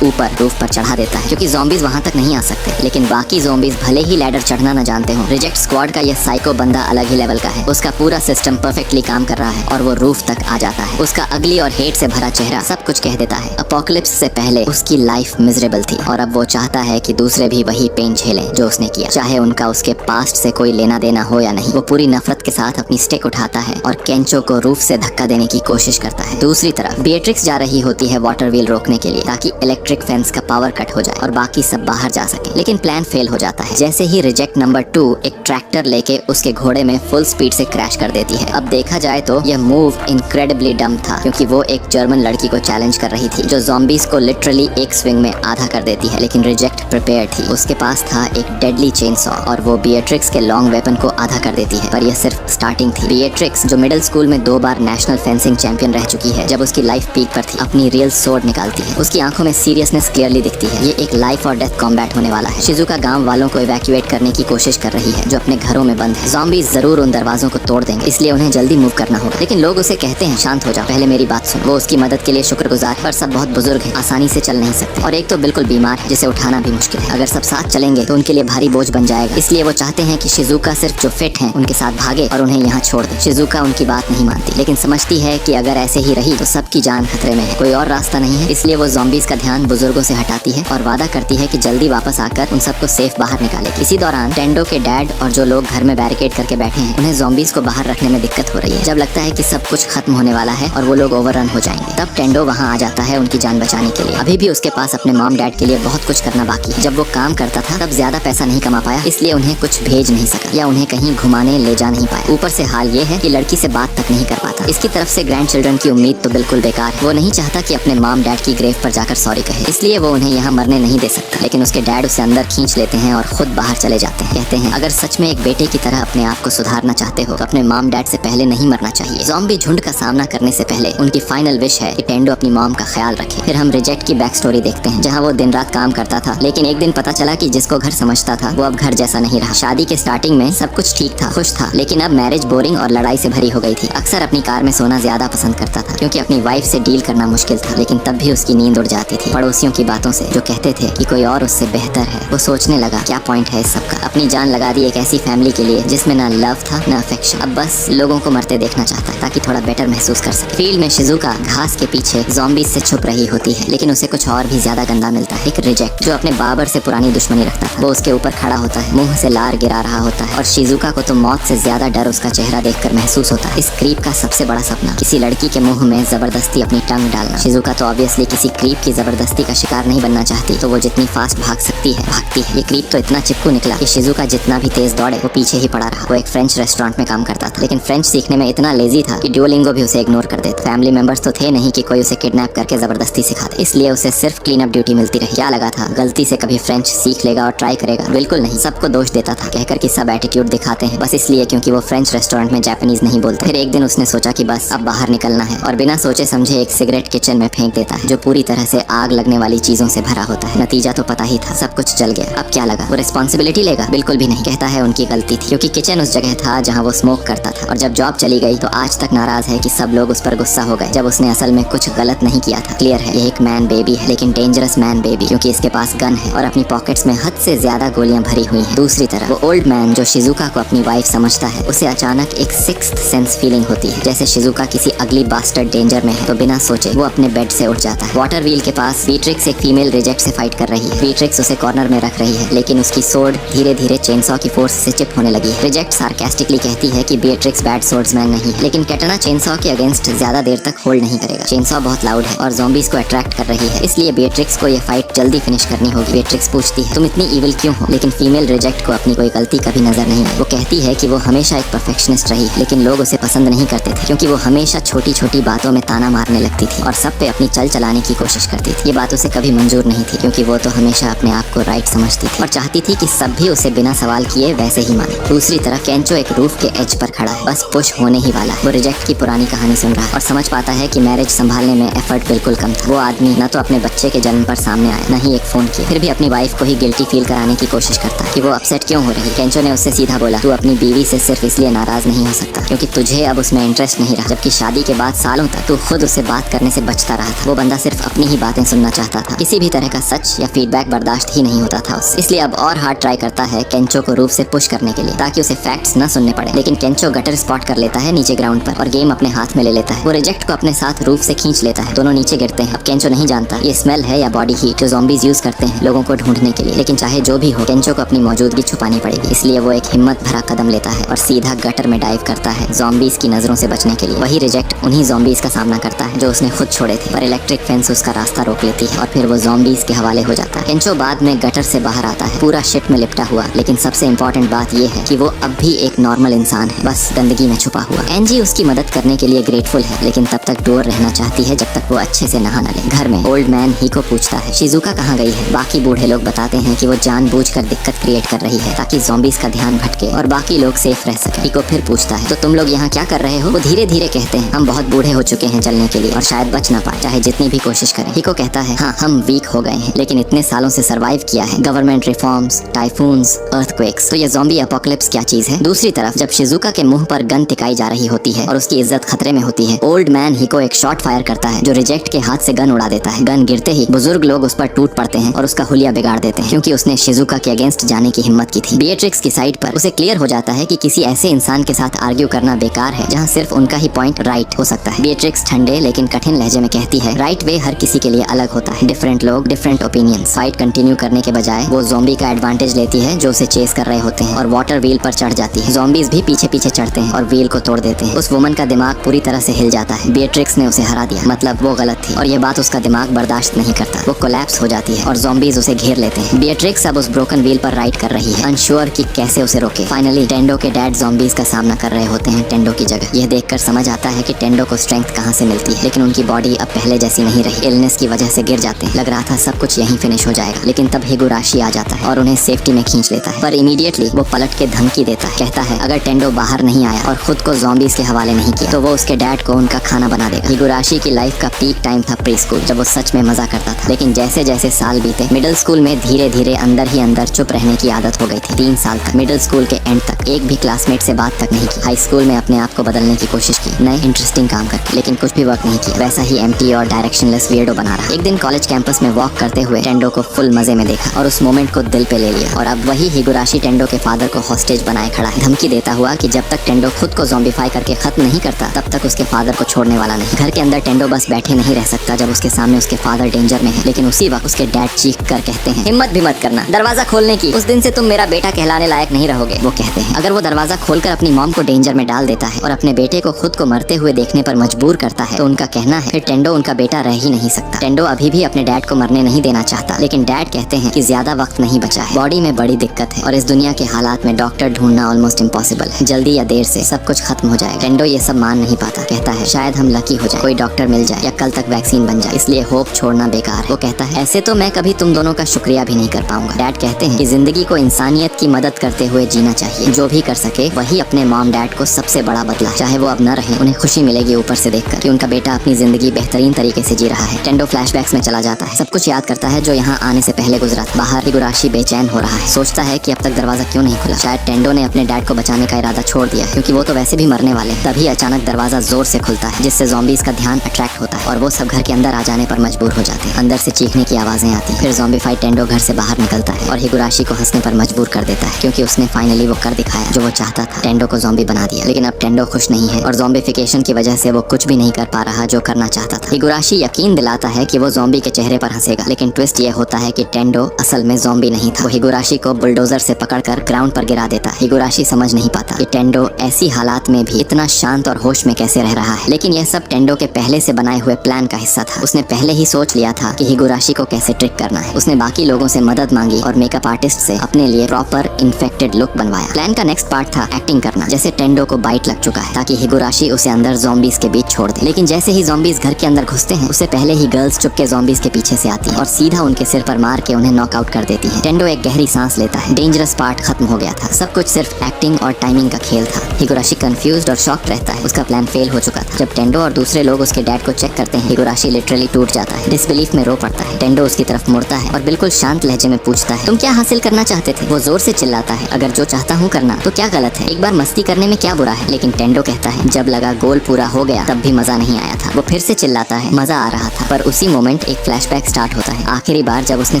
ऊपर रूफ पर चढ़ा देता है, क्योंकि ज़ॉम्बीज वहाँ तक नहीं आ सकते। लेकिन बाकी ज़ॉम्बीज भले ही लैडर चढ़ना न जानते हो, रिजेक्ट स्क्वाड का यह साइको बंदा अलग ही लेवल का है। उसका पूरा सिस्टम परफेक्टली काम कर रहा है और वो रूफ तक आ जाता है। उसका अगली और हेट से भरा चेहरा सब कुछ कह देता है। अपोकलिप्स से पहले उसकी लाइफ मिजरेबल थी और अब वो चाहता है कि दूसरे भी वही पेन झेलें जो उसने किया, चाहे उनका उसके पास्ट से कोई लेना देना हो या नहीं। वो पूरी नफरत के साथ अपनी स्टिक उठाता है और केंचो को रूफ से धक्का देने की कोशिश करता है। दूसरी तरफ बिएट्रिक्स जा रही होती है वाटर व्हील रोकने के लिए ताकि इलेक्ट्रिक फेंस का पावर कट हो जाए और बाकी सब बाहर जा सके, लेकिन प्लान फेल हो जाता है। जैसे ही रिजेक्ट नंबर 2 एक ट्रैक्टर लेके उसके घोड़े में फुल स्पीड से क्रैश कर देती है। अब देखा जाए तो यह मूव इनक्रेडिबली डम था, क्योंकि वो एक जर्मन लड़की को चैलेंज कर रही थी जो ज़ॉम्बीज को लिटरली एक स्विंग में आधा कर देती है। लेकिन रिजेक्ट प्रिपेयर थी, उसके पास था एक डेडली चेन सॉ और वो बिएट्रिक्स के लॉन्ग वेपन को आधा कर देती है। पर यह सिर्फ स्टार्टिंग थी। बिएट्रिक्स जो मिडिल स्कूल में 2 बार नेशनल फेंसिंग चैंपियन रह चुकी है, जब उसकी लाइफ पीक पर थी, अपनी रियल सोर्ड निकालती है। उसकी आंखों में सीरियसनेस क्लियरली दिखती है। ये एक लाइफ और डेथ कॉम्बैट होने वाला है। शिजुका गांव वालों को इवैक्यूएट करने की कोशिश कर रही है जो अपने घरों में बंद है। ज़ॉम्बीज जरूर उन दरवाजों को तोड़ देंगे, इसलिए उन्हें जल्दी मूव करना होगा। लेकिन लोग उसे कहते हैं शांत हो जाओ, पहले मेरी बात सुन। वो उसकी मदद के लिए शुक्रगुजार, पर सब बहुत बुजुर्ग हैं, आसानी से चल नहीं सकते और एक तो बिल्कुल बीमार है जिसे उठाना भी मुश्किल है। अगर सब साथ चलेंगे तो उनके लिए भारी बोझ बन जाएगा, इसलिए वो चाहते हैं कि शिजुका सिर्फ जो फिट हैं उनके साथ भागे और उन्हें यहाँ छोड़ दे। शिजुका उनकी बात नहीं मानती, लेकिन समझती है कि अगर ऐसे ही रही तो सबकी जान खतरे में है, कोई और रास्ता नहीं है। इसलिए वो ज़ॉम्बीज का ध्यान बुजुर्गों से हटाती है और वादा करती है कि जल्दी वापस आकर उन सबको सेफ बाहर निकालेगी। इसी दौरान टेंडो के डैड और जो लोग घर में बैरिकेड करके बैठे हैं, उन्हें ज़ॉम्बीज को बाहर रखने में दिक्कत हो रही है। जब लगता है कि सब कुछ खत्म होने वाला है और वो लोग ओवररन हो जाएंगे, तब टेंडो वहाँ आ जाता है उनकी जान बचाने के लिए। अभी भी उसके पास अपने मॉम डैड के लिए बहुत कुछ करना बाकी है। जब वो काम करता था तब ज्यादा पैसा नहीं कमा पाया, इसलिए उन्हें कुछ भेज नहीं सका या उन्हें कहीं घुमाने ले जा नहीं पाया। ऊपर से हाल ये है कि लड़की से बात तक नहीं कर पाता। इसकी तरफ से ग्रैंड चिल्ड्रन की उम्मीद तो बिल्कुल बेकार है। वो नहीं चाहता कि अपने मॉम डैड की ग्रेव पर जाकर सॉरी कहे, इसलिए वो उन्हें यहाँ मरने नहीं दे सकता। लेकिन उसके डैड उसे अंदर खींच लेते हैं और खुद बाहर चले जाते हैं। कहते हैं अगर सच में एक बेटे की तरह अपने आप को सुधारना चाहते हो तो अपने मॉम डैड से पहले नहीं मरना चाहिए। ज़ॉम्बी झुंड का सामना करने से पहले उनकी फाइनल विश है कि टेंडो अपनी मॉम का ख्याल रखे। फिर हम रिजेक्ट की बैक स्टोरी देखते हैं, जहाँ वो दिन रात काम करता था, लेकिन एक दिन पता चला कि जिसको घर समझता था वो अब घर जैसा नहीं रहा। शादी के स्टार्टिंग में सब कुछ ठीक था, खुश था, लेकिन अब मैरिज बोरिंग और लड़ाई से भरी हो गई थी। अक्सर अपनी कार में सोना ज्यादा पसंद करता था, क्योंकि अपनी वाइफ से डील करना मुश्किल था, लेकिन तब भी उसकी नींद उड़ जाती थी पड़ोसियों की बातों से, जो कहते थे कि कोई और उससे बेहतर है। वो सोचने लगा क्या पॉइंट है इस सब का। अपनी जान लगा दी एक ऐसी फैमिली के लिए जिसमें ना लव था ना अफेक्शन। अब बस लोगों को मरते देखना चाहता है ताकि थोड़ा बेटर महसूस कर सके। फील्ड में शिजुका घास के पीछे ज़ॉम्बीज से छुप रही होती है, लेकिन उसे कुछ और भी ज्यादा गंदा मिलता है। एक रिजेक्ट जो अपने बाबर से पुरानी दुश्मनी रखता था, वो उसके ऊपर खड़ा होता है, मुंह से लार गिरा रहा होता है और शिजुका को तो मौत से ज्यादा डर उसका चेहरा देखकर महसूस होता है। इस क्रीप का सबसे बड़ा सपना किसी लड़की के मुंह में जबरदस्ती अपनी टंग डालना। शिजुका तो ऑब्वियसली किसी क्रीप की जबरदस्ती का शिकार नहीं बनना चाहती, तो वो जितनी फास्ट भाग सकती है भागती है। ये क्रीप तो इतना चिपकू निकला कि शिजुका जितना भी तेज दौड़े वो पीछे ही पड़ा रहा। वो एक फ्रेंच रेस्टोरेंट में काम करता था, लेकिन फ्रेंच सीखने में इतना लेजी था कि ड्यूलिंगो भी उसे इग्नोर कर देता। फैमिली मेंबर्स तो थे नहीं कि कोई उसे किडनैप करके जबरदस्ती सिखा दे, इसलिए उसे सिर्फ क्लीन अप ड्यूटी मिलती रही। क्या लगा था गलती से कभी फ्रेंच सीख लेगा और ट्राई करेगा? बिल्कुल नहीं। सबको दोष देता था, कहकर कि सब एटीट्यूड दिखाते हैं बस इसलिए क्योंकि वो फ्रेंच रेस्टोरेंट में जापानीज नहीं बोलते। फिर एक दिन उसने सोचा कि बस अब बाहर निकलना है और बिना सोचे समझे एक सिगरेट किचन में फेंक देता है, जो पूरी तरह से आग लगने वाली चीजों से भरा होता है। नतीजा तो पता ही था, सब कुछ जल गया। अब क्या लगा वो रिस्पॉन्सिबिलिटी लेगा? बिल्कुल भी नहीं। कहता है उनकी गलती थी, क्योंकि किचन उस जगह था जहाँ वो स्मोक करता था, और जब जॉब चली गई तो आज तक नाराज है कि सब लोग उस पर गुस्सा हो गए, जब उसने असल में कुछ गलत नहीं किया था। क्लियर है ये एक मैन बेबी है, लेकिन डेंजरस मैन मैन बेबी क्योंकि इसके पास गन है और अपनी पॉकेट्स में हद से ज्यादा गोलियां भरी हुई हैं। दूसरी तरफ वो ओल्ड मैन जो शिजुका को अपनी वाइफ समझता है, उसे अचानक एक सिक्स्थ सेंस फीलिंग होती है, जैसे शिजुका किसी अगली बास्टर्ड डेंजर में है। तो बिना सोचे वो अपने बेड से उठ जाता है। वाटर व्हील के पास बीट्रिक्स एक फीमेल रिजेक्ट से फाइट कर रही है। बीट्रिक्स उसे कॉर्नर में रख रही है, लेकिन उसकी सोर्ड धीरे धीरे चेनसॉ की फोर्स से चिप होने लगी है। रिजेक्ट सार्कास्टिकली कहती है कि बीट्रिक्स बैड सोर्ड्समैन नहीं है, लेकिन कैटना चेनसॉ के अगेंस्ट ज्यादा देर तक होल्ड नहीं करेगा। चेनसॉ बहुत लाउड है और ज़ॉम्बीज को अट्रैक्ट कर रही है, इसलिए बीट्रिक्स को ये फाइट जल्दी फिनिश करनी होगी। बीट्रिक्स पूछती है तुम इतनी इविल क्यों हो, लेकिन फीमेल रिजेक्ट को अपनी कोई गलती कभी नजर नहीं आई। वो कहती है कि वो हमेशा एक परफेक्शनिस्ट रही, लेकिन लोग उसे पसंद नहीं करते थे क्योंकि वो हमेशा छोटी छोटी बातों में ताना मारने लगती थी और सब पे अपनी चल चलाने की कोशिश करती थी। ये बात उसे कभी मंजूर नहीं थी क्योंकि वो तो हमेशा अपने आप को राइट समझती थी और चाहती थी कि सब भी उसे बिना सवाल किए वैसे ही माने। दूसरी तरफ केंचो एक रूफ के एज पर खड़ा है, बस पुश होने ही वाला है। वो रिजेक्ट की पुरानी कहानी सुन रहा है और समझ पाता है कि मैरिज संभालने में एफर्ट बिल्कुल कम था। वो आदमी न तो अपने बच्चे के जन्म पर सामने आया, न ही एक फोन किया, फिर भी अपनी वाइफ को ही गिल्टी फील कराने की कोशिश करता कि वो अपसेट क्यों हो रही है। केंचो ने उससे सीधा बोला तू अपनी बीवी से सिर्फ इसलिए नाराज नहीं हो सकता क्योंकि तुझे अब उसमें इंटरेस्ट नहीं रहा, जबकि शादी के बाद सालों तक तू खुद उससे बात करने से बचता रहा था। वो बंदा सिर्फ अपनी ही बातें सुनना चाहता था, किसी भी तरह का सच या फीडबैक बर्दाश्त ही नहीं होता था उससे। इसलिए अब और हार्ड ट्राई करता है केंचो को रूफ से पुश करने के लिए ताकि उसे फैक्ट्स न सुनने पड़े, लेकिन केंचो गटर स्पॉट कर लेता है नीचे ग्राउंड पर और गेम अपने हाथ में ले लेता है। वो रिजेक्ट को अपने साथ रूफ से खींच लेता है, दोनों नीचे गिरते हैं। अब केंचो नहीं जानता ये स्मेल है या बॉडी हीट जो ज़ॉम्बीज यूज करते हैं लोगों को ढूंढने के लिए, लेकिन चाहे जो भी हो केंचो को अपनी मौजूदगी छुपानी पड़ेगी। इसलिए वो एक हिम्मत भरा कदम लेता है और सीधा गटर में डाइव करता है ज़ॉम्बीज की नजरों से बचने के लिए। वही रिजेक्ट उन्हीं ज़ॉम्बीज का सामना करता है जो उसने खुद छोड़े थे, पर इलेक्ट्रिक फेंस उसका रास्ता रोक लेती है और फिर वो ज़ॉम्बीज के हवाले हो जाता है। केंचो बाद में गटर से बाहर आता है, पूरा शिट में लिपटा हुआ, लेकिन सबसे इम्पोर्टेंट बात ये है कि वो अब भी एक नॉर्मल इंसान है, बस गंदगी में छुपा हुआ। एंजी उसकी मदद करने के लिए ग्रेटफुल है, लेकिन तब तक दूर रहना चाहती है जब तक वो अच्छे से नहा न ले। घर में ओल्ड मैन हिको पूछता है शिजुका कहाँ गई है। बाकी बूढ़े लोग बताते हैं कि वो जानबूझकर दिक्कत क्रिएट कर रही है ताकि ज़ॉम्बीज का ध्यान भटके और बाकी लोग सेफ रह सके। हिको फिर पूछता है तो तुम लोग यहाँ क्या कर रहे हो। वो धीरे धीरे कहते हैं हम बहुत बूढ़े हो चुके हैं चलने के लिए और शायद बच ना पाए चाहे जितनी भी कोशिश करें। हिको कहता है हाँ हम वीक हो गए हैं, लेकिन इतने सालों से सरवाइव किया है, गवर्नमेंट रिफॉर्म्स, टाइफून्स, अर्थक्वेक्स, तो ये ज़ॉम्बी एपोकलिप्स क्या चीज है। दूसरी तरफ जब शिजुका के मुंह पर गन टिकाई जा रही होती है और उसकी इज्जत खतरे में होती है, ओल्ड मैन हिको एक शॉट फायर करता है जो रिजेक्ट के हाथ से गन उड़ा देता है। गन गिरते ही बुजुर्ग लोग उस पर टूट पड़ते हैं और उसका हुलिया बिगाड़ देते हैं क्योंकि उसने शिजुका के अगेंस्ट जाने की हिम्मत की थी। बीएट्रिक्स की साइड पर उसे क्लियर हो जाता है कि किसी ऐसे इंसान के साथ आर्ग्यू करना बेकार है जहाँ सिर्फ उनका ही पॉइंट राइट हो सकता है। बीएट्रिक्स ठंडे लेकिन कठिन लहजे में कहती है राइट वे हर किसी के लिए अलग होता है, डिफरेंट लोग डिफरेंट ओपिनियंस। फाइट कंटिन्यू करने के बजाय वो ज़ॉम्बी का एडवांटेज लेती है जो उसे चेस कर रहे होते हैं और वाटर व्हील पर चढ़ जाती है। ज़ॉम्बीज भी पीछे पीछे चढ़ते हैं और व्हील को तोड़ देते हैं। उस वुमन का दिमाग पूरी तरह से हिल जाता है, बीएट्रिक्स ने उसे हरा दिया, मतलब वो गलत थी और ये बात उसका दिमाग बर्दाश्त नहीं करता। वो कोलैप्स हो जाती है और ज़ॉम्बीज उसे घेर लेते हैं। बीएट्रिक्स अब उस ब्रोकन व्हील पर राइड कर रही है, अनश्योर कि कैसे उसे रोके। फाइनली टेंडो के डैड ज़ॉम्बीज का सामना कर रहे होते हैं टेंडो की जगह। यह देखकर समझ आता है कि टेंडो को स्ट्रेंथ कहाँ से मिलती है, लेकिन उनकी बॉडी अब पहले जैसी नहीं रही, इलनेस की वजह से गिर जाते हैं। लग रहा था सब कुछ यहीं फिनिश हो जाएगा, लेकिन तब हिगुराशी आ जाता है और उन्हें सेफ्टी में खींच लेता है, पर इमीडिएटली वो पलट के धमकी देता है। कहता है अगर टेंडो बाहर नहीं आया और खुद को ज़ॉम्बीज के हवाले नहीं किया तो वो उसके डैड को उनका खाना बना देगा। हिगुराशी की लाइफ का पीक टाइम था प्री स्कूल, जब वो सच में मजा करता था, लेकिन जैसे जैसे साल बीते मिडिल स्कूल में धीरे धीरे अंदर ही अंदर चुप रहने की आदत हो गई थी। 3 साल तक मिडिल स्कूल के एंड तक एक भी क्लासमेट से बात तक नहीं की। हाई स्कूल में अपने आप को बदलने की कोशिश की, नए इंटरेस्टिंग काम करके, लेकिन कुछ भी वर्क नहीं किया, वैसा ही एम्प्टी और डायरेक्शनलेस वियर्डो बना रहा। एक दिन कॉलेज कैंपस में वॉक करते हुए टेंडो को फुल मजे में देखा और उस मोमेंट को दिल पे ले लिया। और अब वही हिगुराशी टेंडो के फादर को हॉस्टेज बनाए खड़ा है, धमकी देता हुआ कि जब तक टेंडो खुद को ज़ॉम्बीफाई करके खत्म नहीं करता तब तक उसके फादर को छोड़ने वाला नहीं। घर के अंदर टेंडो बस बैठे नहीं रह सकता जब उसके सामने उसके फादर डेंजर में है, लेकिन उसी वक्त उसके डैड चीख कर कहते हैं हिम्मत भी मत करना दरवाजा खोलने की, उस दिन से तुम मेरा बेटा कहलाने लायक नहीं रहोगे। वो कहते हैं अगर वो दरवाजा खोलकर अपनी मॉम को डेंजर में डाल देता है और अपने बेटे को खुद को मरते हुए देखने पर मजबूर करता है तो उनका कहना है फिर टेंडो उनका बेटा रह ही नहीं सकता। टेंडो अभी भी अपने डैड को मरने नहीं देना चाहता, लेकिन डैड कहते हैं कि ज्यादा वक्त नहीं बचा है, बॉडी में बड़ी दिक्कत है और इस दुनिया के हालात में डॉक्टर ढूंढना ऑलमोस्ट इम्पॉसिबल है, जल्दी या देर से सब कुछ खत्म हो जाएगा। टेंडो ये सब मान नहीं पाता, कहता है शायद हम लकी हो जाए, कोई डॉक्टर मिल जाए या कल तक वैक्सीन बन जाए, इसलिए होप छोड़ना बेकार है। वो कहता है ऐसे तो मैं कभी तुम दोनों का शुक्रिया भी नहीं कर पाऊंगा। डैड कहते हैं कि जिंदगी को इंसानियत की मदद करते हुए जीना चाहिए, जो भी कर सके वही अपने मॉम डैड को सबसे बड़ा बदला, चाहे वो अब न रहे, उन्हें खुशी मिलेगी ऊपर से देखकर कि उनका बेटा अपनी जिंदगी बेहतरीन तरीके से जी रहा है। टेंडो फ्लैशबैक्स में चला जाता है, सब कुछ याद करता है जो यहाँ आने से पहले गुजरा था। बाहर हिगुराशी बेचैन हो रहा है, सोचता है कि अब तक दरवाजा क्यों नहीं खुला, शायद टेंडो ने अपने डैड को बचाने का इरादा छोड़ दिया क्योंकि वो तो वैसे भी मरने वाले। तभी अचानक दरवाजा जोर से खुलता है जिससे ज़ॉम्बीज का ध्यान अट्रैक्ट होता है और वो सब घर के अंदर आ जाने पर मजबूर हो जाते हैं। अंदर से चीखने की आवाजें आती हैं। फिर ज़ॉम्बीफाइड टेंडो घर से बाहर निकलता है और हिगुराशी को हंसने पर मजबूर कर देता है, क्योंकि उसने फाइनली वो कर दिखाया जो वो चाहता था। टेंडो को ज़ॉम्बी बना दिया, लेकिन अब टेंडो खुश नहीं है और ज़ॉम्बीफिकेशन की वजह से वो कुछ भी नहीं कर पा रहा जो करना चाहता था। हिगुराशी यकीन दिलाता है कि वो ज़ॉम्बी के चेहरे पर हंसेगा, लेकिन ट्विस्ट ये होता है कि टेंडो असल में ज़ॉम्बी नहीं था। वो हिगुराशी को बुलडोजर से पकड़कर ग्राउंड पर गिरा देता है। हिगुराशी समझ नहीं पाता कि टेंडो ऐसी हालात में भी इतना शांत और होश में कैसे रह रहा है, लेकिन यह सब टेंडो के पहले से बनाए हुए प्लान का हिस्सा था। उसने पहले ही सोच लिया था कि हिगुराशी को कैसे ट्रिक करना है। उसने बाकी लोगों से मदद मांगी और मेकअप आर्टिस्ट से अपने लिए प्रॉपर इन्फेक्टेड लुक बनवाया। प्लान का नेक्स्ट पार्ट था एक्टिंग करना, जैसे टेंडो को बाइट लग चुका है, ताकि हिगुराशी उसे अंदर ज़ॉम्बीज के बीच छोड़ दे। लेकिन जैसे ही ज़ॉम्बीज घर के अंदर घुसते हैं, उससे पहले ही गर्ल्स चुपके ज़ॉम्बीज के पीछे से आती हैं और सीधा उनके सिर पर मार के उन्हें नॉकआउट कर देती है। टेंडो एक गहरी सांस लेता है। डेंजरस पार्ट खत्म हो गया था। सब कुछ सिर्फ एक्टिंग और टाइमिंग का खेल था। हिगुराशी कंफ्यूज्ड और शॉक्ड रहता है। उसका प्लान फेल हो चुका था। जब टेंडो और दूसरे लोग उसके डैड को चेक करते हैं, हिगुराशी लिटरली टूट जाता है। डिसबिलीफ में रो पड़ता है। टेंडो उसकी तरफ मुड़ता है और बिल्कुल शांत लहजे में पूछता है, तुम क्या हासिल करना चाहते थे? वो जोर से चिल्लाता है, अगर जो चाहता हूँ करना तो क्या गलत है? एक बार मस्ती करने में क्या बुरा है? लेकिन टेंडो कहता है, जब लगा गोल पूरा हो गया तब भी मजा नहीं आया था। वो फिर से चिल्लाता है, मजा आ रहा था। पर उसी मोमेंट एक फ्लैशबैक स्टार्ट होता है। आखिरी बार जब उसने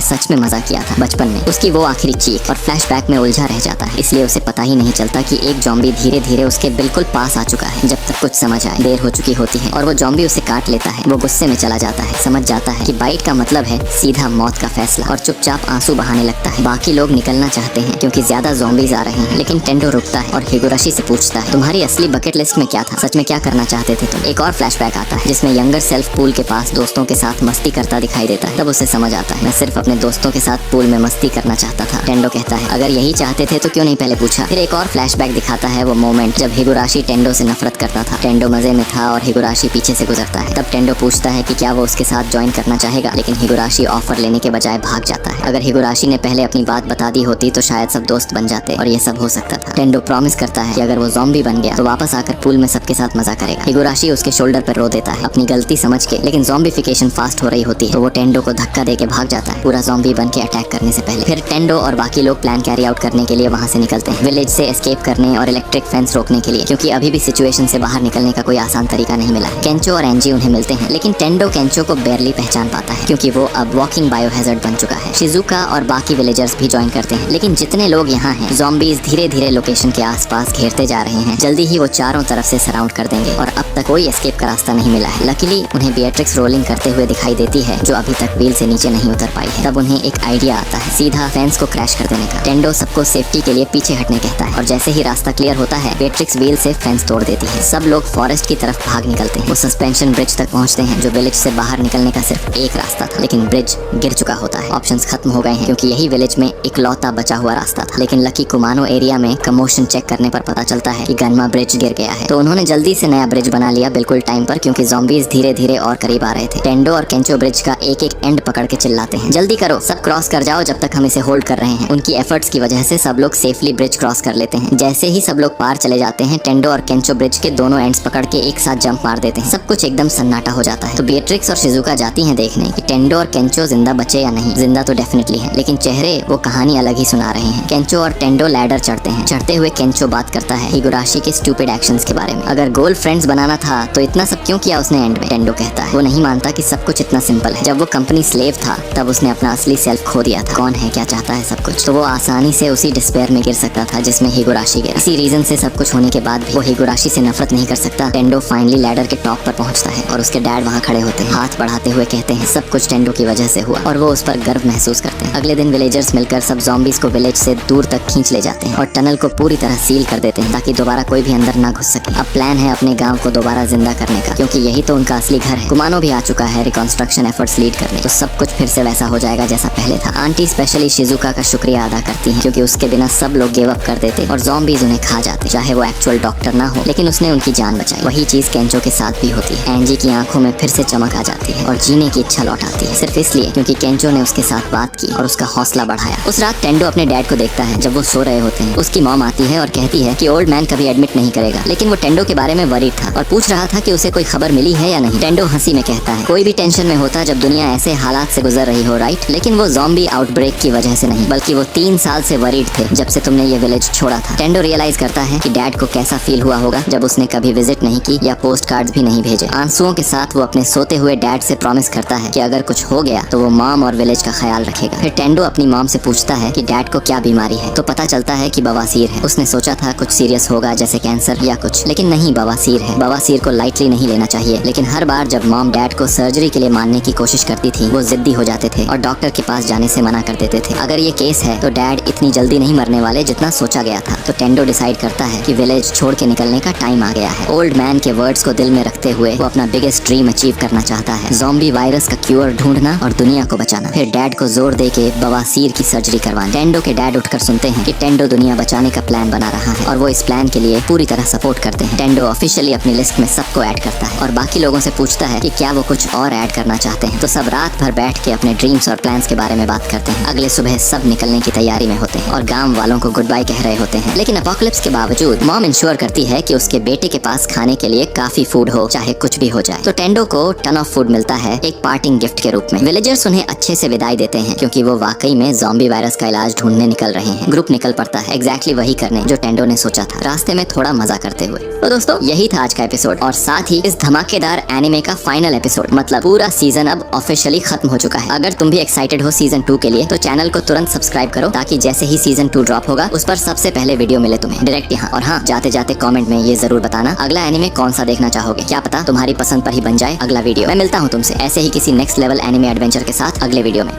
सच में मजा किया था बचपन में, उसकी वो आखिरी चीख, और फ्लैशबैक में उलझा रह जाता है। इसलिए उसे पता ही नहीं चलता कि एक ज़ॉम्बी धीरे धीरे उसके बिल्कुल पास आ चुका है। जब तक कुछ समझ आए देर हो चुकी होती है और वो ज़ॉम्बी उसे काट लेता है। वो गुस्से में चला जाता है, समझ जाता है कि बाइट का मतलब है सीधा मौत का फैसला, और चुपचाप आंसू बहाने लगता है। बाकी लोग निकलना चाहते हैं क्योंकि ज्यादा ज़ॉम्बीज आ रहे हैं, लेकिन टेंडो रुकता है और हिगुराशी से पूछता है, तुम्हारी असली बकेट लिस्ट में क्या था? सच में क्या करना चाहते थे तुम? एक और फ्लैशबैक आता है जिसमें यंगर सेल्फ पूल के पास दोस्तों के साथ मस्ती करता दिखाई देता है। तब उसे समझ आता है, मैं सिर्फ अपने दोस्तों के साथ पूल में मस्ती करना चाहता था। टेंडो कहता है, अगर यही चाहते थे तो क्यों नहीं पहले पूछा? फिर एक और फ्लैशबैक दिखाता है वो मोमेंट जब हिगुराशी टेंडो से नफरत करता था। टेंडो मजे में था और हिगुराशी पीछे से गुजरता है। तब टेंडो पूछता है कि क्या वो उसके साथ ज्वाइन करना चाहेगा, लेकिन हिगुराशी ऑफर लेने के बजाय भाग जाता है। अगर हिगुराशी ने पहले अपनी बात बता दी होती तो शायद सब दोस्त बन जाते और ये सब हो सकता था। टेंडो प्रॉमिस करता है कि अगर वो ज़ॉम्बी बन गया तो वापस आकर पूल में सबके साथ मजा करेगा। हिगुराशी उसके शोल्डर पर रो देता है अपनी गलती समझ के, लेकिन ज़ॉम्बीफिकेशन फास्ट हो रही होती है तो वो टेंडो को धक्का देके भाग जाता है, पूरा ज़ॉम्बी बन के अटैक करने से पहले। फिर टेंडो और बाकी लोग प्लान कैरी आउट करने के लिए वहाँ से निकलते हैं, विलेज से एस्केप करने और इलेक्ट्रिक फेंस रोकने के लिए, क्योंकि अभी भी सिचुएशन से बाहर निकलने का कोई आसान तरीका नहीं मिला। केंचो और एंजी उन्हें मिलते हैं, लेकिन टेंडो केंचो को बेरली पहचान पाता है क्योंकि वो अब वॉकिंग बायोहैजर्ड बन चुका है। शिजुका और बाकी विलेजर्स भी ज्वाइन करते हैं, लेकिन जितने लोग यहाँ हैं, ज़ॉम्बीज धीरे धीरे लोकेशन के आसपास घेरते जा रहे हैं। जल्दी ही वो चारों तरफ से सराउंड कर देंगे और अब तक कोई एस्केप का रास्ता नहीं मिला है। लकीली उन्हें बेट्रिक्स रोलिंग करते हुए दिखाई देती है, जो अभी तक व्हील से नीचे नहीं उतर पाई है। तब उन्हें एक आइडिया आता है, सीधा फेंस को क्रैश कर देने का। टेंडो सबको सेफ्टी के लिए पीछे हटने कहता है और जैसे ही रास्ता क्लियर होता है, बेट्रिक्स व्हील से फेंस तोड़ देती है। सब लोग फॉरेस्ट की तरफ भाग निकलते हैं। वो सस्पेंशन ब्रिज तक पहुंचते हैं, जो विलेज से बाहर निकलने का सिर्फ एक रास्ता था, लेकिन ब्रिज गिर चुका होता है। ऑप्शंस खत्म हो गए हैं क्योंकि यही विलेज में इकलौता बचा हुआ रास्ता था। लेकिन लकी कुमानो एरिया में कमोशन चेक करने पर पता चलता है कि गनमा ब्रिज गिर गया है, तो उन्होंने जल्दी से नया ब्रिज बना लिया बिल्कुल टाइम पर, क्योंकि ज़ॉम्बीज धीरे धीरे और करीब आ रहे थे। टेंडो और केंचो ब्रिज का एक एक एंड पकड़ के चिल्लाते हैं, जल्दी करो, सब क्रॉस कर जाओ जब तक हम इसे होल्ड कर रहे हैं। उनकी एफर्ट्स की वजह से सब लोग सेफली ब्रिज क्रॉस कर लेते हैं। जैसे ही सब लोग पार चले जाते हैं, टेंडो और केंचो ब्रिज के दोनों एंड्स पकड़ के एक साथ जंप मार देते हैं। सब कुछ एकदम सन्नाटा हो जाता है। तो बेट्रिक्स और शिजुका जाती हैं देखने कि टेंडो और केंचो जिंदा बचे या नहीं। जिंदा तो डेफिनेटली है, लेकिन चेहरे वो कहानी अलग ही सुना रहे हैं। केंचो और टेंडो लैडर चढ़ते हैं। चढ़ते हुए केंचो बात करता है हिगुराशी के स्टूपिड एक्शंस के बारे में। अगर गोल फ्रेंड्स बनाना था तो इतना सब क्यों किया उसने एंड में? टेंडो कहता है वो नहीं मानता कि सब कुछ इतना सिंपल है। जब वो कंपनी स्लेव था तब उसने अपना असली सेल्फ खो दिया था। कौन है, क्या चाहता है, सब कुछ। तो वो आसानी से उसी डिस्पेयर में गिर सकता था जिसमें हिगुराशी गिरा। इसी रीजन से सब कुछ होने के बाद भी वो हिगुराशी से नफरत नहीं कर सकता। टेंडो फाइनली लैडर के टॉप पर पहुंचता है और उसके डैड वहाँ खड़े होते हैं, हाथ बढ़ाते हुए कहते हैं सब कुछ टेंडो की वजह से हुआ, और वो उस पर गर्व महसूस करते हैं। अगले दिन विलेजर्स मिलकर सब ज़ॉम्बीज को विलेज से दूर तक खींच ले जाते हैं और टनल को पूरी तरह सील कर देते हैं ताकि दोबारा कोई भी अंदर ना घुस सके। अब प्लान है अपने गांव को दोबारा जिंदा करने का, क्योंकि यही तो उनका असली घर है। कुमानो भी आ चुका है रिकंस्ट्रक्शन एफर्ट्स लीड करने, तो सब कुछ फिर से वैसा हो जाएगा जैसा पहले था। आंटी स्पेशली शिजुका का शुक्रिया अदा करती हैं, क्योंकि उसके बिना सब लोग गिव अप कर देते और ज़ॉम्बीज उन्हें खा जाते, चाहे वो एक्चुअल डॉक्टर ना हो, लेकिन उसने उनकी जान बचाई। वही चीज केंचो के साथ भी होती है। एंजी की आंखों में फिर से चमक आ जाती है और जीने की इच्छा लौट आती है, सिर्फ इसलिए क्योंकि केंचो ने उसके साथ बात की और उसका हौसला बढ़ाया। उस रात टेंडो अपने डैड को देखता है जब वो सो रहे होते हैं। उसकी मॉम आती है और कहती है कि ओल्ड मैन कभी एडमिट नहीं करेगा, लेकिन वो टेंडो के बारे में वरीड था और पूछ रहा था कि उसे कोई खबर मिली है या नहीं। टेंडो हंसी में कहता है कोई भी टेंशन में होता जब दुनिया ऐसे हालात से गुजर रही हो, राइट? लेकिन वो ज़ॉम्बी आउटब्रेक की वजह से नहीं, बल्कि वो 3 साल से वरीड थे जब से तुमने ये विलेज छोड़ा था। टेंडो रियलाइज करता है कि डैड को कैसा फील हुआ होगा जब उसने कभी विजिट नहीं की या पोस्ट कार्ड्स भी नहीं भेजे। आंसुओं के साथ वो अपने सोते हुए डैड से प्रॉमिस करता है कि अगर कुछ कुछ हो गया तो वो मॉम और विलेज का ख्याल रखेगा। फिर टेंडो अपनी मॉम से पूछता है कि डैड को क्या बीमारी है, तो पता चलता है कि बवासीर है। उसने सोचा था कुछ सीरियस होगा जैसे कैंसर या कुछ, लेकिन नहीं, बवासीर है। बवासीर को लाइटली नहीं लेना चाहिए, लेकिन हर बार जब मॉम डैड को सर्जरी के लिए मानने की कोशिश करती थी वो जिद्दी हो जाते थे और डॉक्टर के पास जाने से मना कर देते थे। अगर ये केस है तो डैड इतनी जल्दी नहीं मरने वाले जितना सोचा गया था। तो टेंडो डिसाइड करता है कि विलेज छोड़ के निकलने का टाइम आ गया है। ओल्ड मैन के वर्ड्स को दिल में रखते हुए वो अपना बिगेस्ट ड्रीम अचीव करना चाहता है, ज़ॉम्बी वायरस का क्यूर ढूंढना और दुनिया को बचाना। फिर डैड को जोर दे के बवासीर की सर्जरी करवाना। टेंडो के डैड उठकर सुनते हैं कि टेंडो दुनिया बचाने का प्लान बना रहा है और वो इस प्लान के लिए पूरी तरह सपोर्ट करते हैं। टेंडो ऑफिशियली अपनी लिस्ट में सबको ऐड करता है और बाकी लोगों से पूछता है कि क्या वो कुछ और ऐड करना चाहते हैं। तो सब रात भर बैठ के अपने ड्रीम्स और प्लान्स के बारे में बात करते हैं। अगले सुबह सब निकलने की तैयारी में होते हैं और गांव वालों को गुड बाय कह रहे होते हैं। लेकिन अपोकलिप्स के बावजूद मॉम इंश्योर करती है कि उसके बेटे के पास खाने के लिए काफी फूड हो, चाहे कुछ भी हो जाए। तो टेंडो को टन ऑफ फूड मिलता है एक पार्टिंग गिफ्ट के रूप में। विलेजर्स उन्हें अच्छे से विदाई देते हैं क्योंकि वो वाकई में ज़ॉम्बी वायरस का इलाज ढूंढने निकल रहे हैं। ग्रुप निकल पड़ता है एग्जैक्टली वही करने जो टेंडो ने सोचा था, रास्ते में थोड़ा मजा करते हुए। तो दोस्तों यही था आज का एपिसोड और साथ ही इस धमाकेदार एनिमे का फाइनल एपिसोड, मतलब पूरा सीजन अब ऑफिशियली खत्म हो चुका है। अगर तुम भी एक्साइटेड हो सीजन 2 के लिए तो चैनल को तुरंत सब्सक्राइब करो ताकि जैसे ही सीजन 2 ड्रॉप होगा उस पर सबसे पहले वीडियो मिले तुम्हें डायरेक्ट यहाँ। और हाँ, जाते जाते कमेंट में ये जरूर बताना अगला एनिमे कौन सा देखना चाहोगे। क्या पता तुम्हारी पसंद पर ही बन जाए अगला वीडियो। मैं मिलता हूँ तुमसे ऐसे ही किसी नेक्स्ट लेवल एनिमे एडवेंचर के साथ अगले वीडियो में।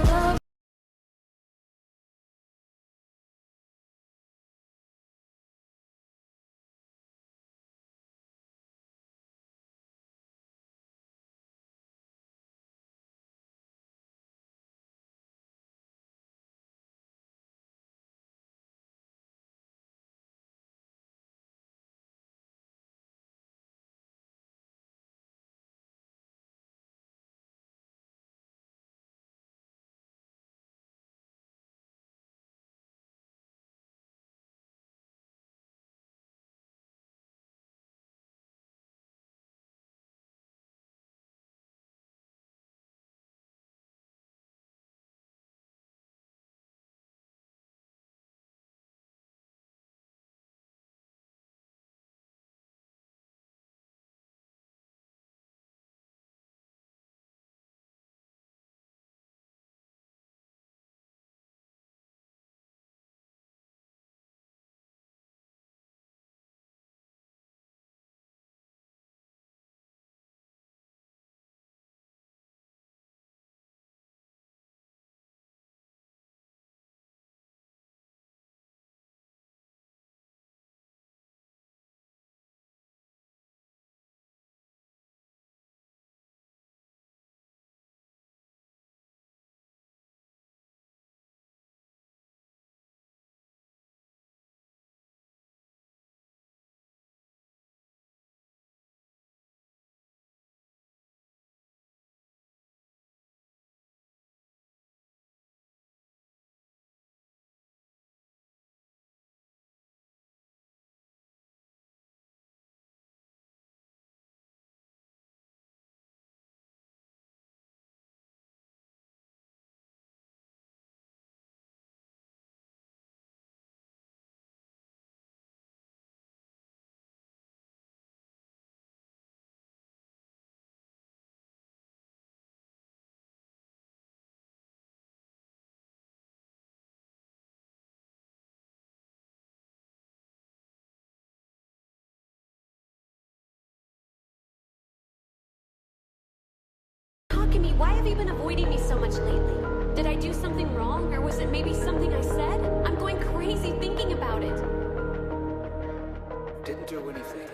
Talk to me. Why have you been avoiding me so much lately? Did I do something wrong, or was it maybe something I said? I'm going crazy thinking about it. Didn't do anything.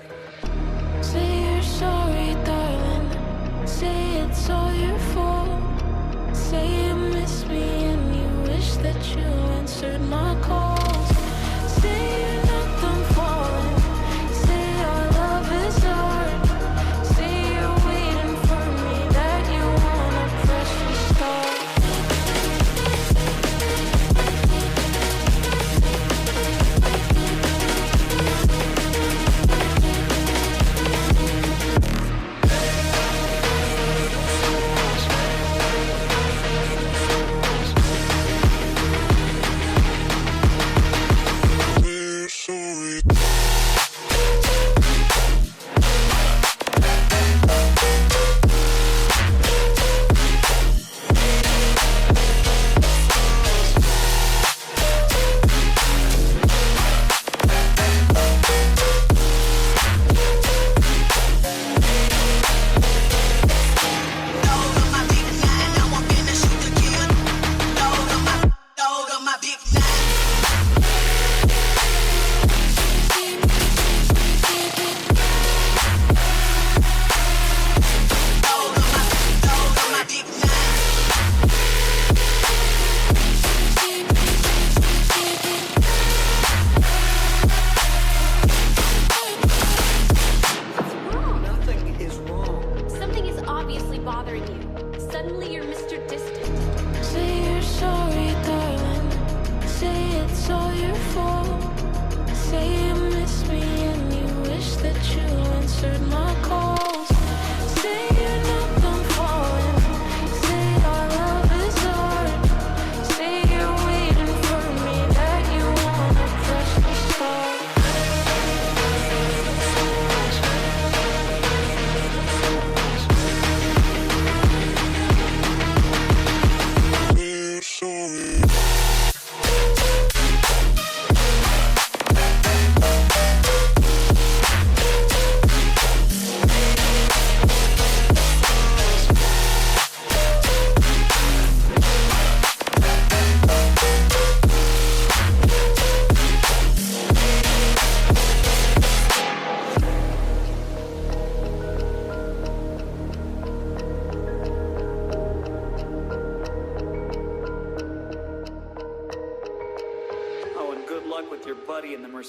Say you're sorry, darling. Say it's all your fault. Say you miss me and you wish that you answered my calls. Say you're not done falling. Say our love is hard. Say you're waiting for me, that you wanna press restart. everybody in the Mercedes